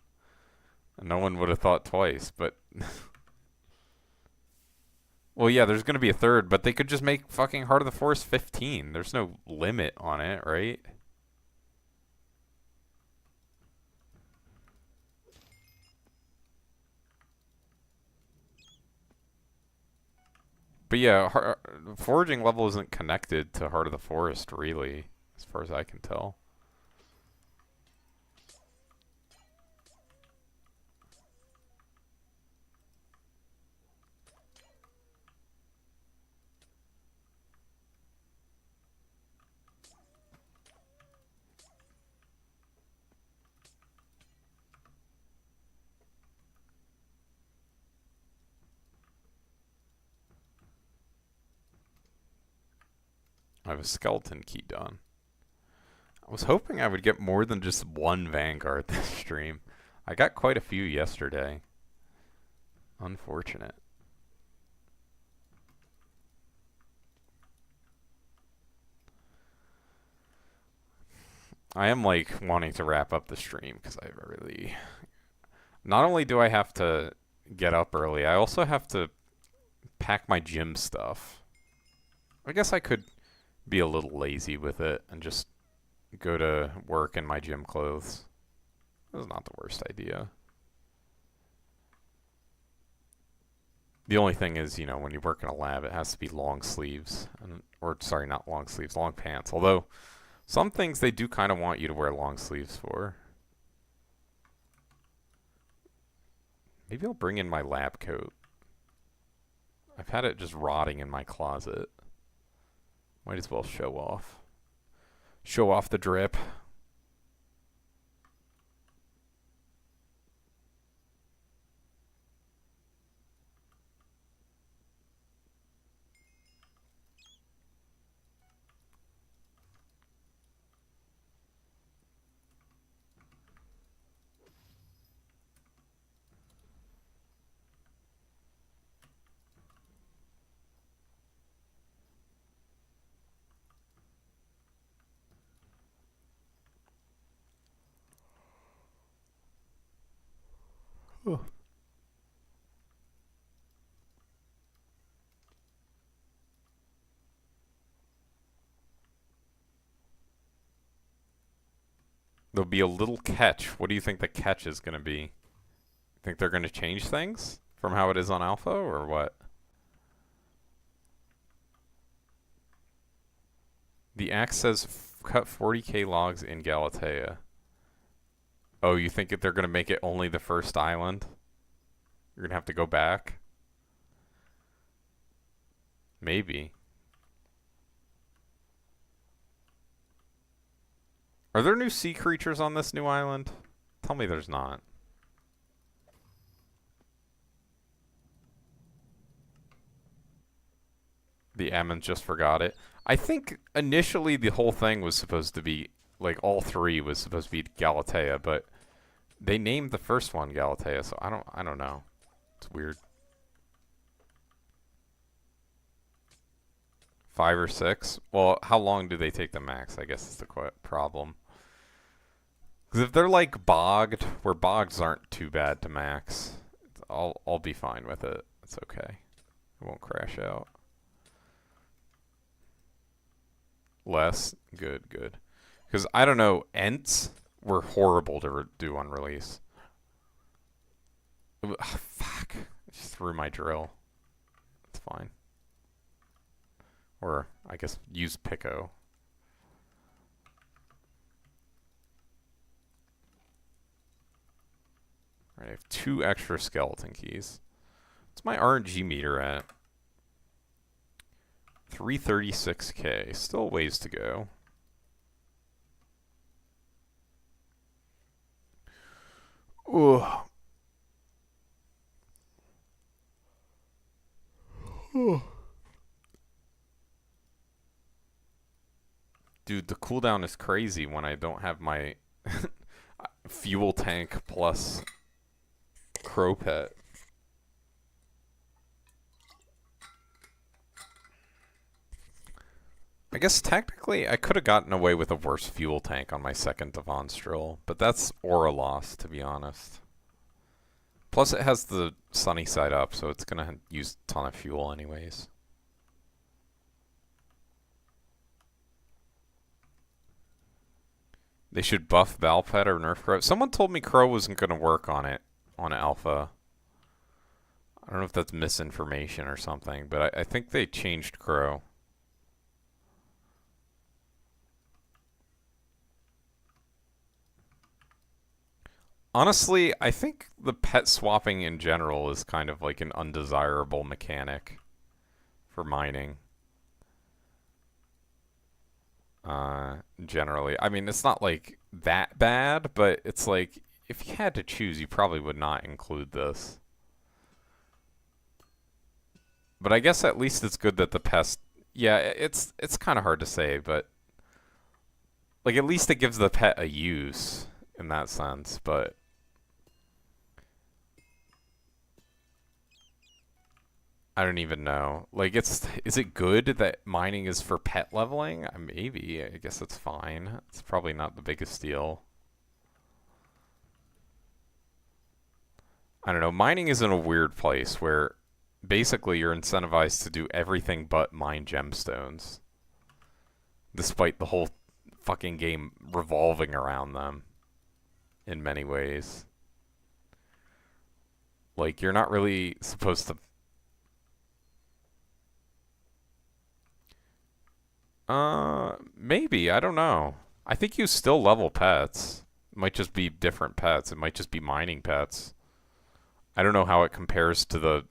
A: And no one would have thought twice, but... Well, yeah, there's going to be a third, but they could just make fucking Heart of the Forest 15. There's no limit on it, right? But yeah, foraging level isn't connected to Heart of the Forest, really, as far as I can tell. I have a skeleton key done. I was hoping I would get more than just one Vanguard this stream. I got quite a few yesterday. Unfortunate. I am like wanting to wrap up the stream because I really... Not only do I have to get up early, I also have to pack my gym stuff. I guess I could be a little lazy with it and just go to work in my gym clothes. That's not the worst idea. The only thing is, you know, when you work in a lab, it has to be long sleeves. Or, sorry, not long sleeves, long pants. Although, some things they do kind of want you to wear long sleeves for. Maybe I'll bring in my lab coat. I've had it just rotting in my closet. Might as well show off. Show off the drip. Oh. There'll be a little catch. What do you think the catch is going to be? Think they're going to change things from how it is on Alpha, or what? The axe says cut 40k logs in Galatea. Oh, you think that they're going to make it only the first island? You're going to have to go back? Maybe. Are there new sea creatures on this new island? Tell me there's not. The admin just forgot it. I think initially the whole thing was supposed to be, like, all three was supposed to be Galatea, but they named the first one Galatea, so I don't know. It's weird. 5 or 6? Well, how long do they take the max? I guess is the problem. Because if they're like bogged, where bogs aren't too bad to max, I'll be fine with it. It's okay. It won't crash out. Less? Good, good. Because, I don't know, Ents were horrible to do on release. Ugh, fuck. I just threw my drill. It's fine. Or, I guess, use Pico. Alright, I have 2 extra skeleton keys. What's my RNG meter at? 336k. Still ways to go. Ugh. Dude, the cooldown is crazy when I don't have my fuel tank plus crow pet. I guess technically I could have gotten away with a worse fuel tank on my second Devon Stroll, but that's aura loss, to be honest. Plus it has the sunny side up, so it's going to use a ton of fuel anyways. They should buff Valpet or nerf Crow. Someone told me Crow wasn't going to work on it, on Alpha. I don't know if that's misinformation or something, but I think they changed Crow. Honestly, I think the pet swapping in general is kind of like an undesirable mechanic for mining. Generally. I mean, it's not like that bad, but it's like if you had to choose, you probably would not include this. But I guess at least it's good that the pest. Yeah, it's kind of hard to say, but like at least it gives the pet a use in that sense. But I don't even know. Like, is it good that mining is for pet leveling? Maybe. I guess it's fine. It's probably not the biggest deal. I don't know. Mining is in a weird place where basically you're incentivized to do everything but mine gemstones, despite the whole fucking game revolving around them in many ways. Like, you're not really supposed to. Maybe. I don't know. I think you still level pets. It might just be different pets. It might just be mining pets. I don't know how it compares to the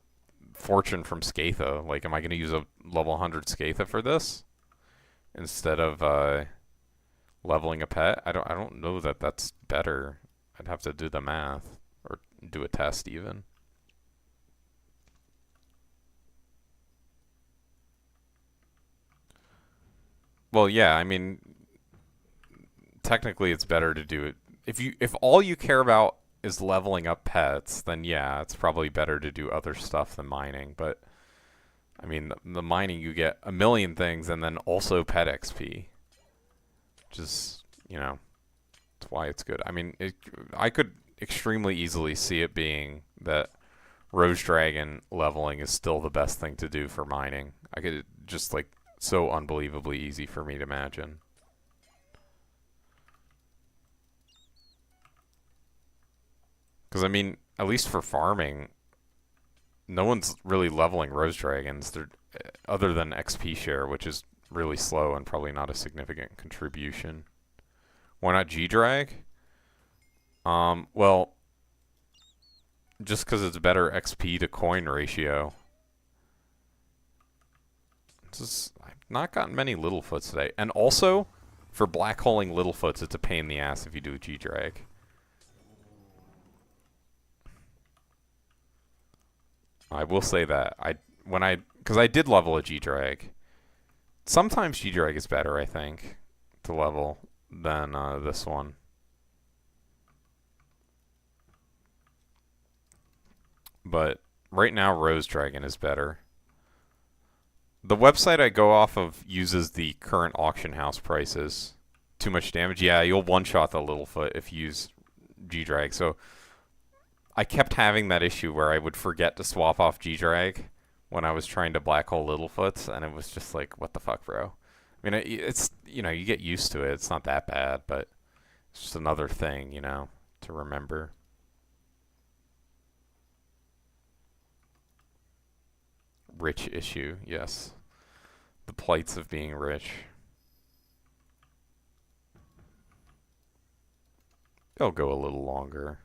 A: fortune from Skatha. Like, am I going to use a level 100 Skatha for this instead of leveling a pet? I don't know that that's better. I'd have to do the math or do a test even. Well, yeah, I mean, technically it's better to do it if all you care about is leveling up pets, then yeah, it's probably better to do other stuff than mining. But I mean, the mining you get a million things and then also pet XP. Just, that's why it's good. I mean, I could extremely easily see it being that Rose Dragon leveling is still the best thing to do for mining. I could just like so unbelievably easy for me to imagine. Because I mean, at least for farming, no one's really leveling Rose Dragons. They're other than XP share, which is really slow and probably not a significant contribution. Why not G-Drag? Well, just because it's better XP to coin ratio. I've not gotten many Littlefoots today. And also, for black holing Littlefoots, it's a pain in the ass if you do a G-Drag. I will say that. Because I did level a G-Drag. Sometimes G-Drag is better, I think, to level than this one. But right now, Rose Dragon is better. The website I go off of uses the current auction house prices. Too much damage? Yeah, you'll one-shot the Littlefoot if you use G-Drag. So I kept having that issue where I would forget to swap off G-Drag when I was trying to black hole Littlefoots, and it was just like, what the fuck, bro? I mean, it's, you get used to it. It's not that bad, but it's just another thing, to remember. Rich issue, yes. The plights of being rich. It'll go a little longer.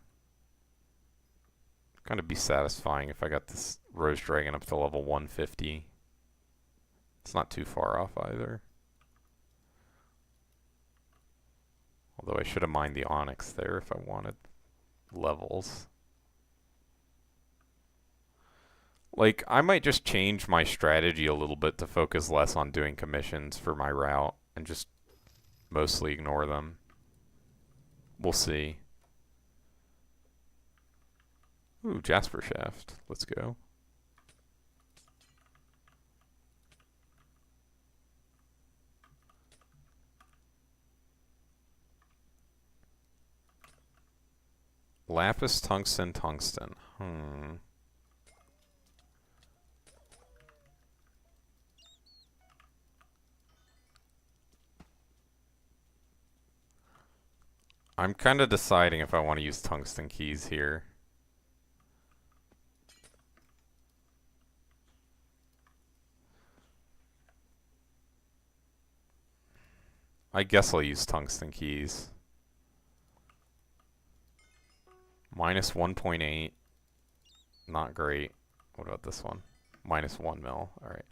A: Kind of be satisfying if I got this Rose Dragon up to level 150. It's not too far off either. Although I should have mined the Onyx there if I wanted levels. Like, I might just change my strategy a little bit to focus less on doing commissions for my route and just mostly ignore them. We'll see. Ooh, Jasper Shaft. Let's go. Lapis, tungsten, tungsten. I'm kind of deciding if I want to use tungsten keys here. I guess I'll use tungsten keys. Minus 1.8. Not great. What about this one? Minus 1 mil. Alright.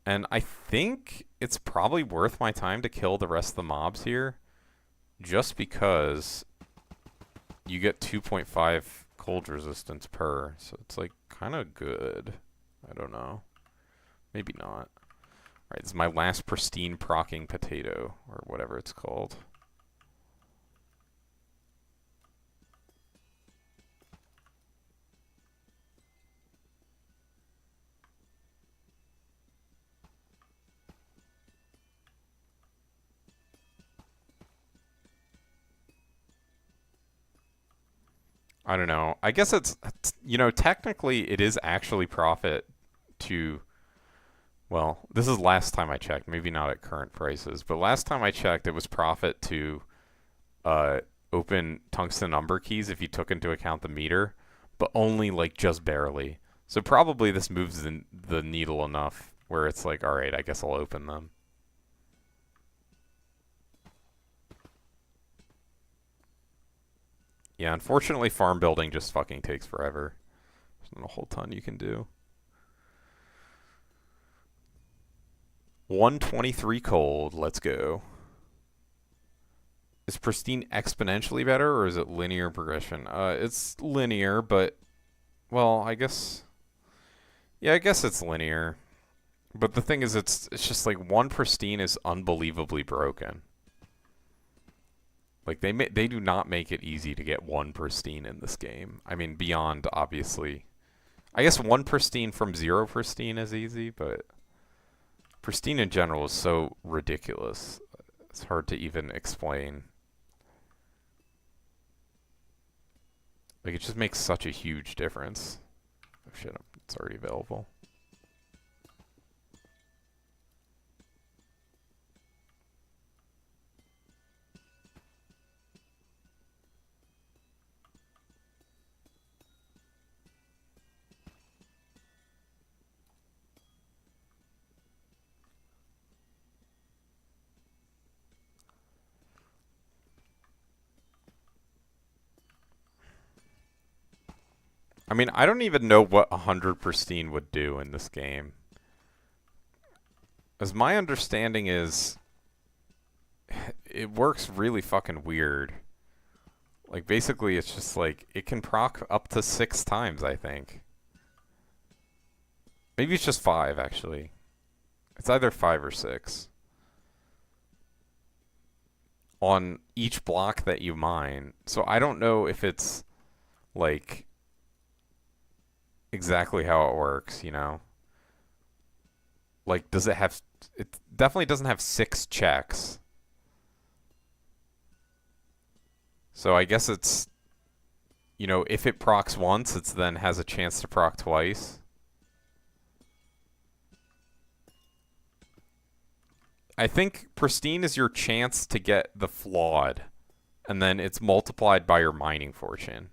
A: And I think it's probably worth my time to kill the rest of the mobs here. Just because you get 2.5 cold resistance per. So it's like kind of good. I don't know. Maybe not. Alright, this is my last pristine procking potato. Or whatever it's called. I don't know. I guess it's, you know, technically it is actually profit to, well, this is last time I checked, maybe not at current prices, but last time I checked it was profit to open tungsten umber keys if you took into account the meter, but only like just barely. So probably this moves the needle enough where it's like, all right, I guess I'll open them. Yeah, unfortunately farm building just fucking takes forever. There's not a whole ton you can do. 123 cold, let's go. Is pristine exponentially better or is it linear progression? It's linear, but, well, I guess, yeah, I guess it's linear. But the thing is, it's just like 1 pristine is unbelievably broken. Like, they do not make it easy to get 1 pristine in this game. I mean, beyond, obviously. I guess 1 pristine from 0 pristine is easy, but pristine in general is so ridiculous. It's hard to even explain. Like, it just makes such a huge difference. Oh shit, it's already available. I mean, I don't even know what 100 pristine would do in this game. As my understanding is, it works really fucking weird. Like, basically, it's just like, it can proc up to 6 times, I think. Maybe it's just 5, actually. It's either 5 or 6. On each block that you mine. So I don't know if it's, like, exactly how it works, you know? Like, does it have... It definitely doesn't have 6 checks. So I guess it's... You know, if it procs once, it then has a chance to proc twice. I think pristine is your chance to get the flawed. And then it's multiplied by your mining fortune.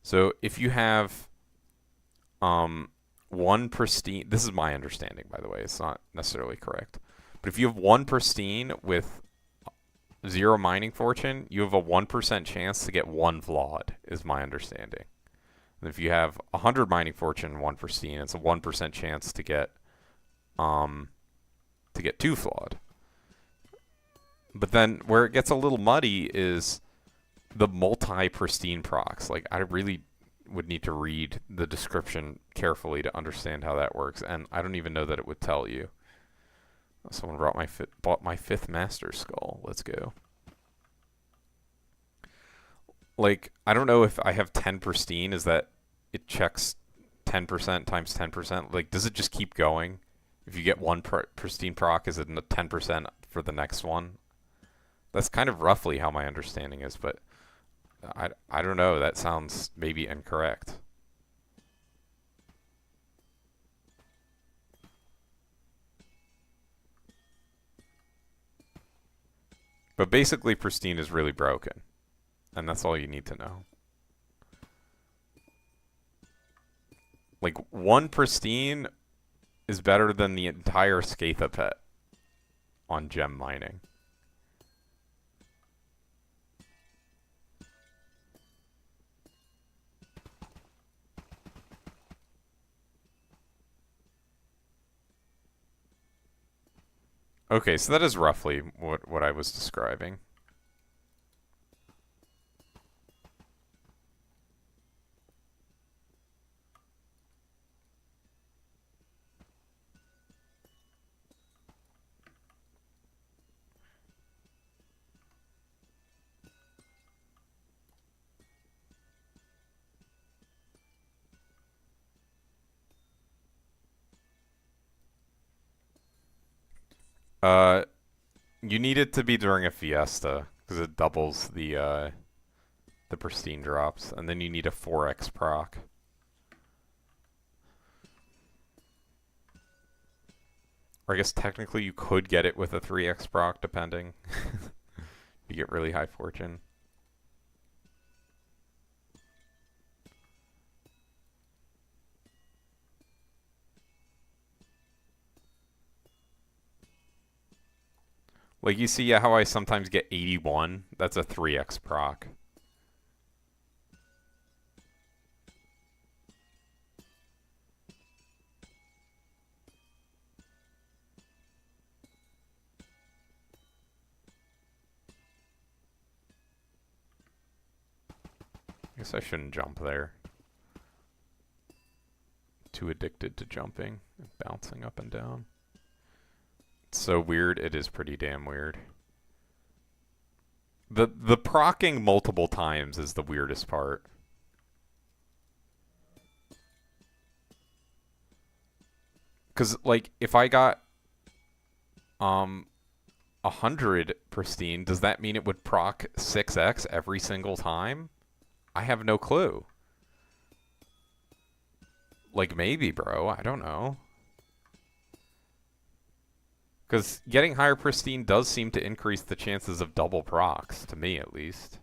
A: So if you have... 1 pristine, this is my understanding, by the way, it's not necessarily correct. But if you have 1 pristine with 0 mining fortune, you have a 1% chance to get 1 flawed, is my understanding. And if you have 100 mining fortune and 1 pristine, it's a 1% chance to get 2 flawed. But then where it gets a little muddy is the multi-pristine procs. Like, I really would need to read the description carefully to understand how that works, and I don't even know that it would tell you. Someone bought my 5th master skull. Let's go. Like, I don't know if I have 10 pristine, is that it checks 10% times 10%? Like, does it just keep going? If you get 1 pristine proc, is it 10% for the next one? That's kind of roughly how my understanding is, but I don't know. That sounds maybe incorrect. But basically, pristine is really broken. And that's all you need to know. Like, 1 pristine is better than the entire Scatha pet on gem mining. Okay, so that is roughly what I was describing. Uh, you need it to be during a fiesta because it doubles the pristine drops, and then you need a 4x proc. Or I guess technically you could get it with a 3x proc, depending. You get really high fortune. Like you see how I sometimes get 81? That's a 3x proc. I guess I shouldn't jump there. Too addicted to jumping and bouncing up and down. It's so weird, it is pretty damn weird. The procking multiple times is the weirdest part. Cause like if I got 100 pristine, does that mean it would proc 6x every single time? I have no clue. Like maybe, bro. I don't know. Because getting higher pristine does seem to increase the chances of double procs, to me at least.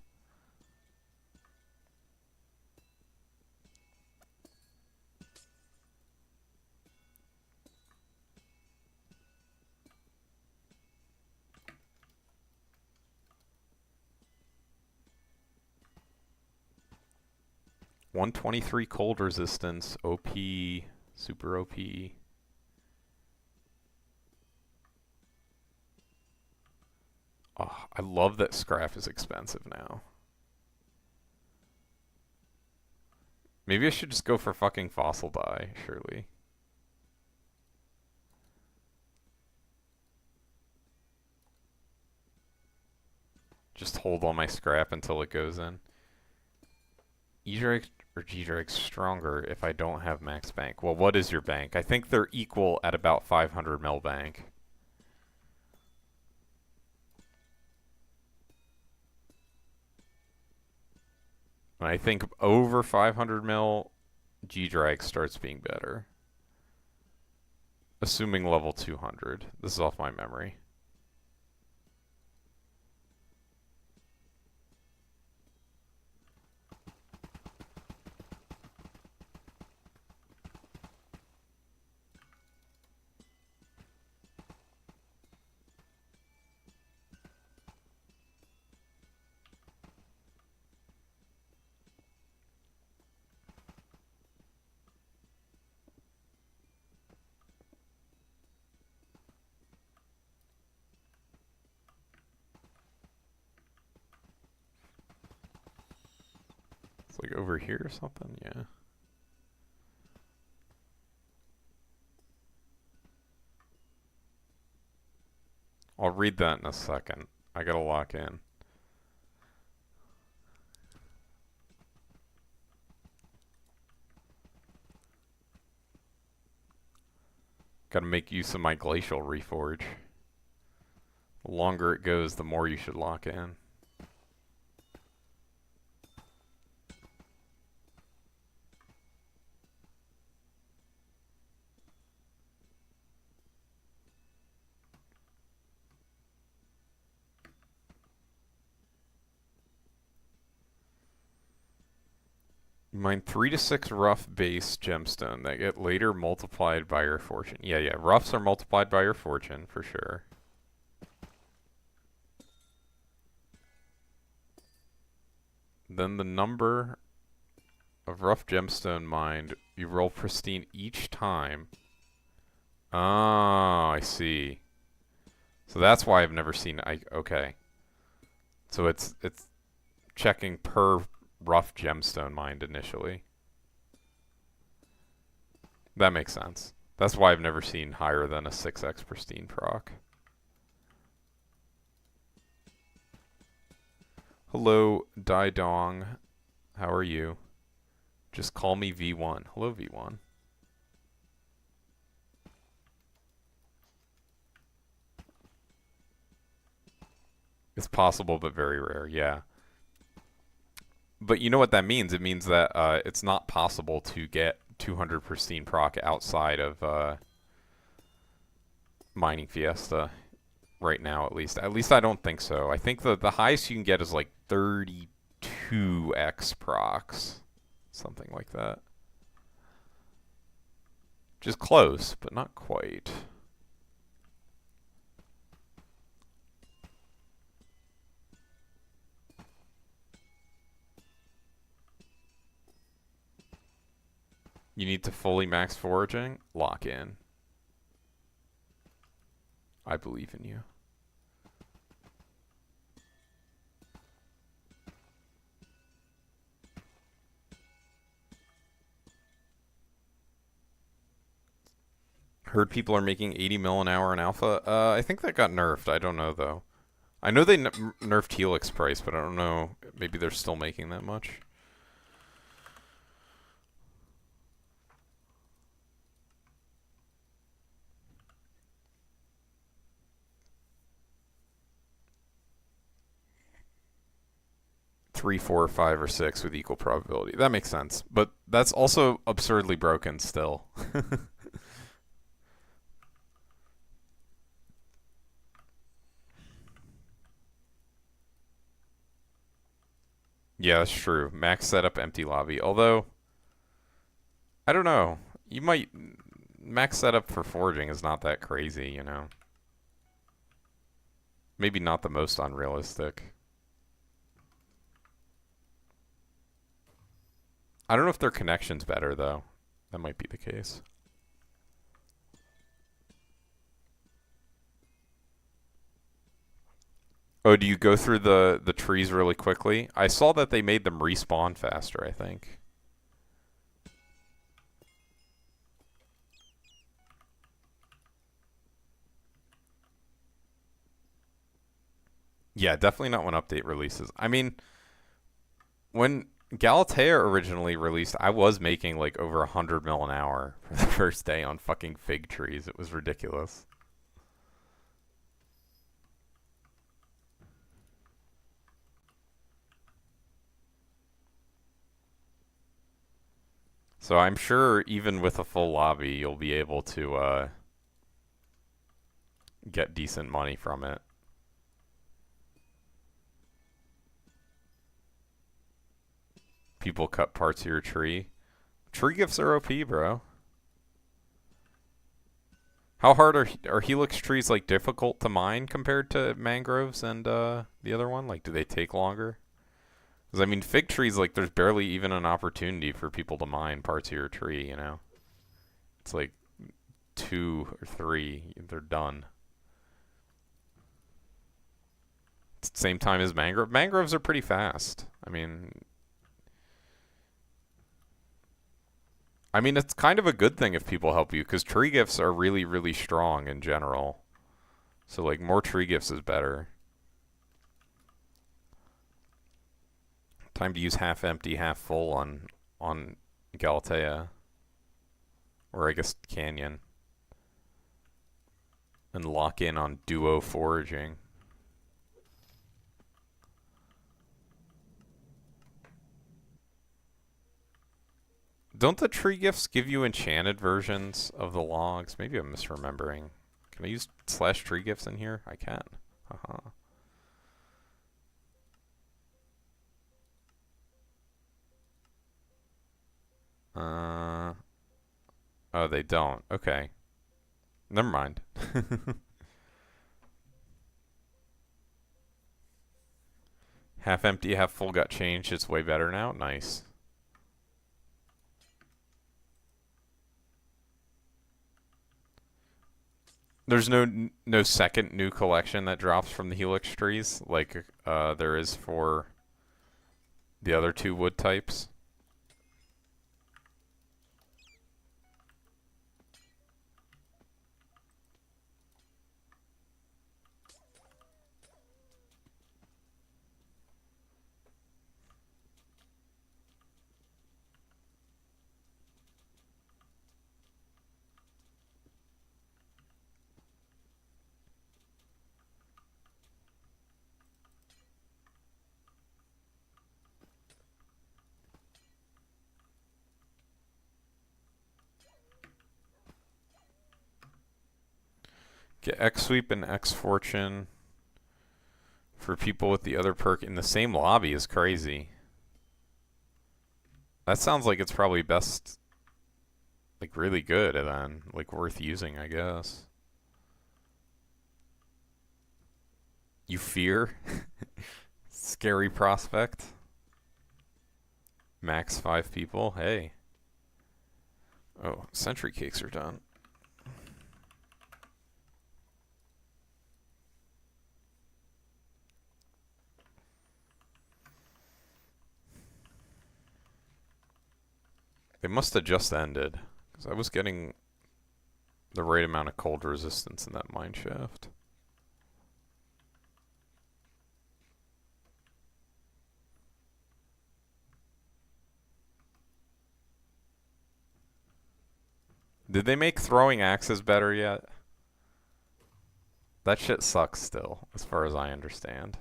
A: $123 cold resistance, OP, super OP. Oh, I love that scrap is expensive now. Maybe I should just go for fucking fossil dye, surely. Just hold all my scrap until it goes in. E-Drag or G-Drag stronger if I don't have max bank? Well, what is your bank? I think they're equal at about 500 mil bank. And I think over 500 mil, G-Drag starts being better. Assuming level 200. This is off my memory. It's like over here or something, yeah. I'll read that in a second. I gotta lock in. Gotta make use of my glacial reforge. The longer it goes, the more you should lock in. You mine 3 to 6 rough base gemstone that get later multiplied by your fortune. Yeah, roughs are multiplied by your fortune, for sure. Then the number of rough gemstone mined, you roll pristine each time. Oh, I see. So that's why I've never seen okay. So it's checking per rough gemstone mined initially. That makes sense. That's why I've never seen higher than a 6x pristine proc. Hello, Dai Dong. How are you? Just call me V1. Hello, V1. It's possible, but very rare, yeah. But you know what that means? It means that it's not possible to get 200 pristine proc outside of Mining Fiesta right now, at least. At least I don't think so. I think the highest you can get is like 32x procs. Something like that. Just close, but not quite. You need to fully max foraging? Lock in. I believe in you. Heard people are making 80 mil an hour in alpha. I think that got nerfed. I don't know, though. I know they nerfed Helix price, but I don't know. Maybe they're still making that much. Three, four, five, or six with equal probability. That makes sense. But that's also absurdly broken still. Yeah, that's true. Max setup, empty lobby. Although, I don't know. You might... Max setup for foraging is not that crazy, you know. Maybe not the most unrealistic. I don't know if their connection's better, though. That might be the case. Oh, do you go through the trees really quickly? I saw that they made them respawn faster, I think. Yeah, definitely not when update releases. I mean, when Galatea originally released, I was making like over 100 mil an hour for the first day on fucking fig trees. It was ridiculous. So I'm sure even with a full lobby, you'll be able to get decent money from it. People cut parts of your tree. Tree gifts are OP, bro. How hard are helix trees like difficult to mine compared to mangroves and the other one? Like, do they take longer? Because I mean, fig trees, like, there's barely even an opportunity for people to mine parts of your tree. You know, it's like 2 or 3, they're done. It's the same time as mangrove. Mangroves are pretty fast. I mean, it's kind of a good thing if people help you, because tree gifts are really, really strong in general. So, like, more tree gifts is better. Time to use half empty, half full on Galatea. Or I guess Canyon. And lock in on duo foraging. Don't the tree gifts give you enchanted versions of the logs? Maybe I'm misremembering. Can I use / tree gifts in here? I can. Haha. Oh, they don't. Okay. Never mind. Half empty, half full got changed. It's way better now. Nice. There's no second new collection that drops from the helix trees like there is for the other two wood types. Get X sweep and X fortune for people with the other perk in the same lobby is crazy. That sounds like it's probably best, like really good and then like worth using, I guess. You fear? Scary prospect. Max 5 people. Hey. Oh, century cakes are done. They must have just ended, because I was getting the right amount of cold resistance in that mine shaft. Did they make throwing axes better yet? That shit sucks still, as far as I understand,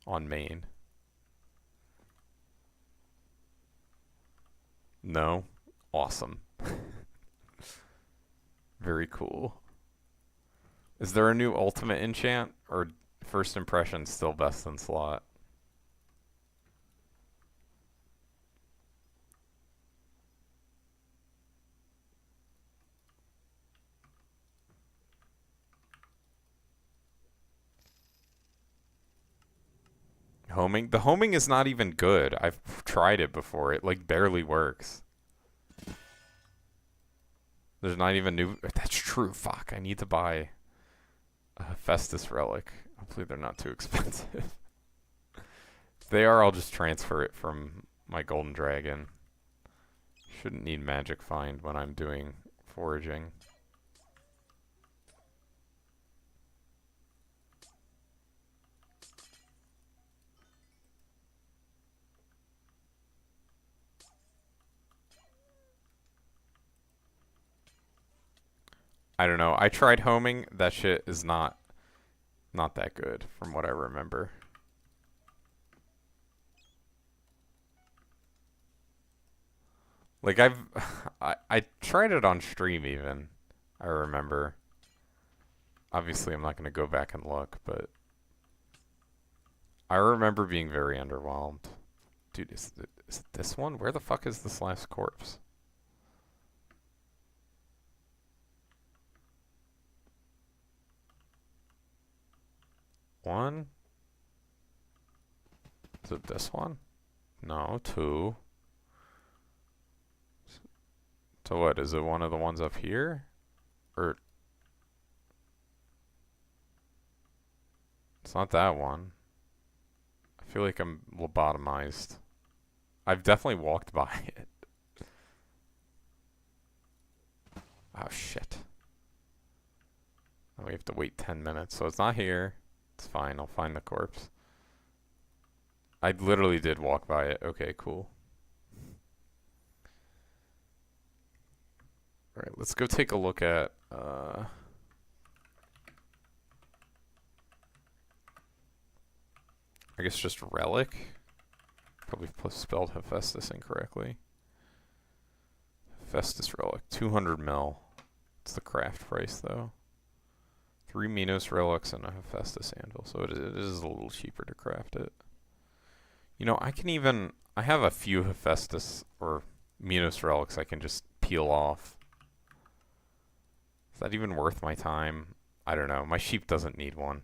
A: on main. No? Awesome. Very cool. Is there a new ultimate enchant, or first impression still best in slot? Homing? The homing is not even good. I've tried it before. It like barely works. There's not even new... That's true. Fuck. I need to buy a Hephaestus relic. Hopefully they're not too expensive. If they are, I'll just transfer it from my golden dragon. Shouldn't need magic find when I'm doing foraging. I don't know. I tried homing. That shit is not that good from what I remember. Like I tried it on stream even. I remember. Obviously, I'm not going to go back and look, but I remember being very underwhelmed. Dude, is it this one? Where the fuck is this last corpse? One? Is it this one? No, two. So what, is it one of the ones up here? Or... It's not that one. I feel like I'm lobotomized. I've definitely walked by it. Oh, shit. Now we have to wait 10 minutes, so it's not here. It's fine, I'll find the corpse. I literally did walk by it. Okay, cool. Alright, let's go take a look at... I guess just relic. Probably spelled Hephaestus incorrectly. Hephaestus relic, 200 mil. It's the craft price though. 3 Minos relics and a Hephaestus anvil, so it is a little cheaper to craft it. You know, I have a few Hephaestus or Minos relics I can just peel off. Is that even worth my time? I don't know. My sheep doesn't need one.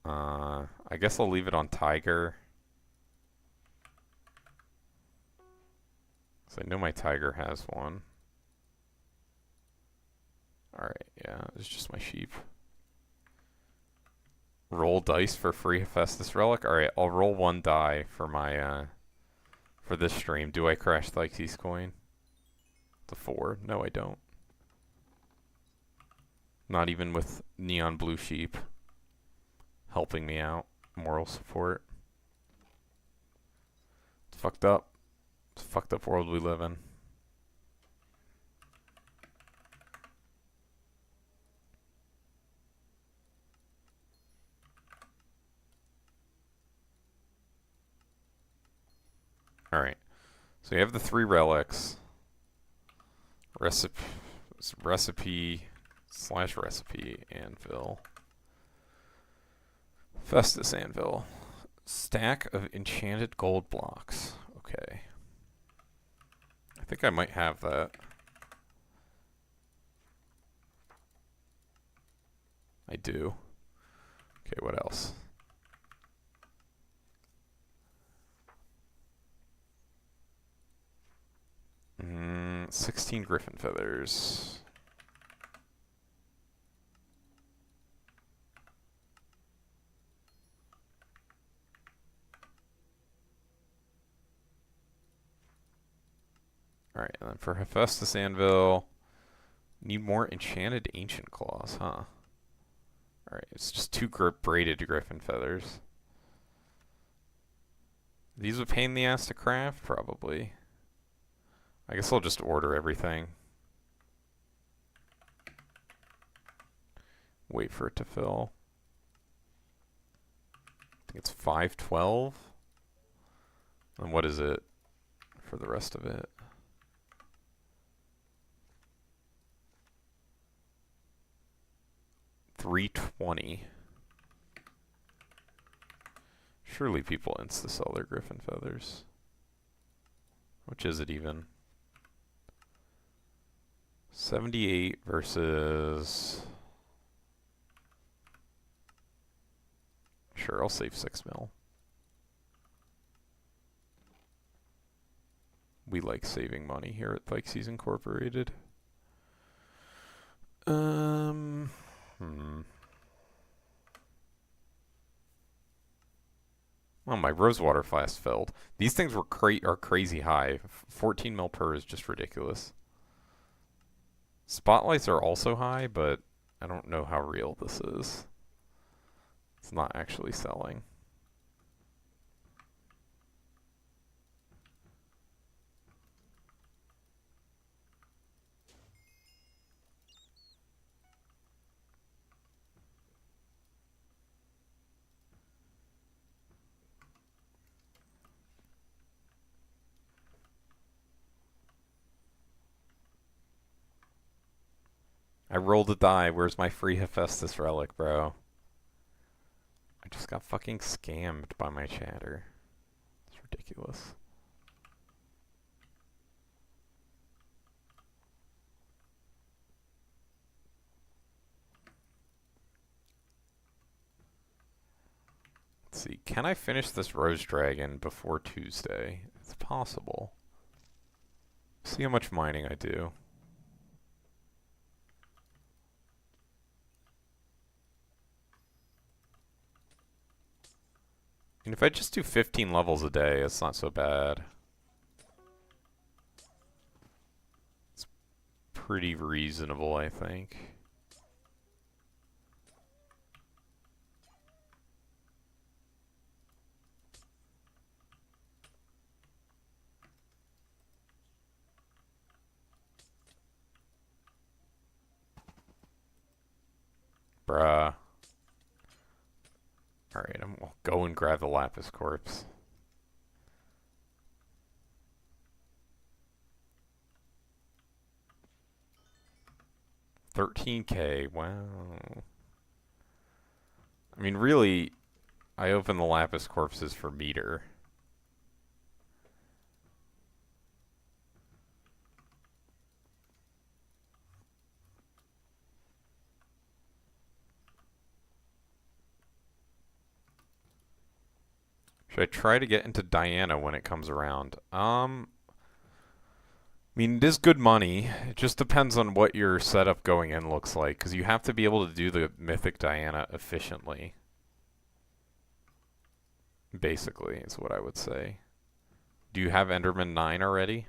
A: I guess I'll leave it on Tiger. So I know my Tiger has one. Alright, Yeah, it's just my sheep. Roll dice for free Hephaestus Relic? Alright, I'll roll one die for my, for this stream. Do I crash Thyxes coin? The 4? No, I don't. Not even with neon blue sheep helping me out. Moral support. It's fucked up. It's a fucked up world we live in. Alright. So you have the 3 relics. Recipe anvil. Festus anvil. Stack of enchanted gold blocks. Okay. I think I might have that. I do. Okay, what else? 16 griffin feathers. Alright, and then for Hephaestus Anvil, need more enchanted ancient claws, huh? Alright, it's just 2 braided griffin feathers. These a pain in the ass to craft? Probably. I guess I'll just order everything. Wait for it to fill. I think it's 512. And what is it for the rest of it? $320. Surely people insta-sell their griffin feathers. Which is it even? 78 versus... Sure, I'll save 6 mil. We like saving money here at Thyxes Incorporated. Oh, my rosewater flask filled. These things were are crazy high. 14 mil per is just ridiculous. Spotlights are also high, but I don't know how real this is. It's not actually selling. I rolled a die. Where's my free Hephaestus relic, bro? I just got fucking scammed by my chatter. It's ridiculous. Let's see. Can I finish this Rose Dragon before Tuesday? It's possible. See how much mining I do. And if I just do 15 levels a day, it's not so bad. It's pretty reasonable, I think. Bruh. Alright, I'll go and grab the Lapis Corpse. $13K, wow. I mean, really, I open the Lapis Corpses for meter. Should I try to get into Diana when it comes around? mean, it is good money. It just depends on what your setup going in looks like, because you have to be able to do the Mythic Diana efficiently. Basically, is what I would say. Do you have Enderman 9 already?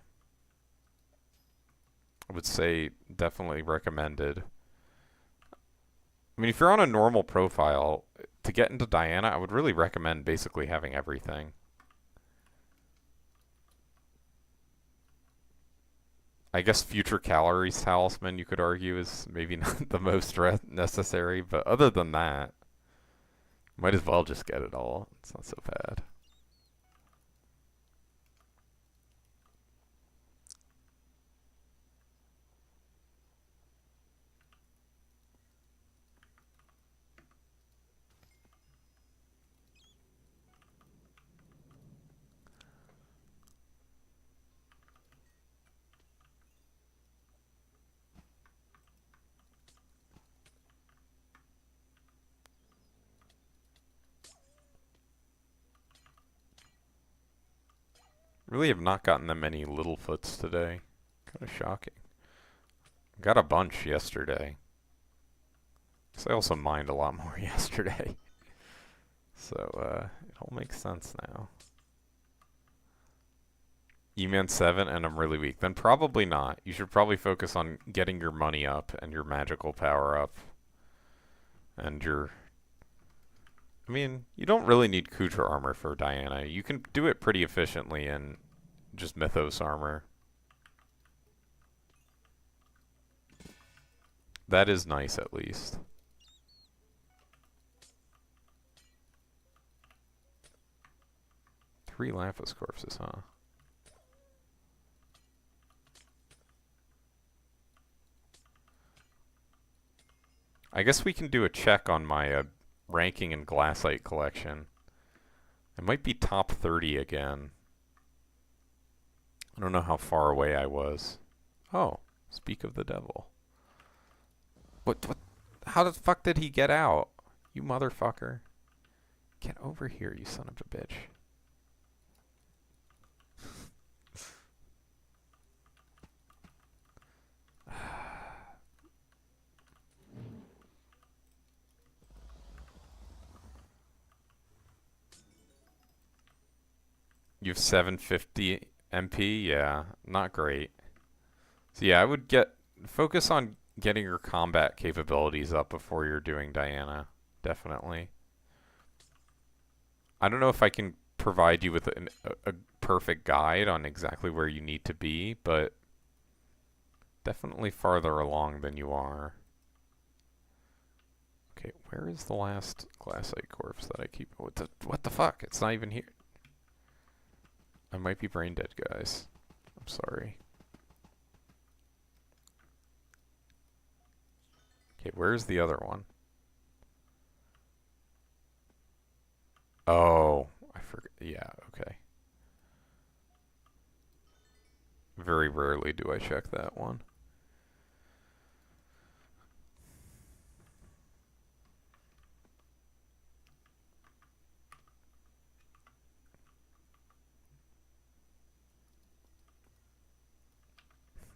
A: I would say definitely recommended. I mean, if you're on a normal profile, to get into Diana, I would really recommend basically having everything. I guess Future Calories Talisman, you could argue, is maybe not the most necessary, but other than that, might as well just get it all. It's not so bad. Really have not gotten that many Littlefoots today. Kind of shocking. Got a bunch yesterday. Because I also mined a lot more yesterday. So, it all makes sense now. E-Man 7 and I'm really weak. Then probably not. You should probably focus on getting your money up and your magical power up. And your... I mean, you don't really need Kutra armor for Diana. You can do it pretty efficiently in just Mythos armor. That is nice, at least. Three Lapis corpses, huh? I guess we can do a check on my ranking in Glassite collection. I might be top 30 again. I don't know how far away I was. Oh, speak of the devil. What? How the fuck did he get out? You motherfucker. Get over here, you son of a bitch. You have 750 MP? Yeah, not great. So yeah, I would focus on getting your combat capabilities up before you're doing Diana. Definitely. I don't know if I can provide you with a perfect guide on exactly where you need to be, but definitely farther along than you are. Okay, where is the last Glassite corpse that I keep? What the fuck? It's not even here. I might be brain dead, guys. I'm sorry. Okay, where's the other one? Oh, I forgot. Yeah, okay. Very rarely do I check that one.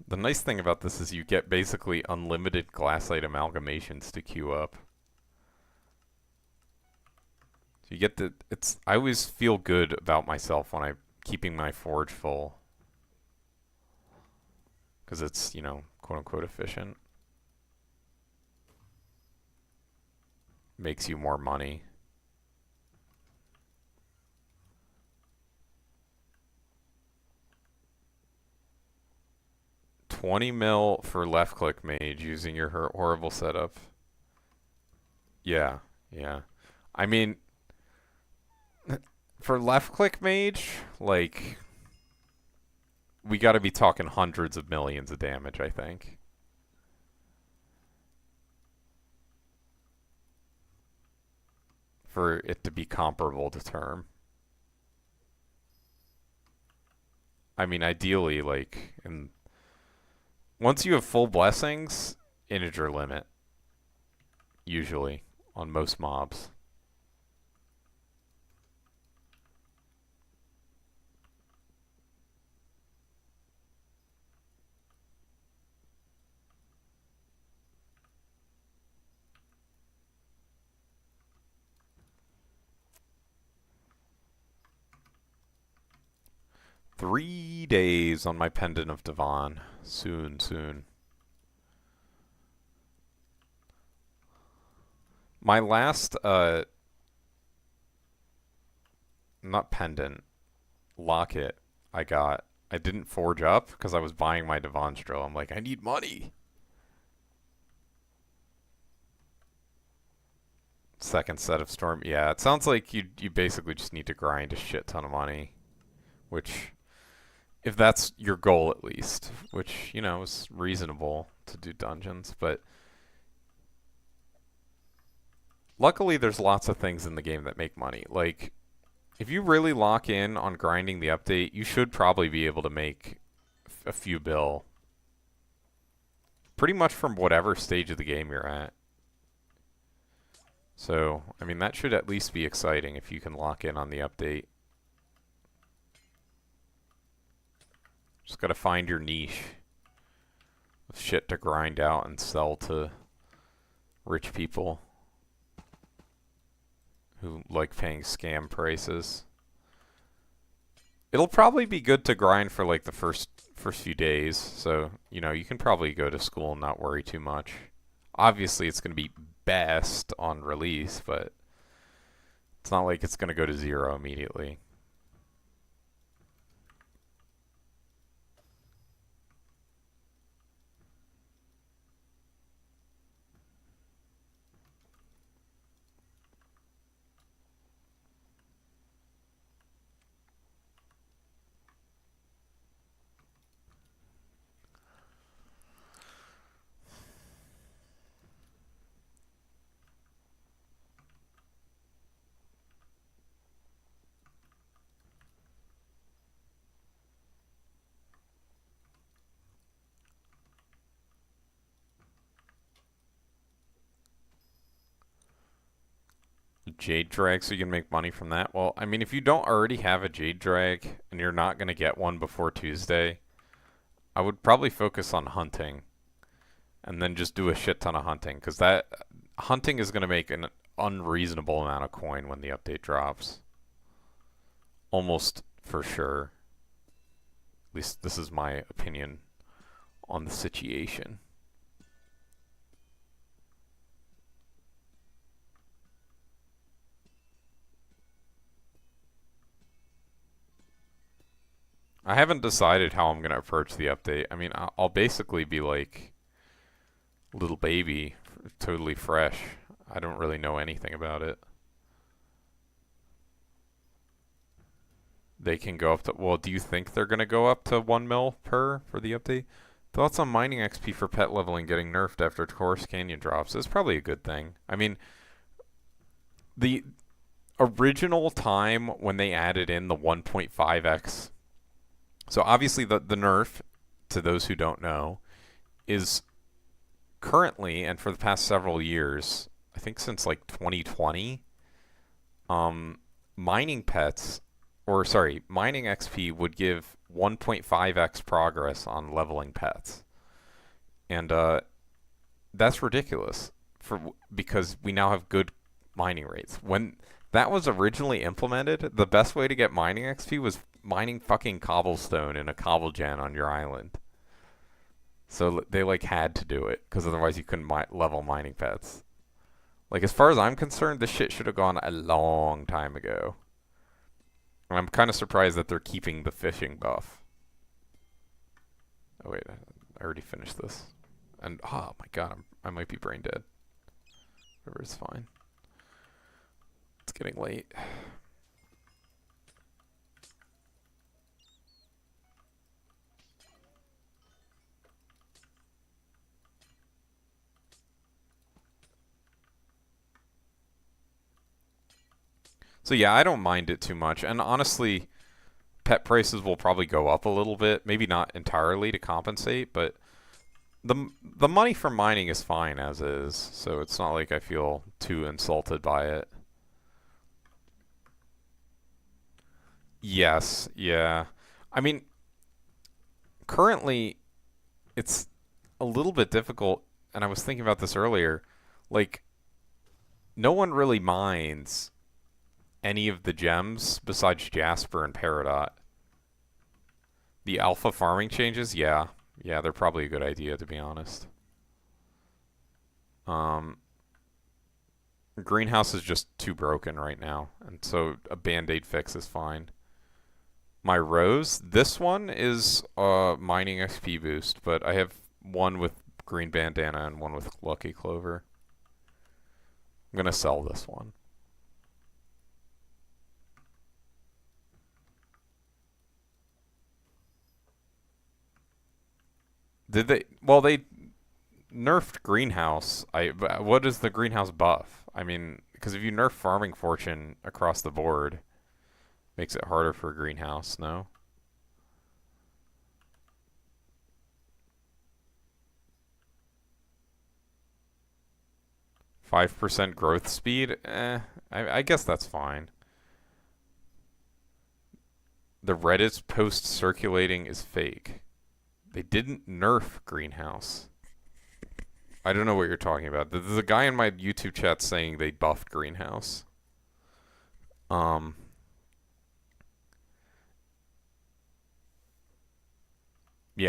A: The nice thing about this is you get basically unlimited glassite amalgamations to queue up. So you get I always feel good about myself when I'm keeping my forge full. Because it's, you know, quote unquote efficient. Makes you more money. $20 mil for left click mage using your horrible setup. Yeah, yeah. I mean, for left click mage, like, we gotta be talking hundreds of millions of damage, I think. For it to be comparable to term. I mean, ideally, like, once you have full blessings, integer limit. Usually, on most mobs. 3 days on my Pendant of Devon. Soon, soon. My last, not pendant, locket I got, I didn't forge up because I was buying my Devon's drill. I'm like, I need money. Second set of Storm. Yeah, it sounds like you basically just need to grind a shit ton of money. Which, if that's your goal at least, which, you know, is reasonable to do dungeons, but luckily there's lots of things in the game that make money. Like, if you really lock in on grinding the update, you should probably be able to make a few bill pretty much from whatever stage of the game you're at. So, I mean, that should at least be exciting if you can lock in on the update. Just gotta find your niche of shit to grind out and sell to rich people who like paying scam prices. It'll probably be good to grind for like the first few days, so, you know, you can probably go to school and not worry too much. Obviously, it's going to be best on release, but it's not like it's going to go to 0 immediately. Jade drag, so you can make money from that. Well, I mean, if you don't already have a jade drag and you're not going to get one before Tuesday, I would probably focus on hunting and then just do a shit ton of hunting, because that hunting is going to make an unreasonable amount of coin when the update drops. Almost for sure. At least this is my opinion on the situation. I haven't decided how I'm going to approach the update. I mean, I'll basically be like little baby, totally fresh. I don't really know anything about it. They can go up to, well, do you think they're going to go up to 1 mil per for the update? Thoughts on mining XP for pet leveling getting nerfed after Taurus Canyon drops is probably a good thing. I mean, the original time when they added in the 1.5x, so obviously the nerf, to those who don't know, is currently, and for the past several years, I think since like 2020, mining pets, or sorry, mining XP would give 1.5x progress on leveling pets. And that's ridiculous because we now have good mining rates. When that was originally implemented, the best way to get mining XP was mining fucking cobblestone in a cobble gen on your island. So they like had to do it because otherwise you couldn't level mining pets. Like, as far as I'm concerned, this shit should have gone a long time ago. And I'm kind of surprised that they're keeping the fishing buff. Oh wait, I already finished this. And oh my god, I might be brain dead. Whatever, it's fine. It's getting late. So yeah, I don't mind it too much. And honestly, pet prices will probably go up a little bit. Maybe not entirely to compensate, but the money from mining is fine as is. So it's not like I feel too insulted by it. Yes, yeah. I mean, currently, it's a little bit difficult, and I was thinking about this earlier. Like, no one really mines any of the gems besides Jasper and Peridot. The alpha farming changes, yeah. Yeah, they're probably a good idea, to be honest. Um, Greenhouse is just too broken right now, and so a band-aid fix is fine. My rows, this one is mining XP boost, but I have one with green bandana and one with lucky clover. I'm gonna sell this one. Did they? Well, they nerfed greenhouse. What is the greenhouse buff? I mean, because if you nerf farming fortune across the board, makes it harder for greenhouse. No. 5% growth speed? I guess that's fine. The Reddit post circulating is fake. They didn't nerf greenhouse. I don't know what you're talking about. There's a guy in my YouTube chat saying they buffed greenhouse. Yeah,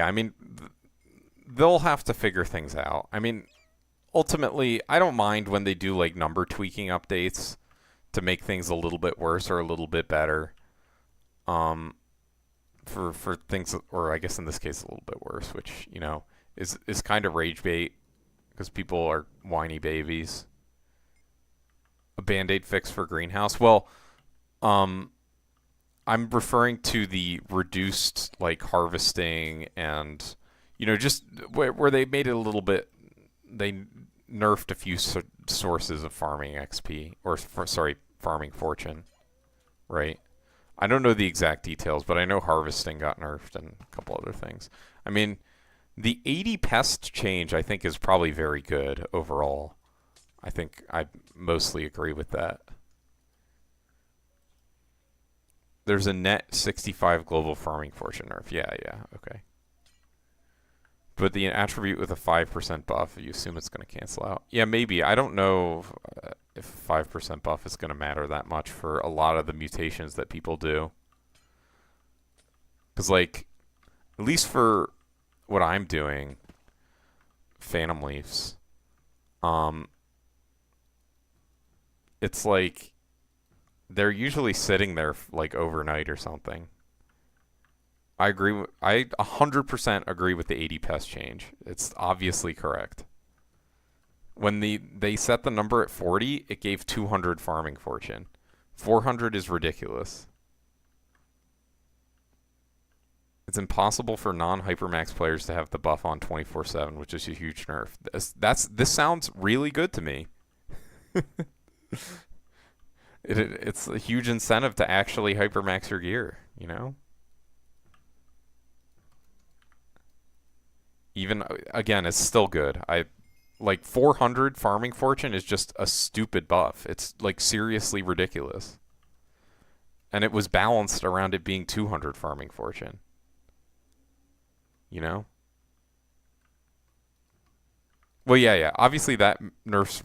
A: I mean, they'll have to figure things out. I mean, ultimately, I don't mind when they do like number tweaking updates to make things a little bit worse or a little bit better. For things, or I guess in this case a little bit worse, which is kind of rage bait because people are whiny babies. A band-aid fix for greenhouse. Well, I'm referring to the reduced like harvesting and just where they made it a little bit. They nerfed a few sources of farming XP or sorry, farming fortune, right? I don't know the exact details, but I know harvesting got nerfed and a couple other things. I mean, the 80 pest change I think is probably very good overall. I think I mostly agree with that. There's a net 65 global farming fortune nerf. Yeah, okay. But the attribute with a 5% buff, you assume it's going to cancel out. Yeah, maybe. I don't know if 5% buff is going to matter that much for a lot of the mutations that people do. Because, like, at least for what I'm doing, Phantom Leafs, it's like they're usually sitting there like overnight or something. I 100% agree with the 80 pest change. It's obviously correct. When they set the number at 40, it gave 200 farming fortune. 400 is ridiculous. It's impossible for non-Hypermax players to have the buff on 24/7, which is a huge nerf. This sounds really good to me. It's a huge incentive to actually Hypermax your gear, Even again, it's still good. Like 400 farming fortune is just a stupid buff. It's like seriously ridiculous. And it was balanced around it being 200 farming fortune. Well, yeah. Obviously that nerfs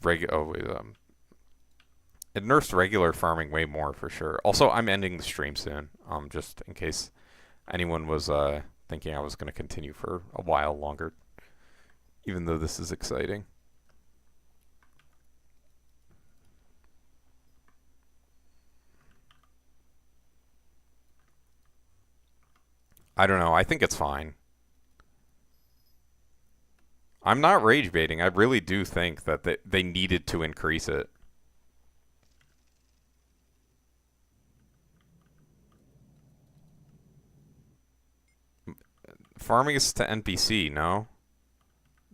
A: it nerfs regular farming way more for sure. Also, I'm ending the stream soon. Just in case anyone was thinking I was going to continue for a while longer, even though this is exciting. I don't know. I think it's fine. I'm not rage baiting. I really do think that they needed to increase it. Farming is to NPC, no?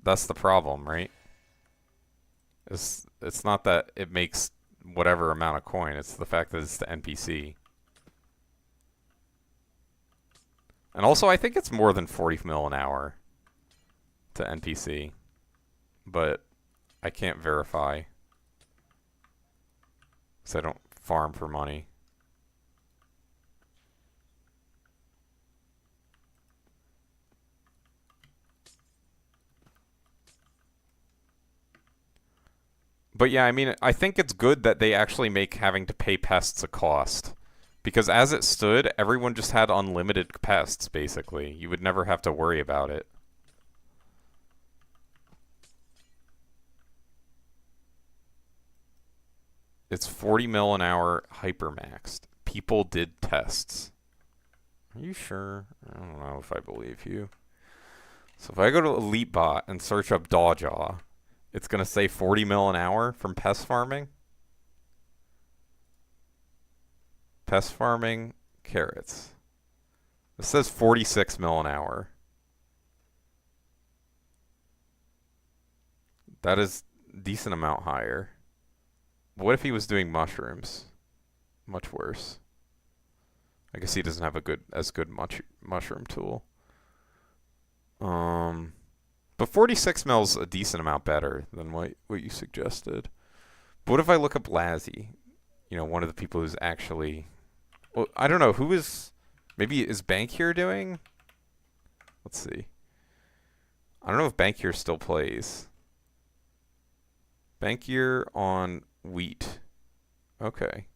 A: That's the problem, right? It's not that it makes whatever amount of coin. It's the fact that it's to NPC. And also, I think it's more than 40 mil an hour to NPC. But I can't verify. Because I don't farm for money. But yeah, I mean, I think it's good that they actually make having to pay pests a cost. Because as it stood, everyone just had unlimited pests, basically. You would never have to worry about it. It's 40 mil an hour hypermaxed. People did tests. Are you sure? I don't know if I believe you. So if I go to EliteBot and search up Dawjaw, it's going to say 40 mil an hour from pest farming. Pest farming, carrots. It says 46 mil an hour. That is a decent amount higher. What if he was doing mushrooms? Much worse. I guess he doesn't have a as good mushroom tool. But 46 mil's a decent amount better than what you suggested. But what if I look up Lazzy? You know, one of the people who's actually... Well, I don't know. Who is... Maybe is Bankier doing? Let's see. I don't know if Bankier still plays. Bankier on wheat. Okay.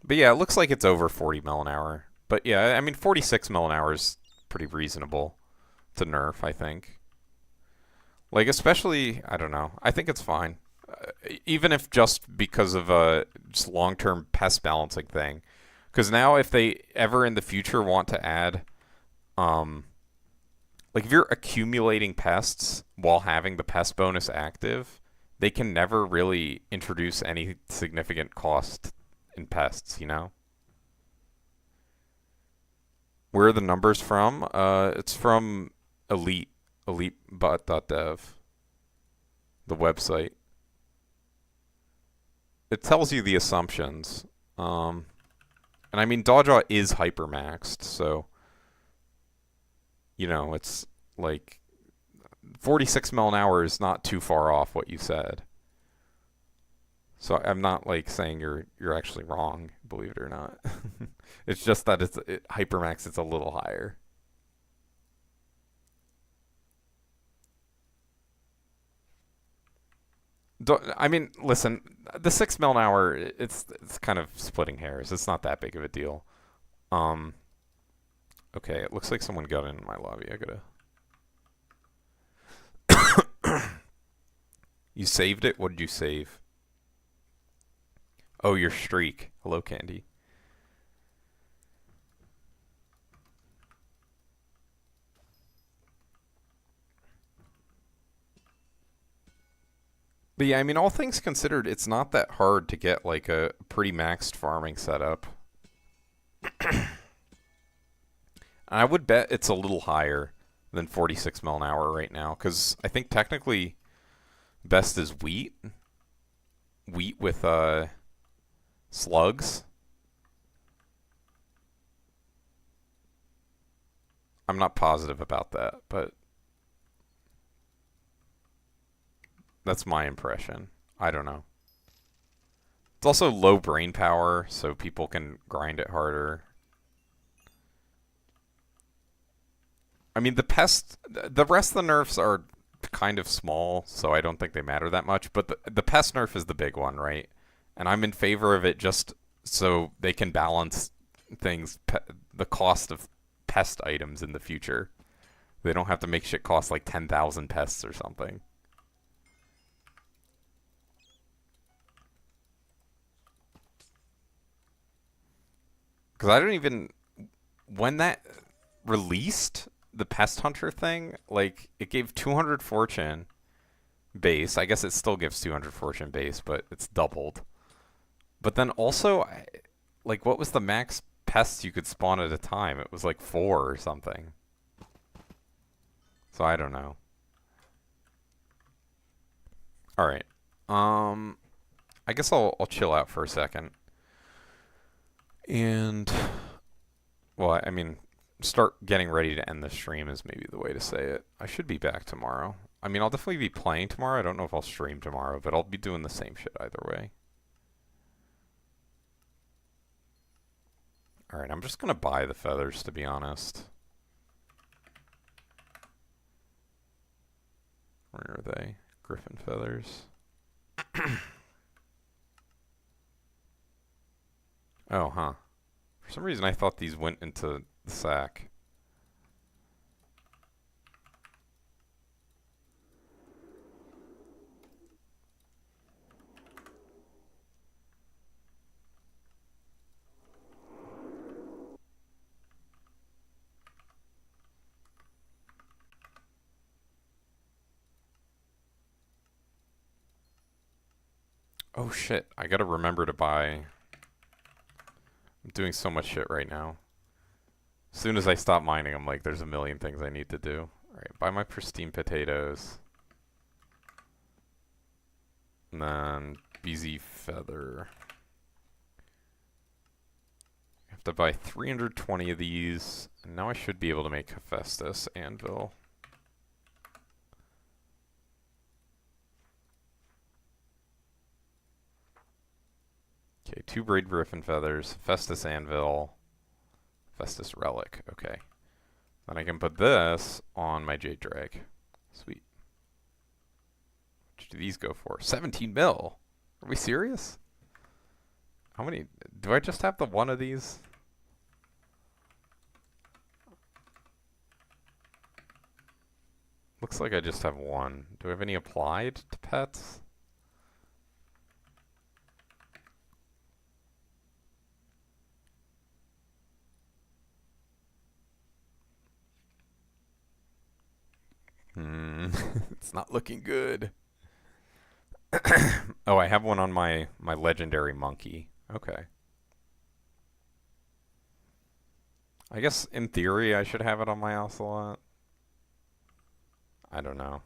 A: But yeah, it looks like it's over 40 mil an hour. But yeah, I mean, 46 mil an hour is pretty reasonable to nerf, I think. Like, especially, I don't know. I think it's fine. Even if just because of a just long-term pest balancing thing. Because now if they ever in the future want to add, like if you're accumulating pests while having the pest bonus active, they can never really introduce any significant cost in pests, you know? Where are the numbers from? It's from elitebot.dev, the website. It tells you the assumptions. And I mean, Dawjaw is hypermaxed, so, you know, it's like 46 mil an hour is not too far off what you said. So I'm not like saying you're actually wrong, believe it or not. It's just that hypermax it's a little higher. I mean, listen, the 6 mil an hour it's kind of splitting hairs. It's not that big of a deal. Okay, it looks like someone got in my lobby. I gotta. You saved it? What did you save? Oh, your streak. Hello, Candy. But yeah, I mean, all things considered, it's not that hard to get like a pretty maxed farming setup. I would bet it's a little higher than 46 mil an hour right now, because I think technically best is wheat. Wheat with slugs. I'm not positive about that, but that's my impression. I don't know. It's also low brain power, so people can grind it harder. I mean, the rest of the nerfs are kind of small, so I don't think they matter that much, but the pest nerf is the big one, right? And I'm in favor of it just so they can balance things, the cost of pest items in the future. They don't have to make shit cost like 10,000 pests or something. Because I don't even... When that released, the Pest Hunter thing, like, it gave 200 fortune base. I guess it still gives 200 fortune base, but it's doubled. But then also, like, what was the max pests you could spawn at a time? It was like 4 or something. So I don't know. Alright. I guess I'll chill out for a second. And, well, I mean, start getting ready to end the stream is maybe the way to say it. I should be back tomorrow. I mean, I'll definitely be playing tomorrow. I don't know if I'll stream tomorrow, but I'll be doing the same shit either way. Alright, I'm just going to buy the feathers, to be honest. Where are they? Griffin feathers. Oh, huh. For some reason I thought these went into the sack. Oh shit, I gotta remember to buy... I'm doing so much shit right now. As soon as I stop mining, I'm like, there's a million things I need to do. Alright, buy my pristine potatoes. And then BZ feather. I have to buy 320 of these. And now I should be able to make Hephaestus anvil. Okay, 2 braid griffin feathers, Hephaestus anvil, Hephaestus relic. Okay. Then I can put this on my jade drag. Sweet. How much do these go for? 17 mil! Are we serious? How many? Do I just have the one of these? Looks like I just have one. Do I have any applied to pets? It's not looking good. Oh, I have one on my legendary monkey. Okay. I guess in theory I should have it on my ocelot. I don't know.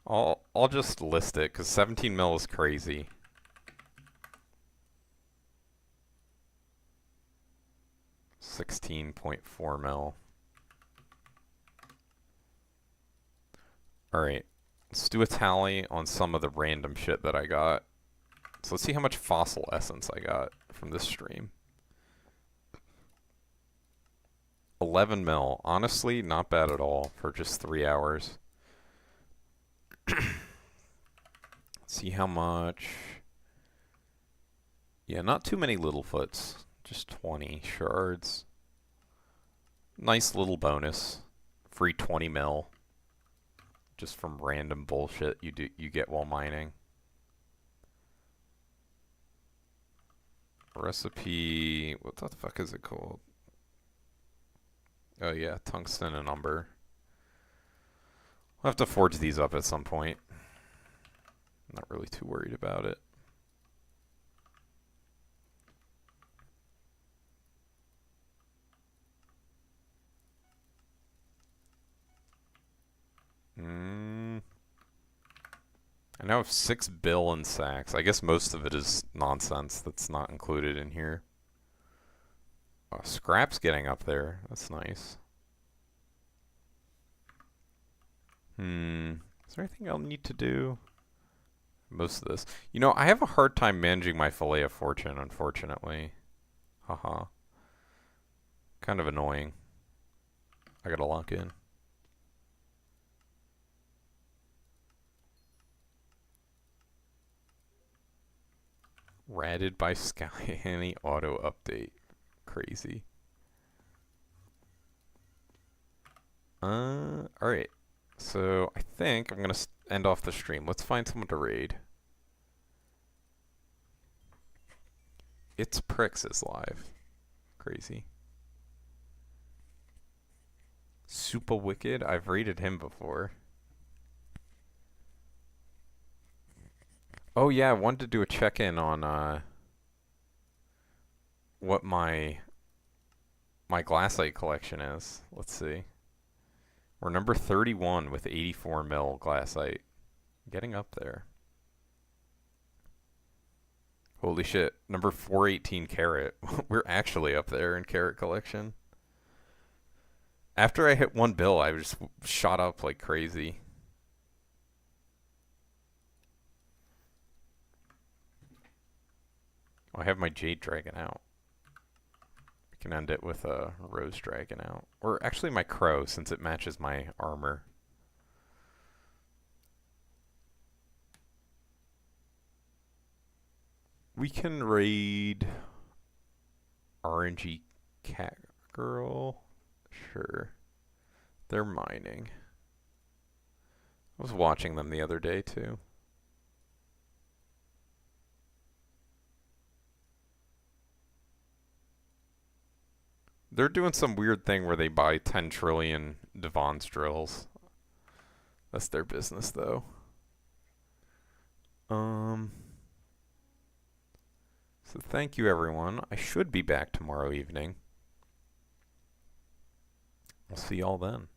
A: I'll just list it because 17 mil is crazy. $16.4 mil. Alright, let's do a tally on some of the random shit that I got. So let's see how much fossil essence I got from this stream. 11 mil. Honestly, not bad at all for just 3 hours. Let's see how much. Yeah, not too many Littlefoots. Just 20 shards. Nice little bonus. Free 20 mil. Just from random bullshit you get while mining. Recipe, what the fuck is it called? Oh yeah, tungsten and umber. I'll have to forge these up at some point. I'm not really too worried about it. I now have 6 bill in sacks. I guess most of it is nonsense that's not included in here. Oh, scrap's getting up there. That's nice. Is there anything I'll need to do? Most of this. You know, I have a hard time managing my fillet of fortune, unfortunately. Haha. Kind of annoying. I gotta lock in. Ratted by Sky Annie auto update. Crazy. Alright. So, I think I'm gonna end off the stream. Let's find someone to raid. It's Pricks is live. Crazy. Super Wicked? I've raided him before. Oh yeah, I wanted to do a check-in on what my glassite collection is. Let's see. We're number 31 with 84 mil glassite. Getting up there. Holy shit. Number 418 carat. We're actually up there in carat collection. After I hit 1 bill, I just shot up like crazy. Oh, I have my jade dragon out. I can end it with a rose dragon out. Or actually my crow, since it matches my armor. We can raid RNG Cat Girl. Sure. They're mining. I was watching them the other day too. They're doing some weird thing where they buy 10 trillion Devon's drills. That's their business though. So thank you everyone. I should be back tomorrow evening. I'll see y'all then.